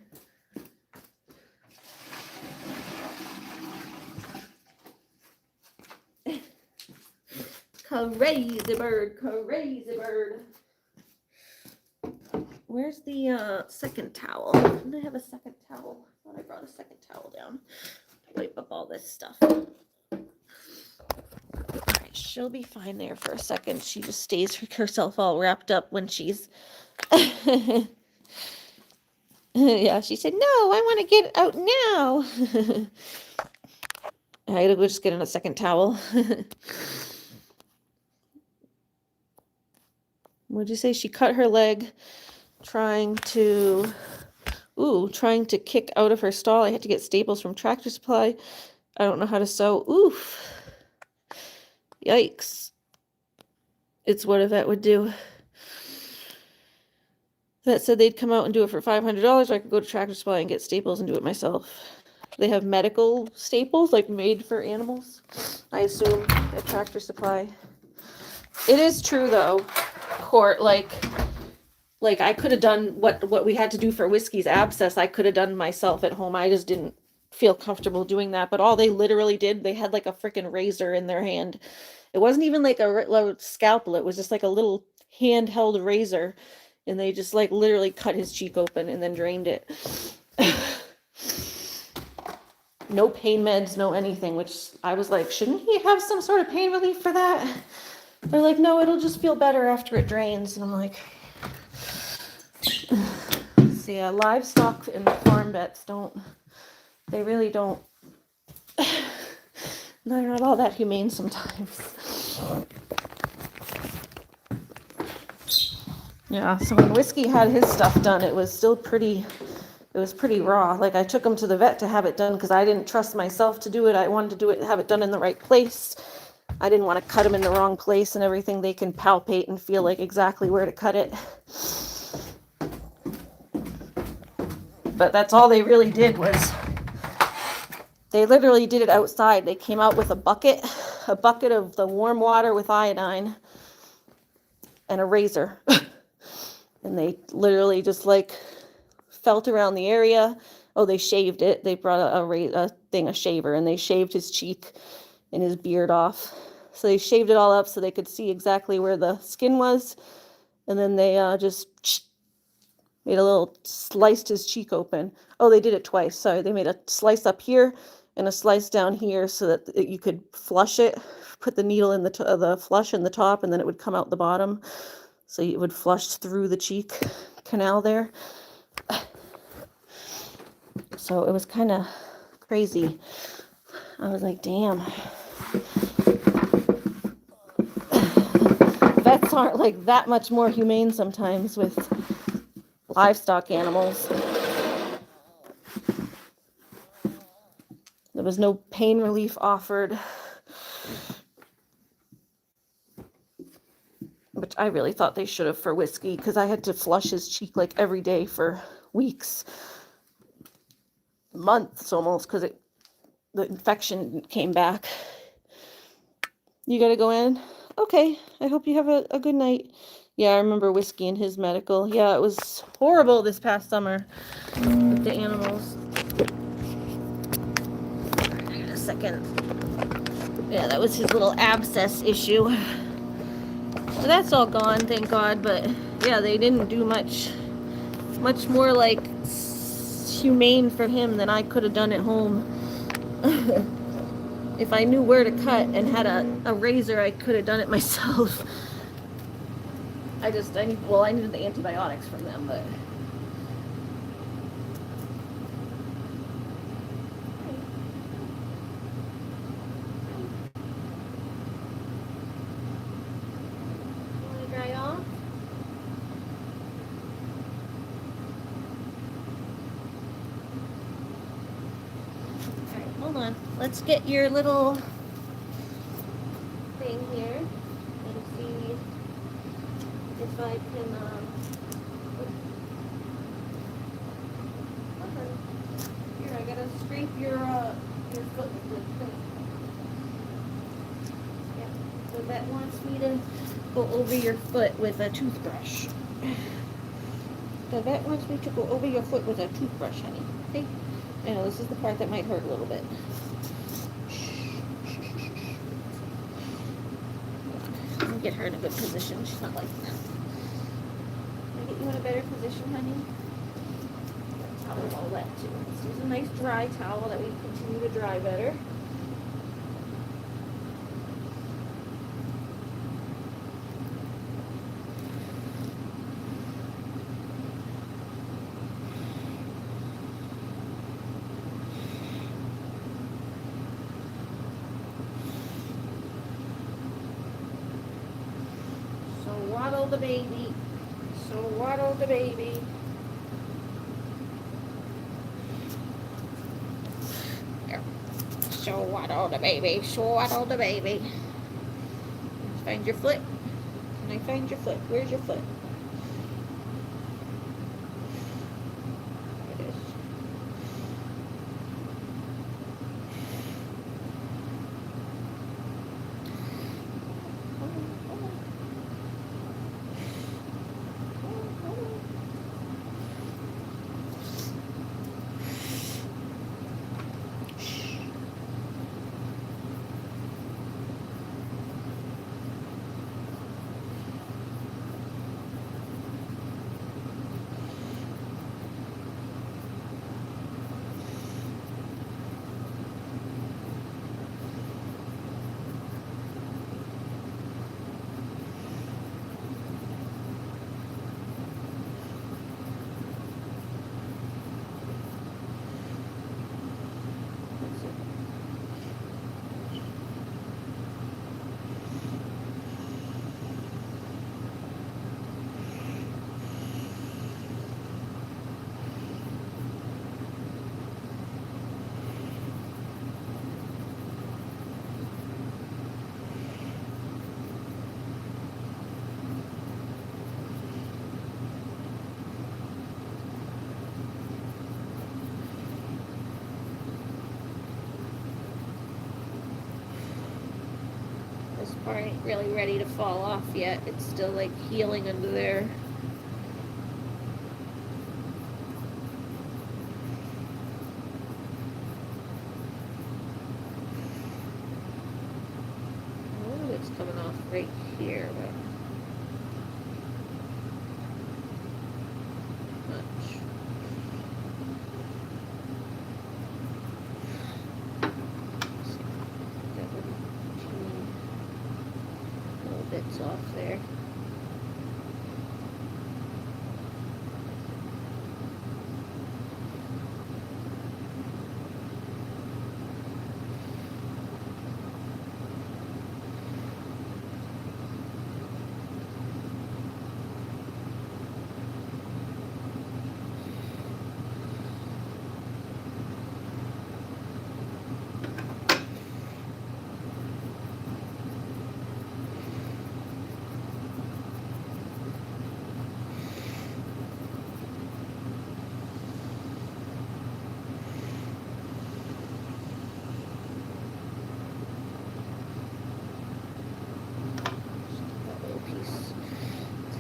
Crazy bird. Where's the second towel? Didn't I have a second towel? I thought I brought a second towel down to wipe up all this stuff. Alright, she'll be fine there for a second. She just stays herself all wrapped up when she's... Yeah, she said, no, I want to get out now. I gotta go just get in a second towel. What'd you say? She cut her leg trying to kick out of her stall. I had to get staples from Tractor Supply. I don't know how to sew. Oof. Yikes. It's what a vet would do. Vet said they'd come out and do it for $500, or I could go to Tractor Supply and get staples and do it myself. They have medical staples, like made for animals, I assume, at Tractor Supply. It is true, though, Court, like I could have done what we had to do for Whiskey's abscess. I could have done myself at home. I just didn't feel comfortable doing that. But all they literally did, they had like a freaking razor in their hand. It wasn't even like a scalpel. It was just like a little handheld razor. And they just like literally cut his cheek open and then drained it. No pain meds, no anything, which I was like, shouldn't he have some sort of pain relief for that? They're like, no, it'll just feel better after it drains. And I'm like, so yeah, livestock and farm vets they really don't, they're not all that humane sometimes. Yeah, so when Whiskey had his stuff done, it was still pretty raw. Like I took him to the vet to have it done because I didn't trust myself to do it. I wanted to have it done in the right place. I didn't want to cut him in the wrong place and everything. They can palpate and feel like exactly where to cut it. But that's all they really did was, they literally did it outside. They came out with a bucket of the warm water with iodine and a razor. And they literally just like felt around the area. Oh, they shaved it. They brought a shaver, and they shaved his cheek and his beard off. So they shaved it all up so they could see exactly where the skin was. And then they just made a little, sliced his cheek open. Oh, they did it twice. Sorry, they made a slice up here and a slice down here so that you could flush it. Put the needle in the flush in the top, and then it would come out the bottom. So it would flush through the cheek canal there. So it was kind of crazy. I was like, damn. Vets aren't like that much more humane sometimes with livestock animals. There was no pain relief offered, which I really thought they should have for Whiskey, because I had to flush his cheek like every day for weeks, months almost, because the infection came back. You gotta go in? Okay, I hope you have a good night. Yeah, I remember Whiskey and his medical. Yeah, it was horrible this past summer with the animals. Hang on a second. Yeah, that was his little abscess issue. So that's all gone, thank God. But yeah, they didn't do much more like humane for him than I could have done at home. If I knew where to cut and had a razor, I could have done it myself. I needed the antibiotics from them, but. Want to dry off? Alright, hold on. Let's get your little thing here and see if I can, here, I gotta scrape your foot with the thing. Yeah, so that wants me to go over your foot with a toothbrush. So that wants me to go over your foot with a toothbrush, honey. Okay? I know this is the part that might hurt a little bit. Let me get her in a good position. She's not like that. Can I get you in a better position, honey? That towel's all wet too. Let's use a nice dry towel that we continue to dry better. Waddle the baby. So waddle the baby. Here. So waddle the baby. So waddle the baby. Find your foot. Can I find your foot? Where's your foot? There it is. this part ain't really ready to fall off yet. It's still like healing under there. Oh, it's coming off right here, but much. Little bits off there.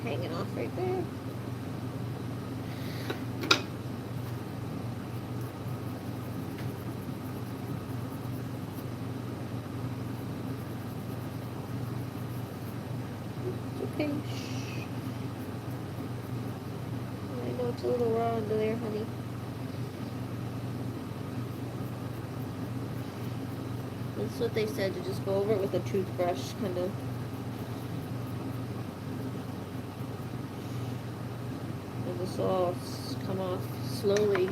Hanging off right there. It's okay. Shh. I know it's a little raw under there, honey. That's what they said, to just go over it with a toothbrush, kind of. And this will all come off slowly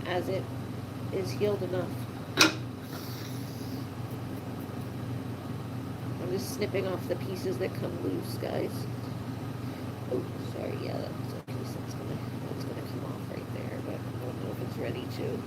as it is healed enough. I'm just snipping off the pieces that come loose, guys. Oh, sorry, yeah, that's a piece that's gonna come off right there, but I don't know if it's ready to.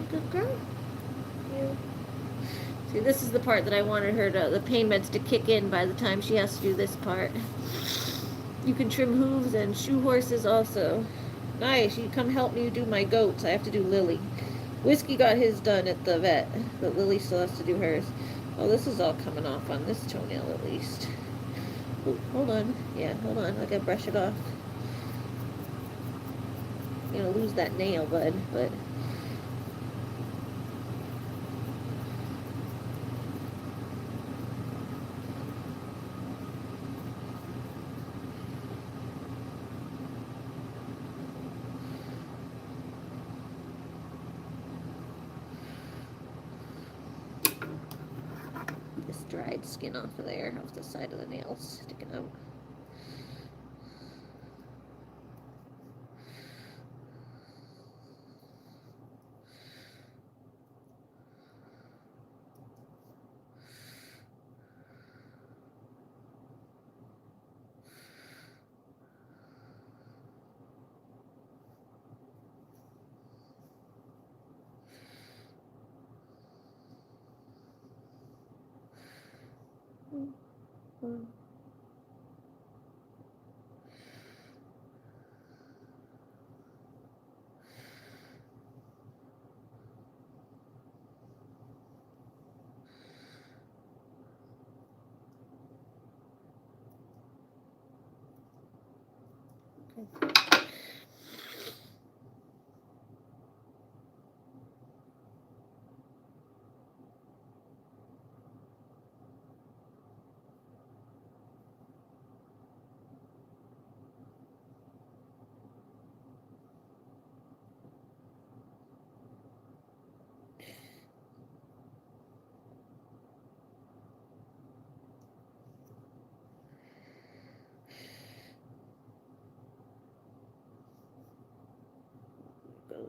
Good girl. Yeah. See, this is the part that I wanted her to, the pain meds to kick in by the time she has to do this part. You can trim hooves and shoe horses also. Nice, you come help me do my goats. I have to do Lily. Whiskey got his done at the vet, but Lily still has to do hers. Oh, this is all coming off on this toenail at least. Ooh, hold on. Yeah, hold on. I gotta brush it off. You're gonna lose that nail, bud, but... this dried skin off of there, off the side of the nails sticking out. Mm-hmm.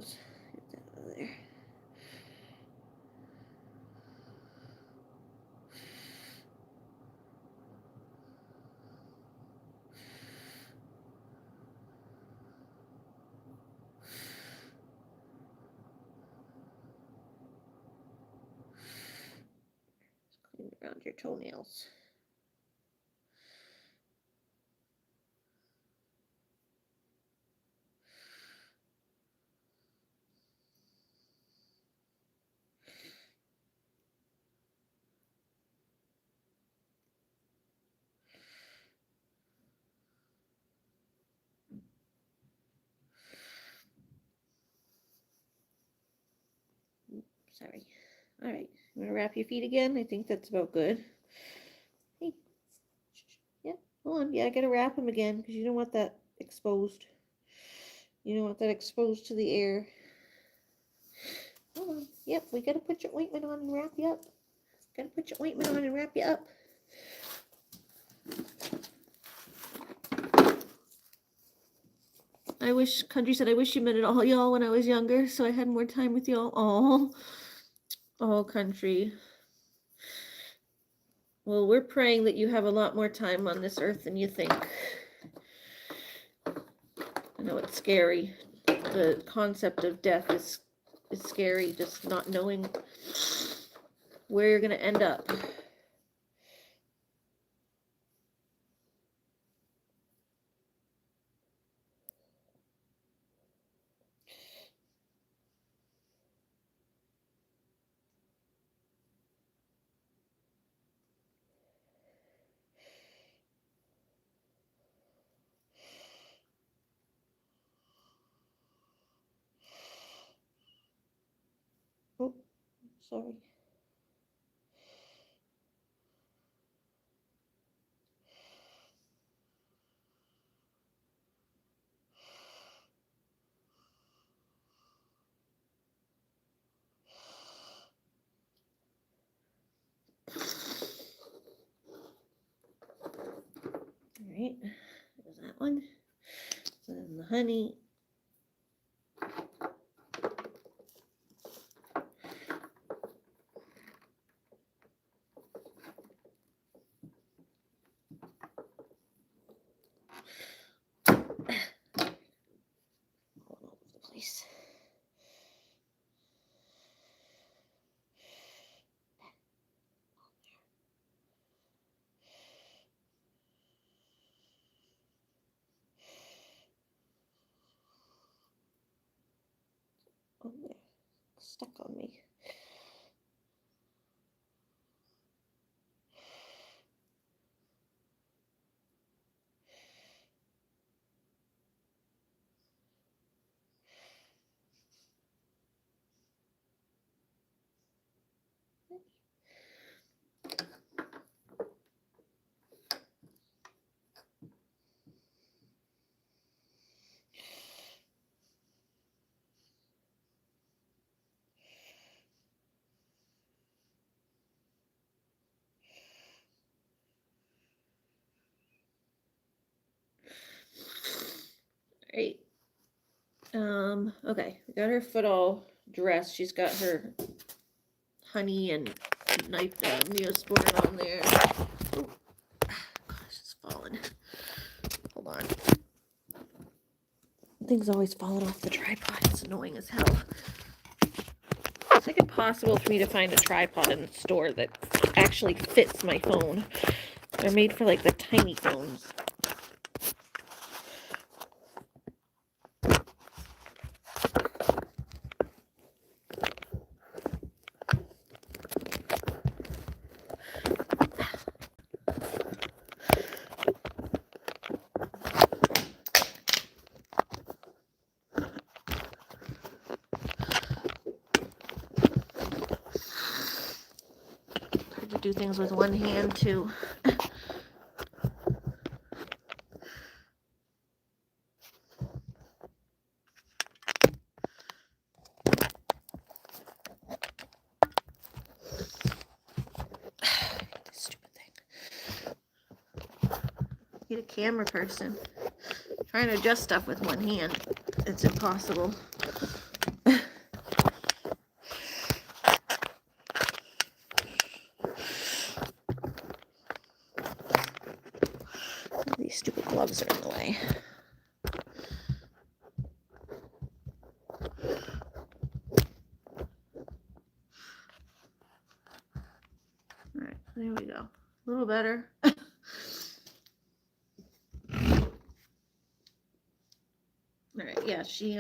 goes. Get that out of there. Clean around your toenails. Sorry. All right. I'm gonna wrap your feet again. I think that's about good. Hey. Yeah. Hold on. Yeah, I gotta wrap them again because you don't want that exposed. You don't want that exposed to the air. Hold on. Yep. We gotta put your ointment on and wrap you up. Gotta put your ointment on and wrap you up. I wish, Country said, I wish you met it all y'all when I was younger, so I had more time with y'all. Oh, Country. Well, we're praying that you have a lot more time on this earth than you think. I know it's scary. The concept of death is scary, just not knowing where you're going to end up. Oh, sorry. All right, there's that one. And then the honey. All over the place. On there, stuck on me. Right. Okay, we got her foot all dressed. She's got her honey and knife Neosporin on there. Oh, gosh, it's falling. Hold on. Things always falling off the tripod. It's annoying as hell. It's like impossible for me to find a tripod in the store that actually fits my phone. They're made for like the tiny phones. Hard to do things with one hand too. Get a camera person. Trying to adjust stuff with one hand. It's impossible. There we go. A little better. All right, yeah, she's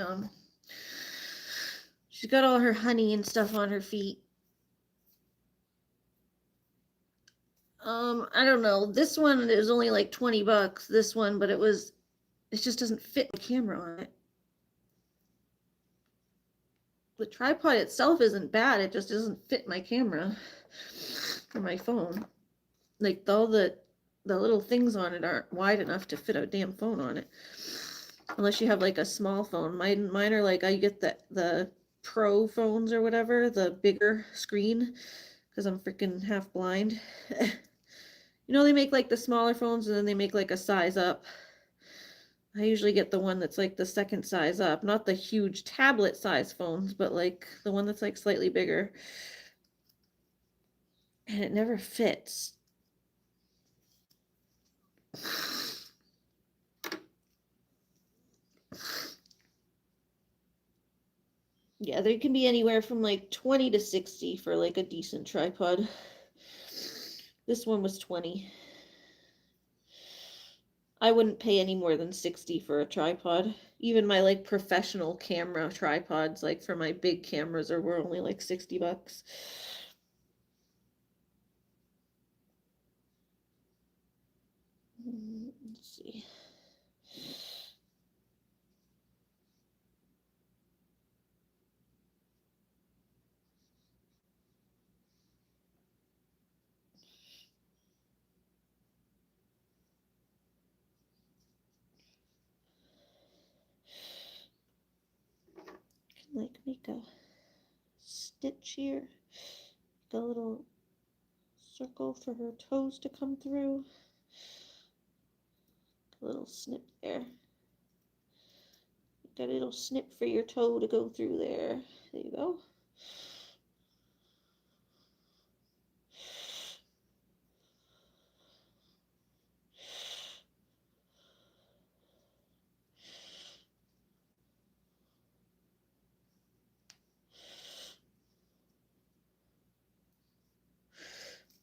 got all her honey and stuff on her feet. I don't know. This one is only like 20 bucks, this one, but it just doesn't fit the camera on it. The tripod itself isn't bad, it just doesn't fit my camera or my phone. Like all the little things on it aren't wide enough to fit a damn phone on it. Unless you have like a small phone. Mine are like, I get the pro phones or whatever, the bigger screen, because I'm freaking half blind. You know, they make like the smaller phones and then they make like a size up. I usually get the one that's like the second size up, not the huge tablet size phones, but like the one that's like slightly bigger. And it never fits. Yeah, they can be anywhere from like 20 to 60 for like a decent tripod. This one was 20. I wouldn't pay any more than 60 for a tripod. Even my like professional camera tripods, like for my big cameras, were only like 60 bucks. Let's see. Like make a stitch here, a little circle for her toes to come through, a little snip there, got a little snip for your toe to go through there. There you go.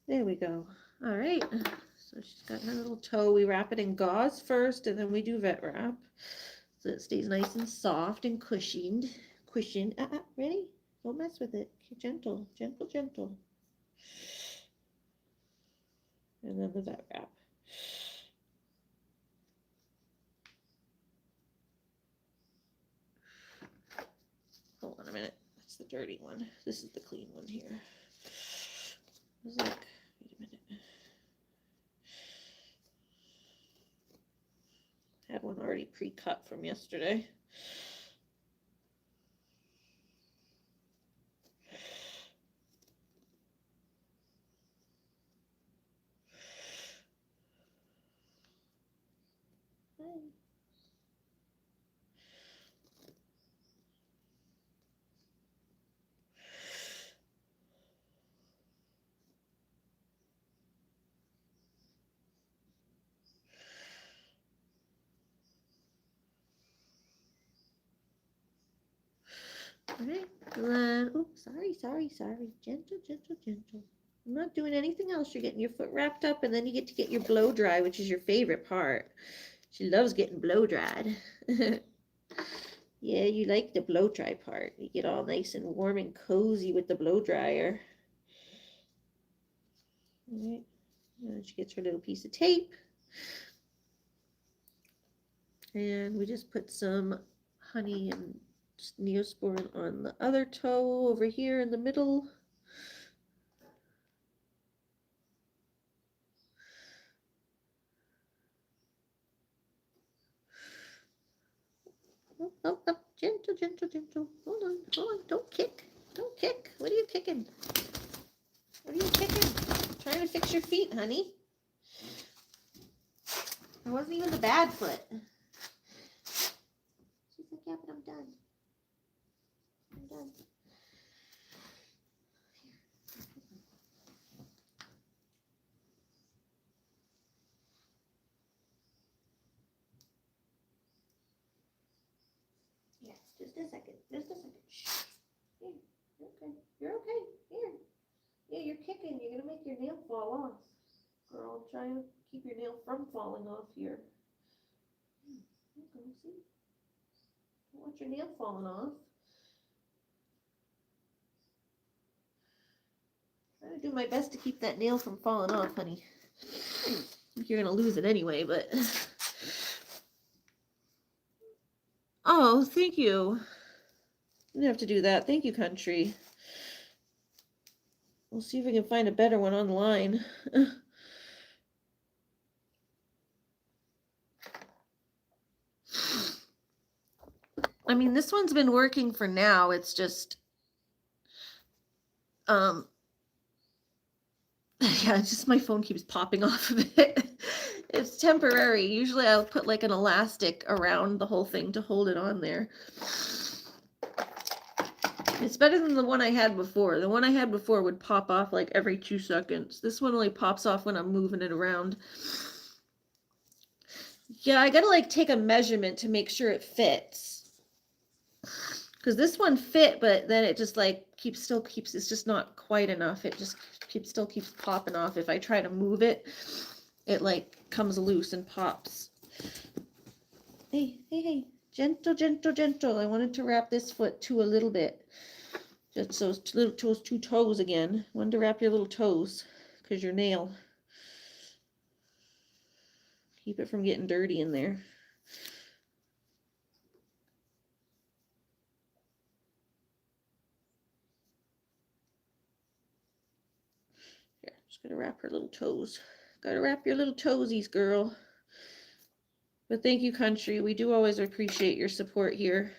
There we go. All right. So she's got her little toe. We wrap it in gauze first, and then we do vet wrap, so it stays nice and soft and cushioned. Ready? Don't mess with it. Gentle, gentle, gentle. And then the vet wrap. Hold on a minute. That's the dirty one. This is the clean one here. I was like, wait a minute. I had one already pre-cut from yesterday. Alright, and then, oh, sorry. Gentle, gentle, gentle. I'm not doing anything else. You're getting your foot wrapped up, and then you get to get your blow dry, which is your favorite part. She loves getting blow dried. Yeah, you like the blow dry part. You get all nice and warm and cozy with the blow dryer. Alright, and she gets her little piece of tape. And we just put some honey and Neosporin on the other toe over here in the middle. Oh, gentle, gentle, gentle. Hold on. Don't kick. What are you kicking? I'm trying to fix your feet, honey. It wasn't even the bad foot. She's like, yeah, but I'm done. Yes, just a second. Shh. Here, you're okay. Here. Yeah, you're kicking. You're gonna make your nail fall off. Girl, I'm trying to keep your nail from falling off here. There you go, see? Don't want your nail falling off. Trying to do my best to keep that nail from falling off, honey. I think you're gonna lose it anyway, but... Oh, thank you. You didn't have to do that. Thank you, country. We'll see if we can find a better one online. I mean, this one's been working for now. It's just, yeah, just my phone keeps popping off of it. It's temporary. Usually I'll put like an elastic around the whole thing to hold it on there. It's better than the one I had before. The one I had before would pop off like every 2 seconds. This one only pops off when I'm moving it around. Yeah, I gotta like take a measurement to make sure it fits. Because this one fit, but then it just like still keeps, it's just not quite enough. It just still keeps popping off. If I try to move it, it like comes loose and pops. Hey, hey, hey, gentle, gentle, gentle. I wanted to wrap this foot too a little bit. Just those two toes again. Wanted to wrap your little toes because your nail. Keep it from getting dirty in there. Here, just gonna wrap her little toes. Gotta wrap your little toesies, girl. But thank you, country. We do always appreciate your support here.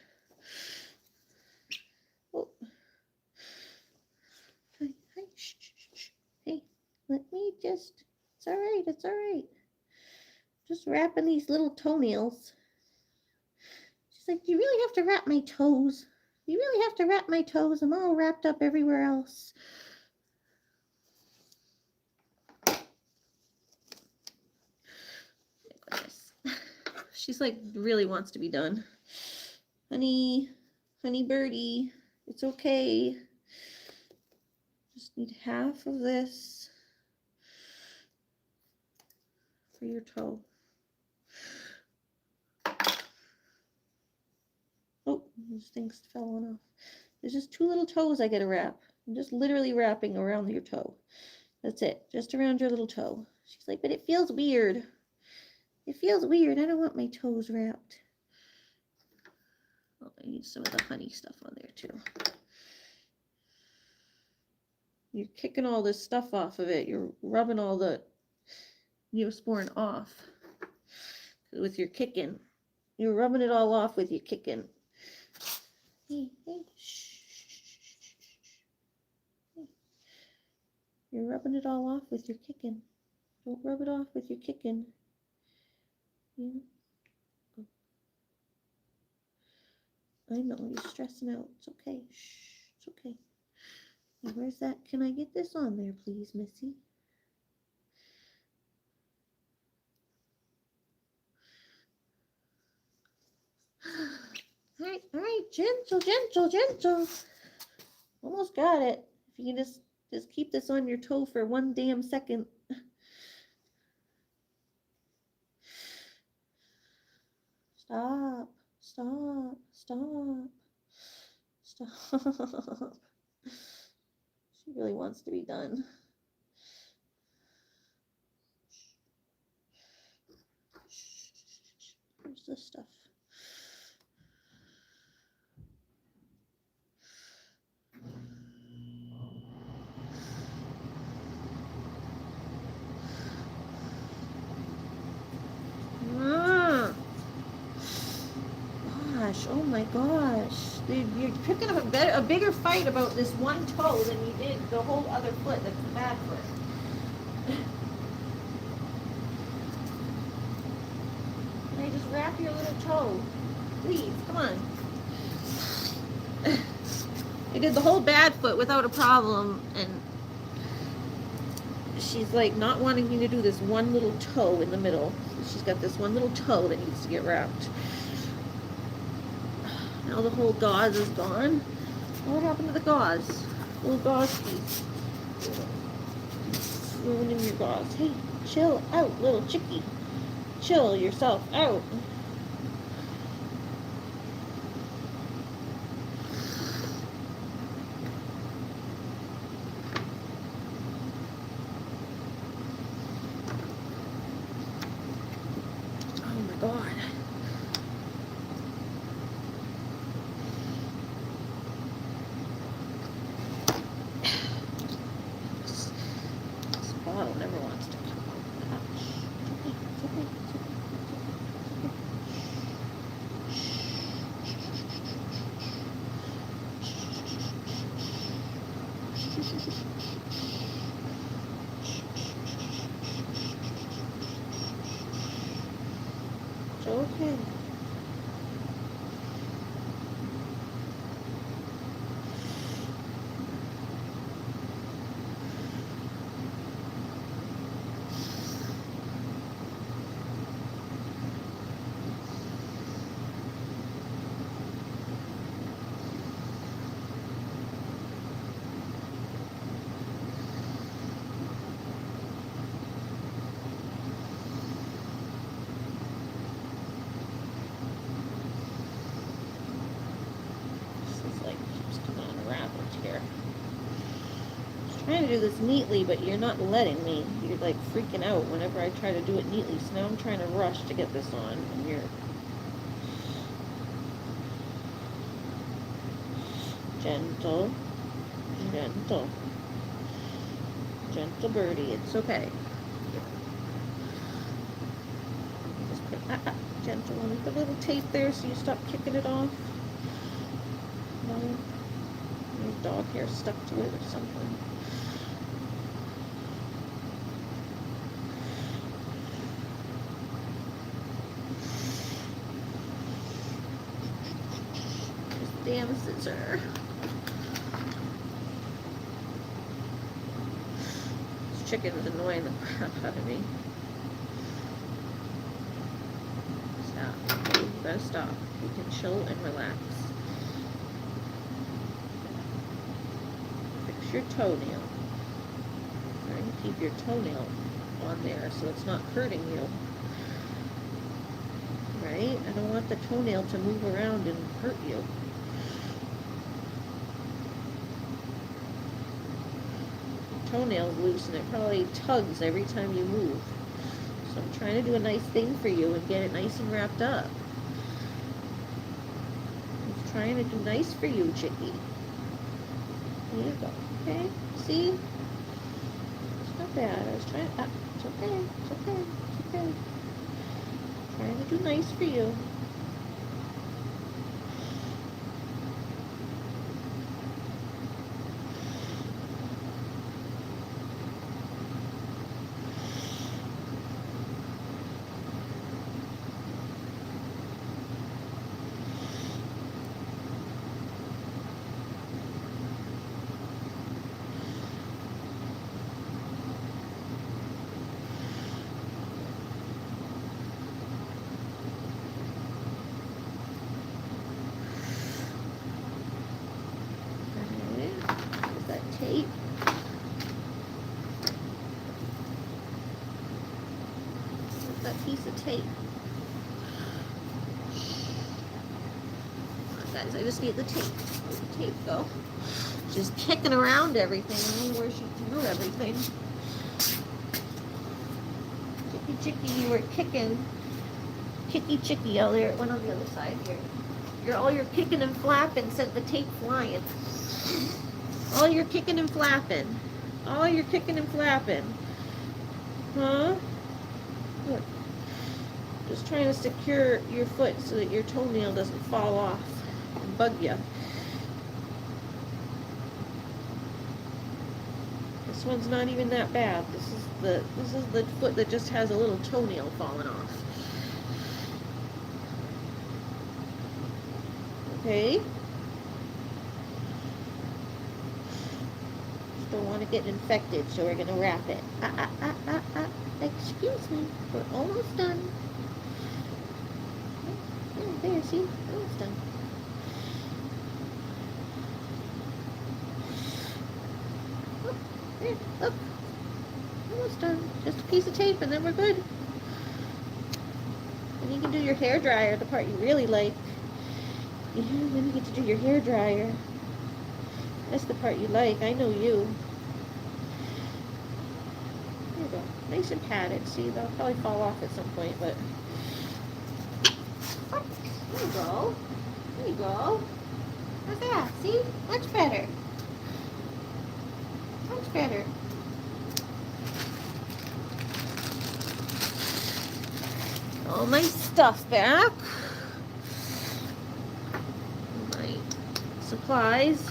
Oh. Hi, hi, shh, shh, shh. Hey, let me just, it's all right, it's all right. Just wrapping these little toenails. She's like, do you really have to wrap my toes? You really have to wrap my toes. I'm all wrapped up everywhere else. Goodness. She's like, really wants to be done. Honey, honey birdie, it's okay. Just need half of this for your toe. Oh, these things falling off. There's just 2 little toes I gotta wrap. I'm just literally wrapping around your toe. That's it, just around your little toe. She's like, but it feels weird. It feels weird. I don't want my toes wrapped. Oh, I need some of the honey stuff on there too. You're kicking all this stuff off of it. You're rubbing all the Neosporin off with your kicking. You're rubbing it all off with your kicking. Hey, hey, shh. You're rubbing it all off with your kicking. Don't rub it off with your kicking. Yeah. Oh. I know, you're stressing out. It's okay. Shh, it's okay. Now, where's that? Can I get this on there, please, Missy? All right, gentle, gentle, gentle. Almost got it. If you can just keep this on your toe for 1 damn second. Stop, stop, stop, stop. She really wants to be done. Where's this stuff? Gosh, oh my gosh. You're picking up a bigger fight about this one toe than you did the whole other foot. That's the bad foot. Can I just wrap your little toe? Please, come on. I did the whole bad foot without a problem, and she's like not wanting me to do this one little toe in the middle. She's got this one little toe that needs to get wrapped. Now the whole gauze is gone. What happened to the gauze? Little gauze piece. ruining your gauze. Hey, chill out, little chickie. Chill yourself out. Oh my God. This bottle never wants to come out. It's okay, it's okay, it's okay. It's okay. Here. I'm trying to do this neatly, but you're not letting me. You're like freaking out whenever I try to do it neatly. So now I'm trying to rush to get this on, and you're gentle, gentle, gentle birdie. It's okay. Just put gentle on it. The little tape there, so you stop kicking it off. No. Dog hair stuck to it or something. This damn scissor. This chicken is annoying the crap out of me. Stop. Okay, you gotta stop. You can chill and relax. Your toenail. Trying to keep your toenail on there so it's not hurting you. Right? I don't want the toenail to move around and hurt you. The toenail's loose and it probably tugs every time you move. So I'm trying to do a nice thing for you and get it nice and wrapped up. I'm trying to do nice for you, chickie. There you go. Okay, see? It's not bad. I was trying, it's okay, it's okay, it's okay. Trying to do nice for you. Tape. What's that piece of tape? Guys, I just need the tape. Where'd the tape go? She's kicking around everything. I don't know where she threw everything. Chicky, you were kicking. Chicky. Oh, there it went on the other side here. All your kicking and flapping sent the tape flying. All your kicking and flapping. All your kicking and flapping. Huh? Look. Just trying to secure your foot so that your toenail doesn't fall off and bug you. This one's not even that bad. This is the foot that just has a little toenail falling off. Okay? Don't want to get infected, so we're going to wrap it. Excuse me, we're almost done. Oh, there, see? Almost done. Up, there, up. almost done. Just a piece of tape and then we're good. And you can do your hair dryer, the part you really like. Yeah, then you get to do your hair dryer. That's the part you like. I know you. There you go. Nice and padded. See, they'll probably fall off at some point, but... Oh, there you go. There you go. How's that? See? Much better. Much better. All my stuff back. My supplies.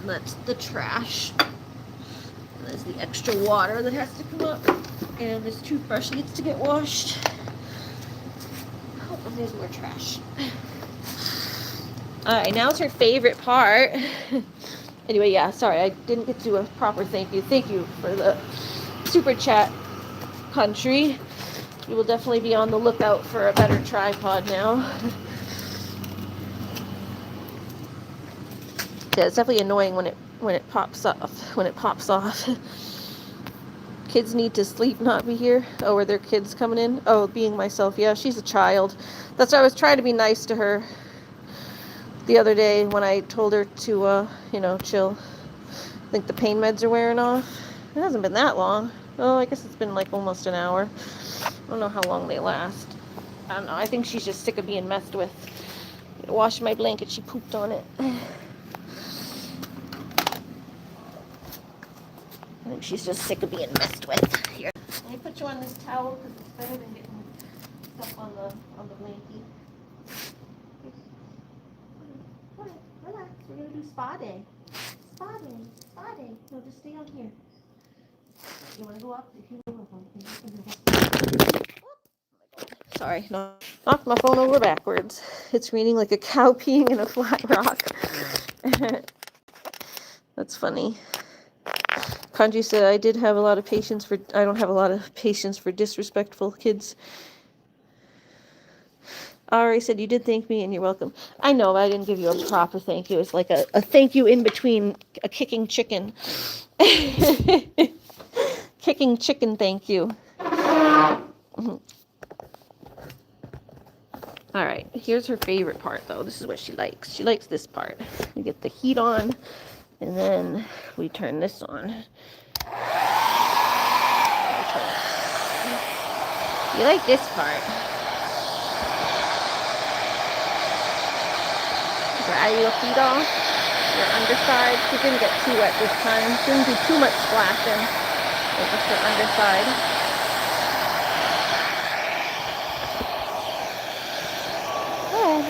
That's the trash. And there's the extra water that has to come up. And this toothbrush needs to get washed. Oh, and there's more trash. Alright, now it's her favorite part. Anyway, yeah, sorry, I didn't get to do a proper thank you. Thank you for the super chat, country. We will definitely be on the lookout for a better tripod now. Yeah, it's definitely annoying when it pops off. Kids need to sleep, not be here. Oh, are there kids coming in? Oh, being myself. Yeah, she's a child. That's why I was trying to be nice to her the other day when I told her to, chill. I think the pain meds are wearing off. It hasn't been that long. Oh, I guess it's been like almost an hour. I don't know how long they last. I don't know. I think she's just sick of being messed with. I washed my blanket. She pooped on it. I think she's just sick of being messed with. Here, let me put you on this towel because it's better than getting stuff on the blankie. Come on, relax. We're gonna do spa day. Spa day. Spa day. No, just stay on here. You want to go up? If you want to go. Sorry, knocked my phone over backwards. It's raining like a cow peeing in a flat rock. That's funny. Kanji said, I don't have a lot of patience for disrespectful kids. Ari said, you did thank me and you're welcome. I know, but I didn't give you a proper thank you. It's like a thank you in between a kicking chicken. Kicking chicken thank you. All right, here's her favorite part, though. This is what she likes. She likes this part. We get the heat on, and then we turn this on. You like this part. Dry your feet off, your underside. She didn't get too wet this time. She didn't do too much splashing. But just her underside. Good.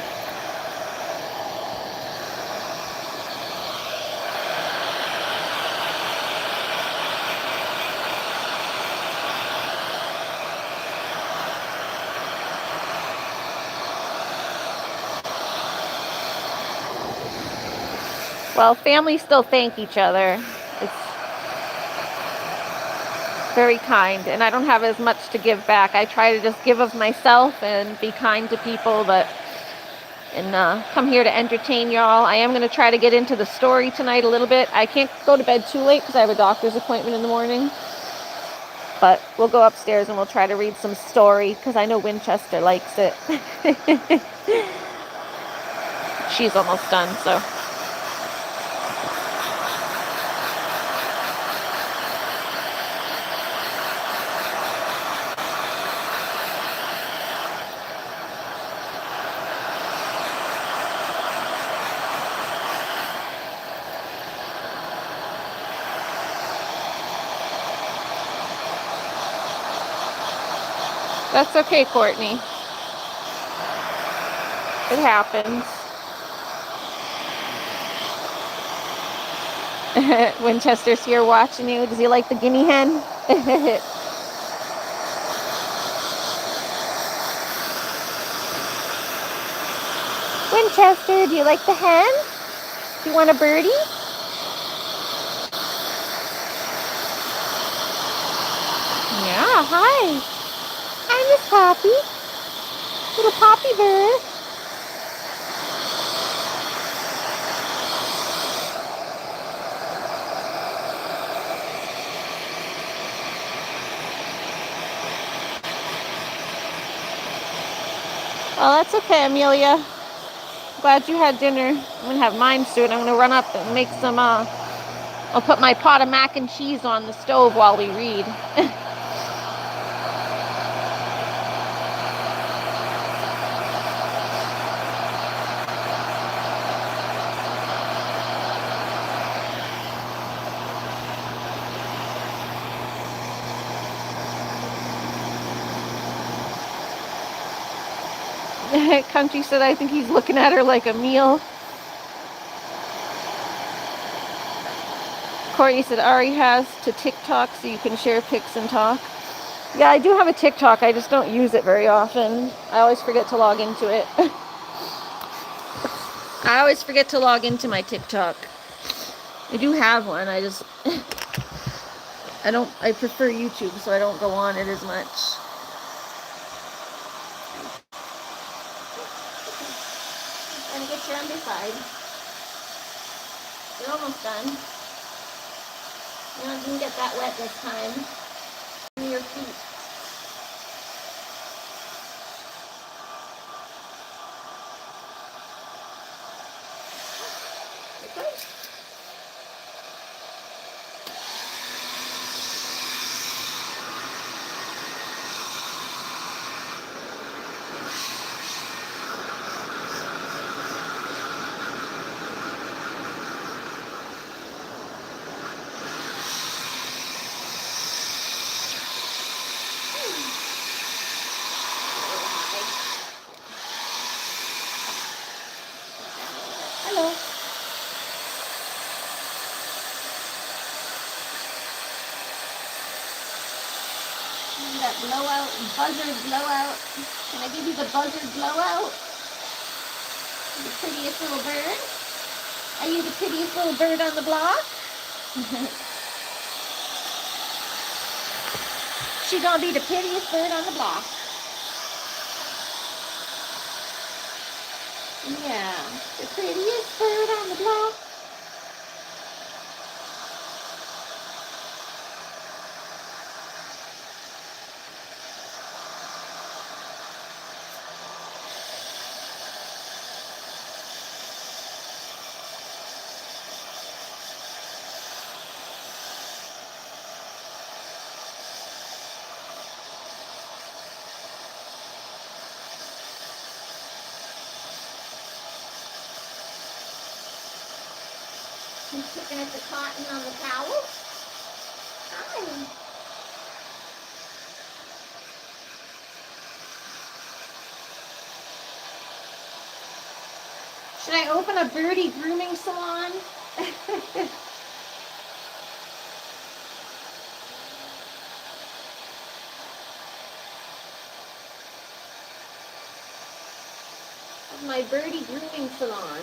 Well, families still thank each other. It's very kind, and I don't have as much to give back. I try to just give of myself and be kind to people, and come here to entertain y'all. I am going to try to get into the story tonight a little bit. I can't go to bed too late because I have a doctor's appointment in the morning, but we'll go upstairs and we'll try to read some story because I know Winchester likes it. She's almost done, so... That's okay, Courtney. It happens. Winchester's here watching you. Does he like the guinea hen? Winchester, do you like the hen? Do you want a birdie? Yeah, hi. Hi, Miss Poppy. Little Poppy bird. Well, that's okay, Amelia. Glad you had dinner. I'm gonna have mine soon. I'm gonna run up and make some, I'll put my pot of mac and cheese on the stove while we read. Country said, I think he's looking at her like a meal. Courtney said, Ari has to TikTok so you can share pics and talk. Yeah, I do have a TikTok. I just don't use it very often. I always forget to log into it. I always forget to log into my TikTok. I do have one. I prefer YouTube, so I don't go on it as much. And get your underside. You're almost done. You didn't get that wet this time. Your feet. Okay. Hello. That blowout, buzzard blowout. Can I give you the buzzard blowout? The prettiest little bird. Are you the prettiest little bird on the block? She gonna be the prettiest bird on the block. Yeah, the prettiest bird on the block. I'm picking at the cotton on the towel. Hi. Should I open a birdie grooming salon? My birdie grooming salon.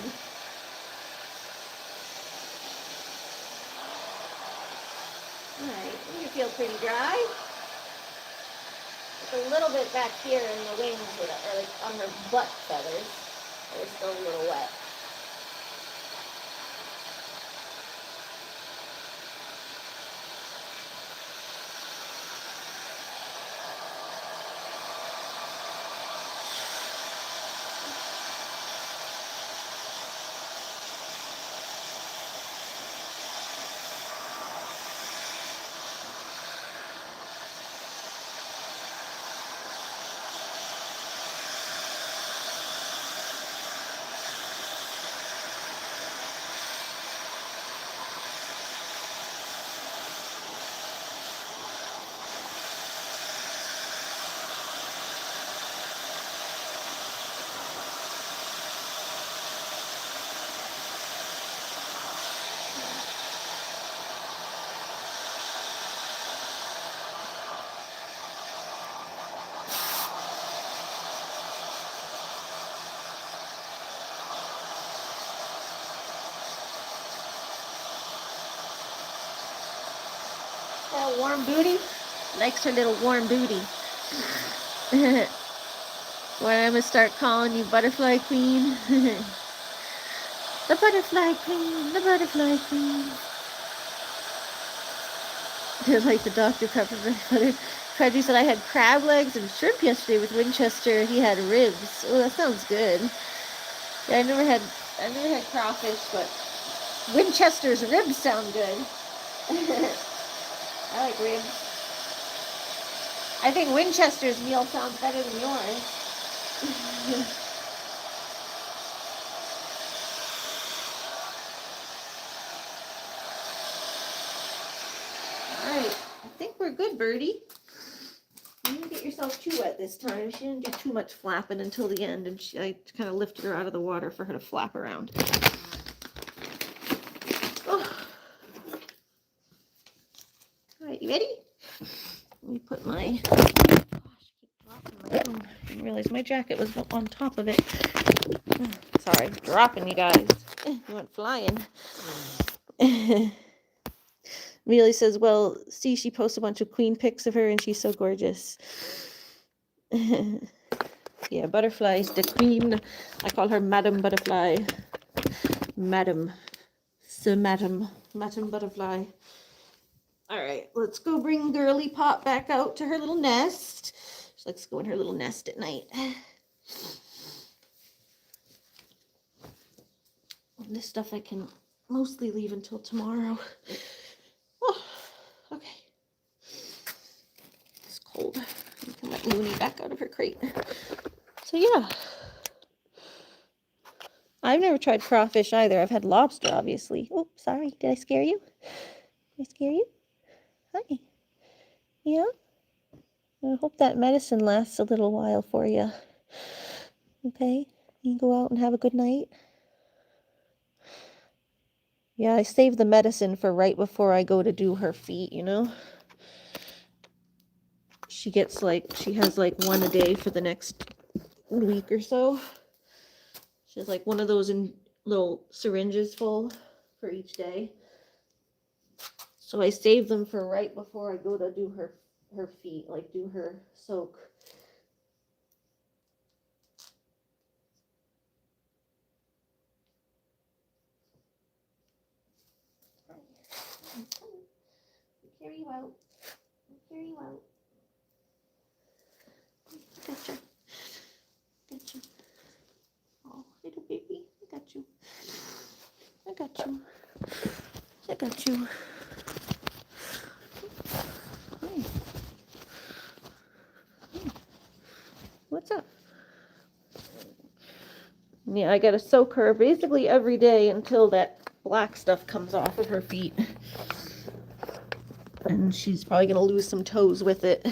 Alright, you feel pretty dry. It's a little bit back here in the wings, or like on her butt feathers. They're still a little wet. little warm booty. Likes her little warm booty. When I'm gonna start calling you Butterfly Queen. The Butterfly Queen, the Butterfly Queen. Just like the Dr. Pepper butter. Freddy said I had crab legs and shrimp yesterday with Winchester. He had ribs. Oh, that sounds good. Yeah, I never had crawfish, but Winchester's ribs sound good. I like ribs. I think Winchester's meal sounds better than yours. Alright, I think we're good, Birdie. You didn't get yourself too wet this time. She didn't do too much flapping until the end, and I kind of lifted her out of the water for her to flap around. Oh. Alright, you ready? Let me put my... Gosh, I keep dropping my phone. I didn't realize my jacket was on top of it. Sorry, dropping you guys. You went flying. Amelia says, well, see, she posts a bunch of queen pics of her and she's so gorgeous. Yeah, Butterfly's the queen. I call her Madam Butterfly. Madam. So Madam Butterfly. All right, let's go bring Girly Pop back out to her little nest. She likes to go in her little nest at night. And this stuff I can mostly leave until tomorrow. Oh, okay. It's cold. I can let Looney back out of her crate. So yeah. I've never tried crawfish either. I've had lobster, obviously. Oh, sorry. Did I scare you? Did I scare you? Hi. Yeah? I hope that medicine lasts a little while for you. Okay? You go out and have a good night. Yeah, I save the medicine for right before I go to do her feet, you know? She has like one a day for the next week or so. She has like one of those in little syringes full for each day. So I save them for right before I go to do her feet, like do her soak. Carry you out. Carry you out. Gotcha. Gotcha. Oh, little baby. I got you. I got you. I got you. Hi. Hi. What's up? Yeah, I gotta soak her basically every day until that black stuff comes off of her feet. And she's probably gonna lose some toes with it.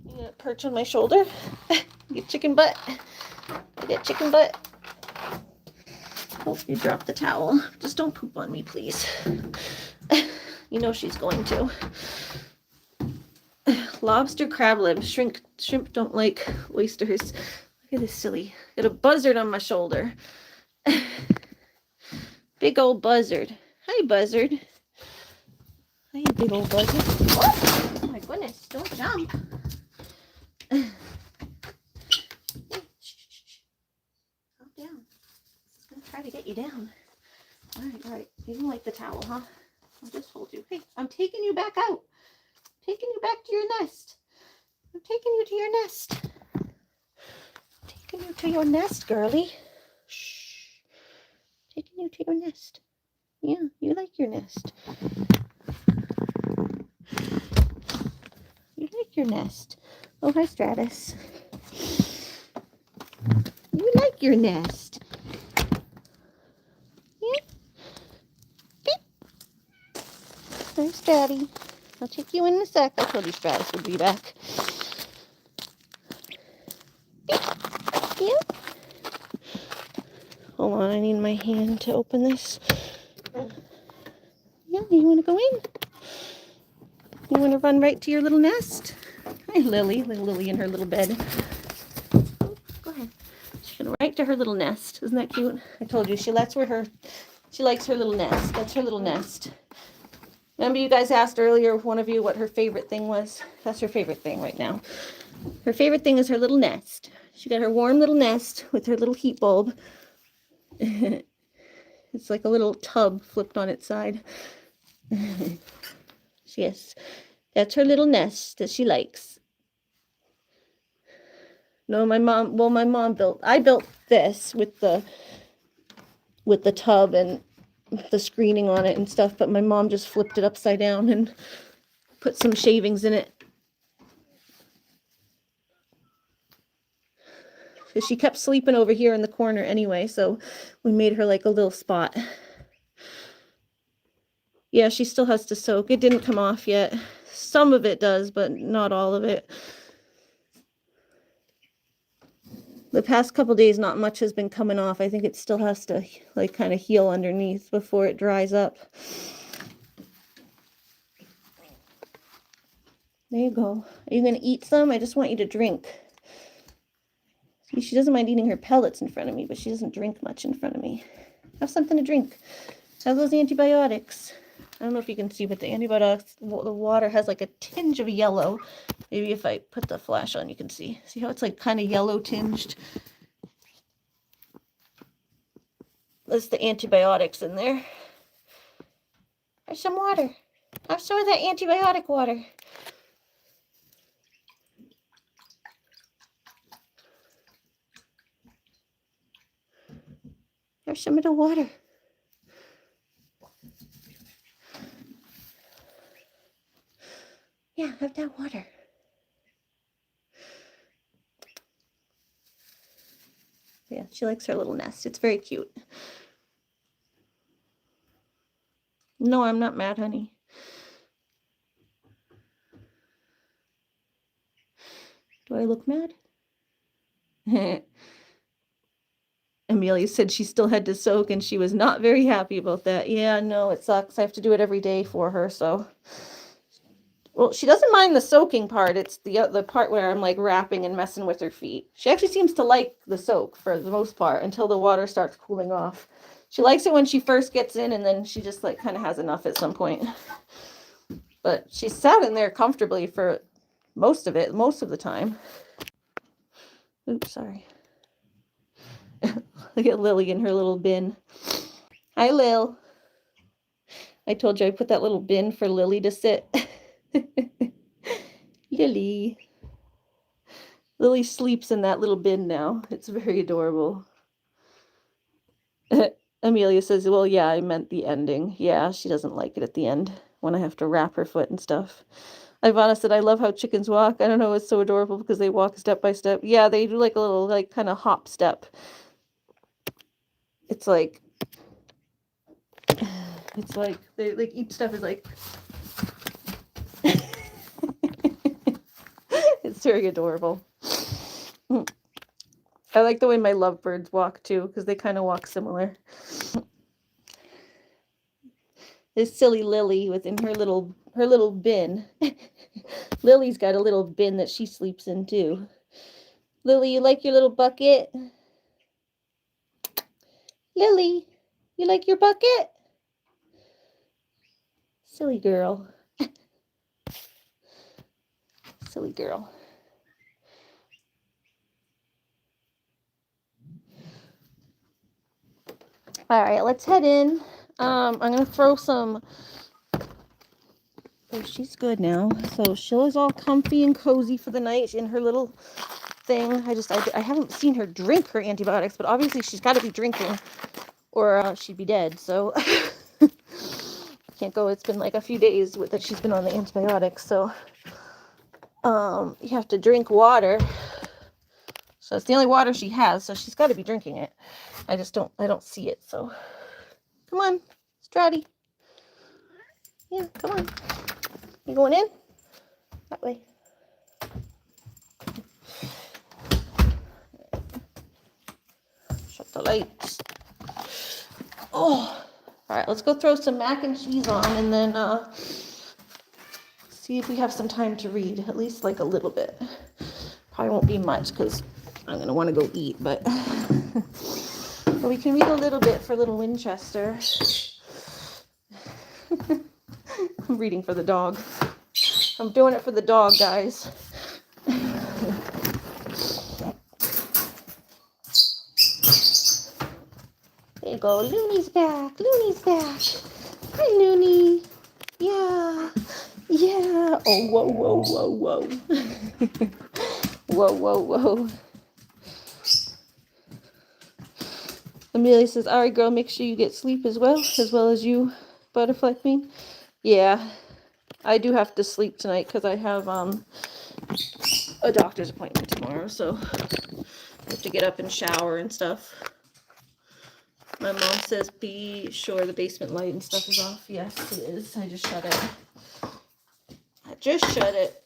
You perch on my shoulder. Get chicken butt. Get chicken butt. Oh, you dropped the towel. Just don't poop on me, please. You know she's going to. Lobster, crab legs. Shrimp don't like oysters. Look at this silly. Got a buzzard on my shoulder. Big old buzzard. Hi, buzzard. Hi, big old buzzard. Oh my goodness, don't jump. Calm down. This is going to try to get you down. All right. You don't like the towel, huh? I'll just hold you. Hey, I'm taking you back out. Taking you back to your nest. I'm taking you to your nest. Taking you to your nest, girly. Shh. Taking you to your nest. Yeah, you like your nest. You like your nest. Oh, hi, Stratus. You like your nest. Yeah. Beep. There's Daddy. I'll take you in a sec. I told you Stratus would be back. Yeah. Hold on, I need my hand to open this. Yeah, you want to go in? You want to run right to your little nest? Hi, Lily. Little Lily in her little bed. She's right to her little nest. Isn't that cute? I told you, she likes her little nest. That's her little nest. Remember you guys asked earlier, one of you, what her favorite thing was? That's her favorite thing right now. Her favorite thing is her little nest. She got her warm little nest with her little heat bulb. It's like a little tub flipped on its side. Yes, that's her little nest that she likes. No, my mom built, I built this with the tub and the screening on it and stuff, but my mom just flipped it upside down and put some shavings in it. So she kept sleeping over here in the corner anyway, so we made her like a little spot. Yeah, she still has to soak. It didn't come off yet. Some of it does, but not all of it. The past couple days, not much has been coming off. I think it still has to like kind of heal underneath before it dries up. There you go. Are you going to eat some? I just want you to drink. See, she doesn't mind eating her pellets in front of me, but she doesn't drink much in front of me. Have something to drink. Have those antibiotics. I don't know if you can see, but the antibiotics, the water has like a tinge of yellow. Maybe if I put the flash on, you can see. See how it's like kind of yellow tinged? That's the antibiotics in there. There's some water. Have some of that antibiotic water. There's some of the water. Yeah, have that water. Yeah, she likes her little nest. It's very cute. No, I'm not mad, honey. Do I look mad? Amelia said she still had to soak and she was not very happy about that. Yeah, no, it sucks. I have to do it every day for her, so. Well, she doesn't mind the soaking part. It's the part where I'm like wrapping and messing with her feet. She actually seems to like the soak for the most part until the water starts cooling off. She likes it when she first gets in, and then she just like kind of has enough at some point. But she sat in there comfortably for most of the time. Oops, sorry. Look at Lily in her little bin. Hi, Lil. I told you I put that little bin for Lily to sit. Lily. Lily sleeps in that little bin now. It's very adorable. Amelia says, well, yeah, I meant the ending. Yeah, she doesn't like it at the end when I have to wrap her foot and stuff. Ivana said, I love how chickens walk. I don't know, it's so adorable because they walk step by step. Yeah, they do like a little like kind of hop step. It's like they like each step is like it's very adorable. I like the way my lovebirds walk too, because they kind of walk similar. This silly Lily within her little bin. Lily's got a little bin that she sleeps in too. Lily, you like your little bucket? Lily, you like your bucket? Silly girl. Silly girl. All right, let's head in. I'm going to throw some... Oh, she's good now. So Sheila's all comfy and cozy for the night in her little thing. I haven't seen her drink her antibiotics, but obviously she's got to be drinking or she'd be dead. So can't go. It's been like a few days that she's been on the antibiotics. So you have to drink water. So it's the only water she has. So she's got to be drinking it. I don't see it. So come on, Stratty. Yeah, come on. You going in? That way. Shut the lights. Oh, all right. Let's go throw some mac and cheese on, and then see if we have some time to read. At least like a little bit. Probably won't be much because I'm gonna want to go eat, but but we can read a little bit for little Winchester. I'm reading for the dog. I'm doing it for the dog, guys. There you go. Looney's back. Looney's back. Hi, Looney. Yeah. Yeah. Oh, whoa, whoa, whoa, whoa. Whoa, whoa, whoa. Amelia says, all right, girl, make sure you get sleep as well as you, Butterfly Queen. Yeah, I do have to sleep tonight because I have a doctor's appointment tomorrow, so I have to get up and shower and stuff. My mom says, be sure the basement light and stuff is off. Yes, it is. I just shut it. I just shut it.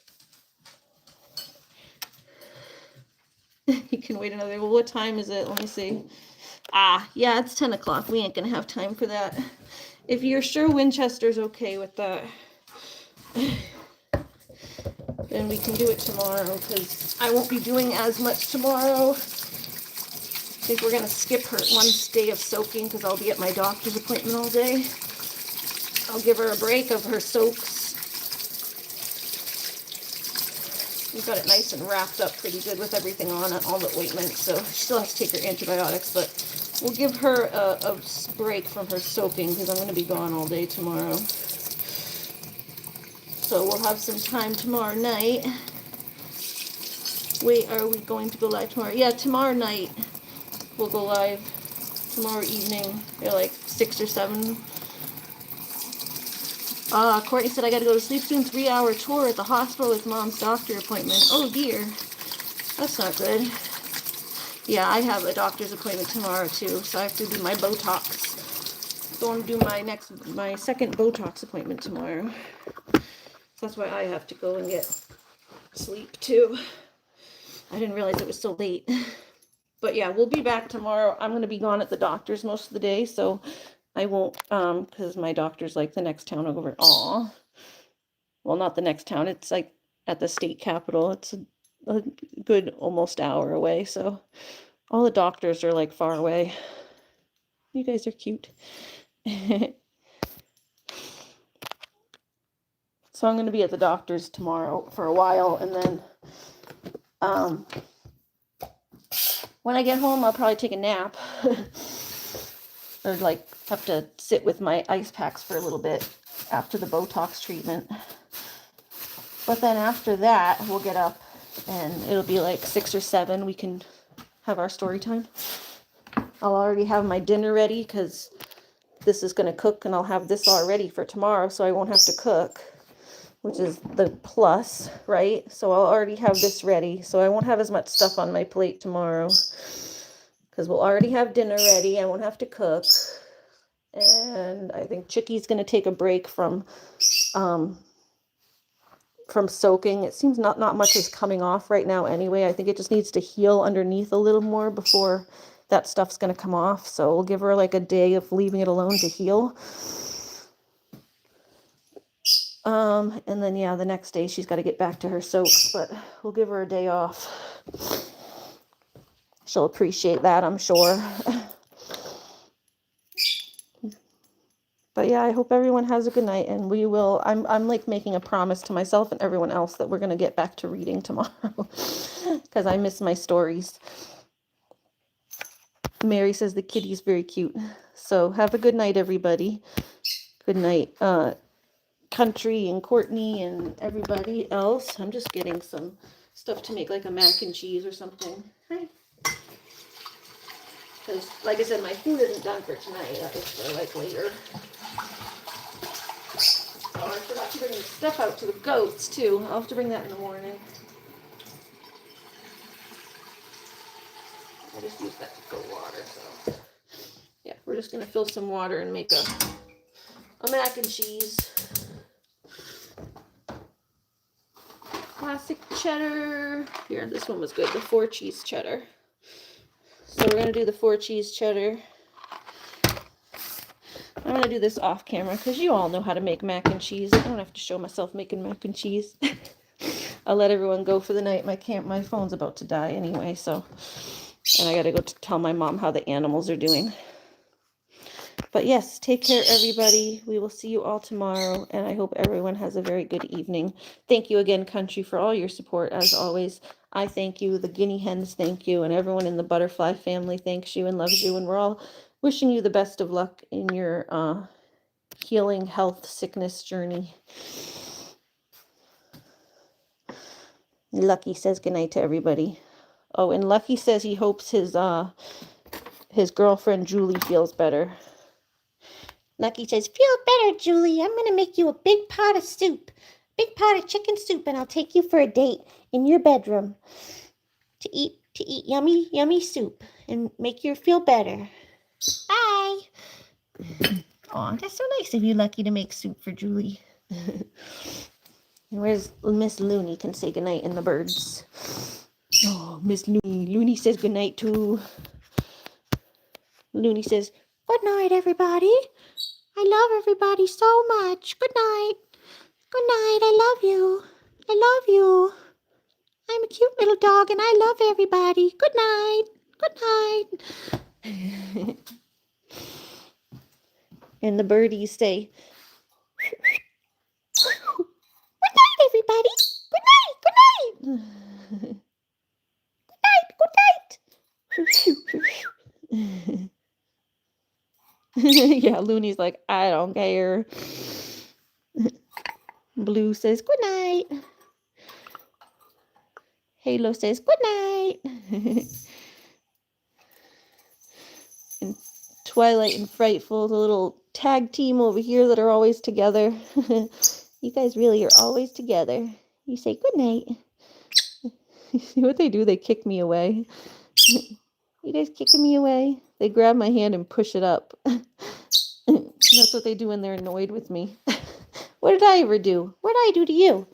You can wait another. Well, what time is it? Let me see. Ah, yeah, it's 10 o'clock. We ain't gonna have time for that. If you're sure Winchester's okay with that, then we can do it tomorrow, because I won't be doing as much tomorrow. I think we're gonna skip her one day of soaking because I'll be at my doctor's appointment all day. I'll give her a break of her soaks. We've got it nice and wrapped up pretty good with everything on it, all the ointment, so she still has to take her antibiotics, but we'll give her a break from her soaking because I'm going to be gone all day tomorrow. So we'll have some time tomorrow night. Wait, are we going to go live tomorrow? Yeah, tomorrow night we'll go live. Tomorrow evening, they're like 6 or 7. Courtney said, I got to go to sleep soon. 3-hour tour at the hospital with Mom's doctor appointment. Oh, dear. That's not good. Yeah, I have a doctor's appointment tomorrow, too, so I have to do my Botox. Going to do my second Botox appointment tomorrow. So that's why I have to go and get sleep, too. I didn't realize it was so late. But, yeah, we'll be back tomorrow. I'm going to be gone at the doctor's most of the day, so I won't, because my doctor's like the next town over. Aw. Well, not the next town. It's like at the state capitol. It's a good almost hour away. So all the doctors are like far away. You guys are cute. So I'm going to be at the doctor's tomorrow for a while. And then when I get home, I'll probably take a nap. Or like have to sit with my ice packs for a little bit after the Botox treatment. But then after that, we'll get up and it'll be like 6 or 7. We can have our story time. I'll already have my dinner ready because this is going to cook, and I'll have this all ready for tomorrow, so I won't have to cook, which is the plus, right? So I'll already have this ready, so I won't have as much stuff on my plate tomorrow because we'll already have dinner ready. I won't have to cook. And I think Chickie's going to take a break from soaking. It seems not much is coming off right now anyway. I think it just needs to heal underneath a little more before that stuff's going to come off. So we'll give her like a day of leaving it alone to heal. And then, yeah, the next day she's got to get back to her soaks, but we'll give her a day off. She'll appreciate that, I'm sure. But yeah, I hope everyone has a good night, and we will. I'm like making a promise to myself and everyone else that we're going to get back to reading tomorrow because I miss my stories. Mary says the kitty's very cute. So have a good night, everybody. Good night, Country and Courtney and everybody else. I'm just getting some stuff to make like a mac and cheese or something. Hi. Because, like I said, my food isn't done for tonight. That is for like later. Oh, I forgot to bring the stuff out to the goats too. I'll have to bring that in the morning. I just used that to fill water, so yeah, we're just gonna fill some water and make a mac and cheese. Classic cheddar. Here, this one was good. The 4 cheese cheddar. So we're gonna do the 4 cheese cheddar. I'm going to do this off camera because you all know how to make mac and cheese. I don't have to show myself making mac and cheese. I'll let everyone go for the night. My phone's about to die anyway, so, and I gotta go tell my mom how the animals are doing. But yes, take care, everybody. We will see you all tomorrow, and I hope everyone has a very good evening. Thank you again, country, for all your support, as always. I thank you. The Guinea Hens thank you, and everyone in the butterfly family thanks you and loves you, and we're all wishing you the best of luck in your healing, health, sickness journey. Lucky says goodnight to everybody. Oh, and Lucky says he hopes his girlfriend Julie feels better. Lucky says, feel better, Julie. I'm going to make you a big pot of soup. Big pot of chicken soup, and I'll take you for a date in your bedroom to eat yummy, yummy soup and make you feel better. Bye. Aw, that's so nice of you, Lucky, to make soup for Julie. And where's Miss Looney can say goodnight in the birds. Oh, Miss Looney. Looney says goodnight too. Looney says, good night, everybody. I love everybody so much. Good night. Good night. I love you. I love you. I'm a cute little dog and I love everybody. Good night. Good night. And the birdies say, good night, everybody. Good night. Good night. Good night. Good night. Yeah, Looney's like, I don't care. Blue says, good night. Halo says, good night. And Twilight and Frightful, the little tag team over here that are always together. You guys really are always together. You say, good night. You see what they do? They kick me away. You guys kicking me away? They grab my hand and push it up. That's what they do when they're annoyed with me. What did I ever do? What did I do to you?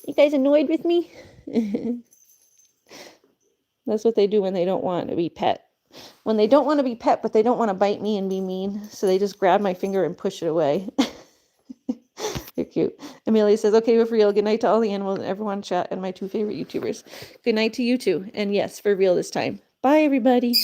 You guys annoyed with me? That's what they do when they don't want to be pet. When they don't want to be pet, but they don't want to bite me and be mean. So they just grab my finger and push it away. They're cute. Amelia says, okay, for real. Good night to all the animals and everyone in chat and my two favorite YouTubers. Good night to you too. And yes, for real this time. Bye, everybody.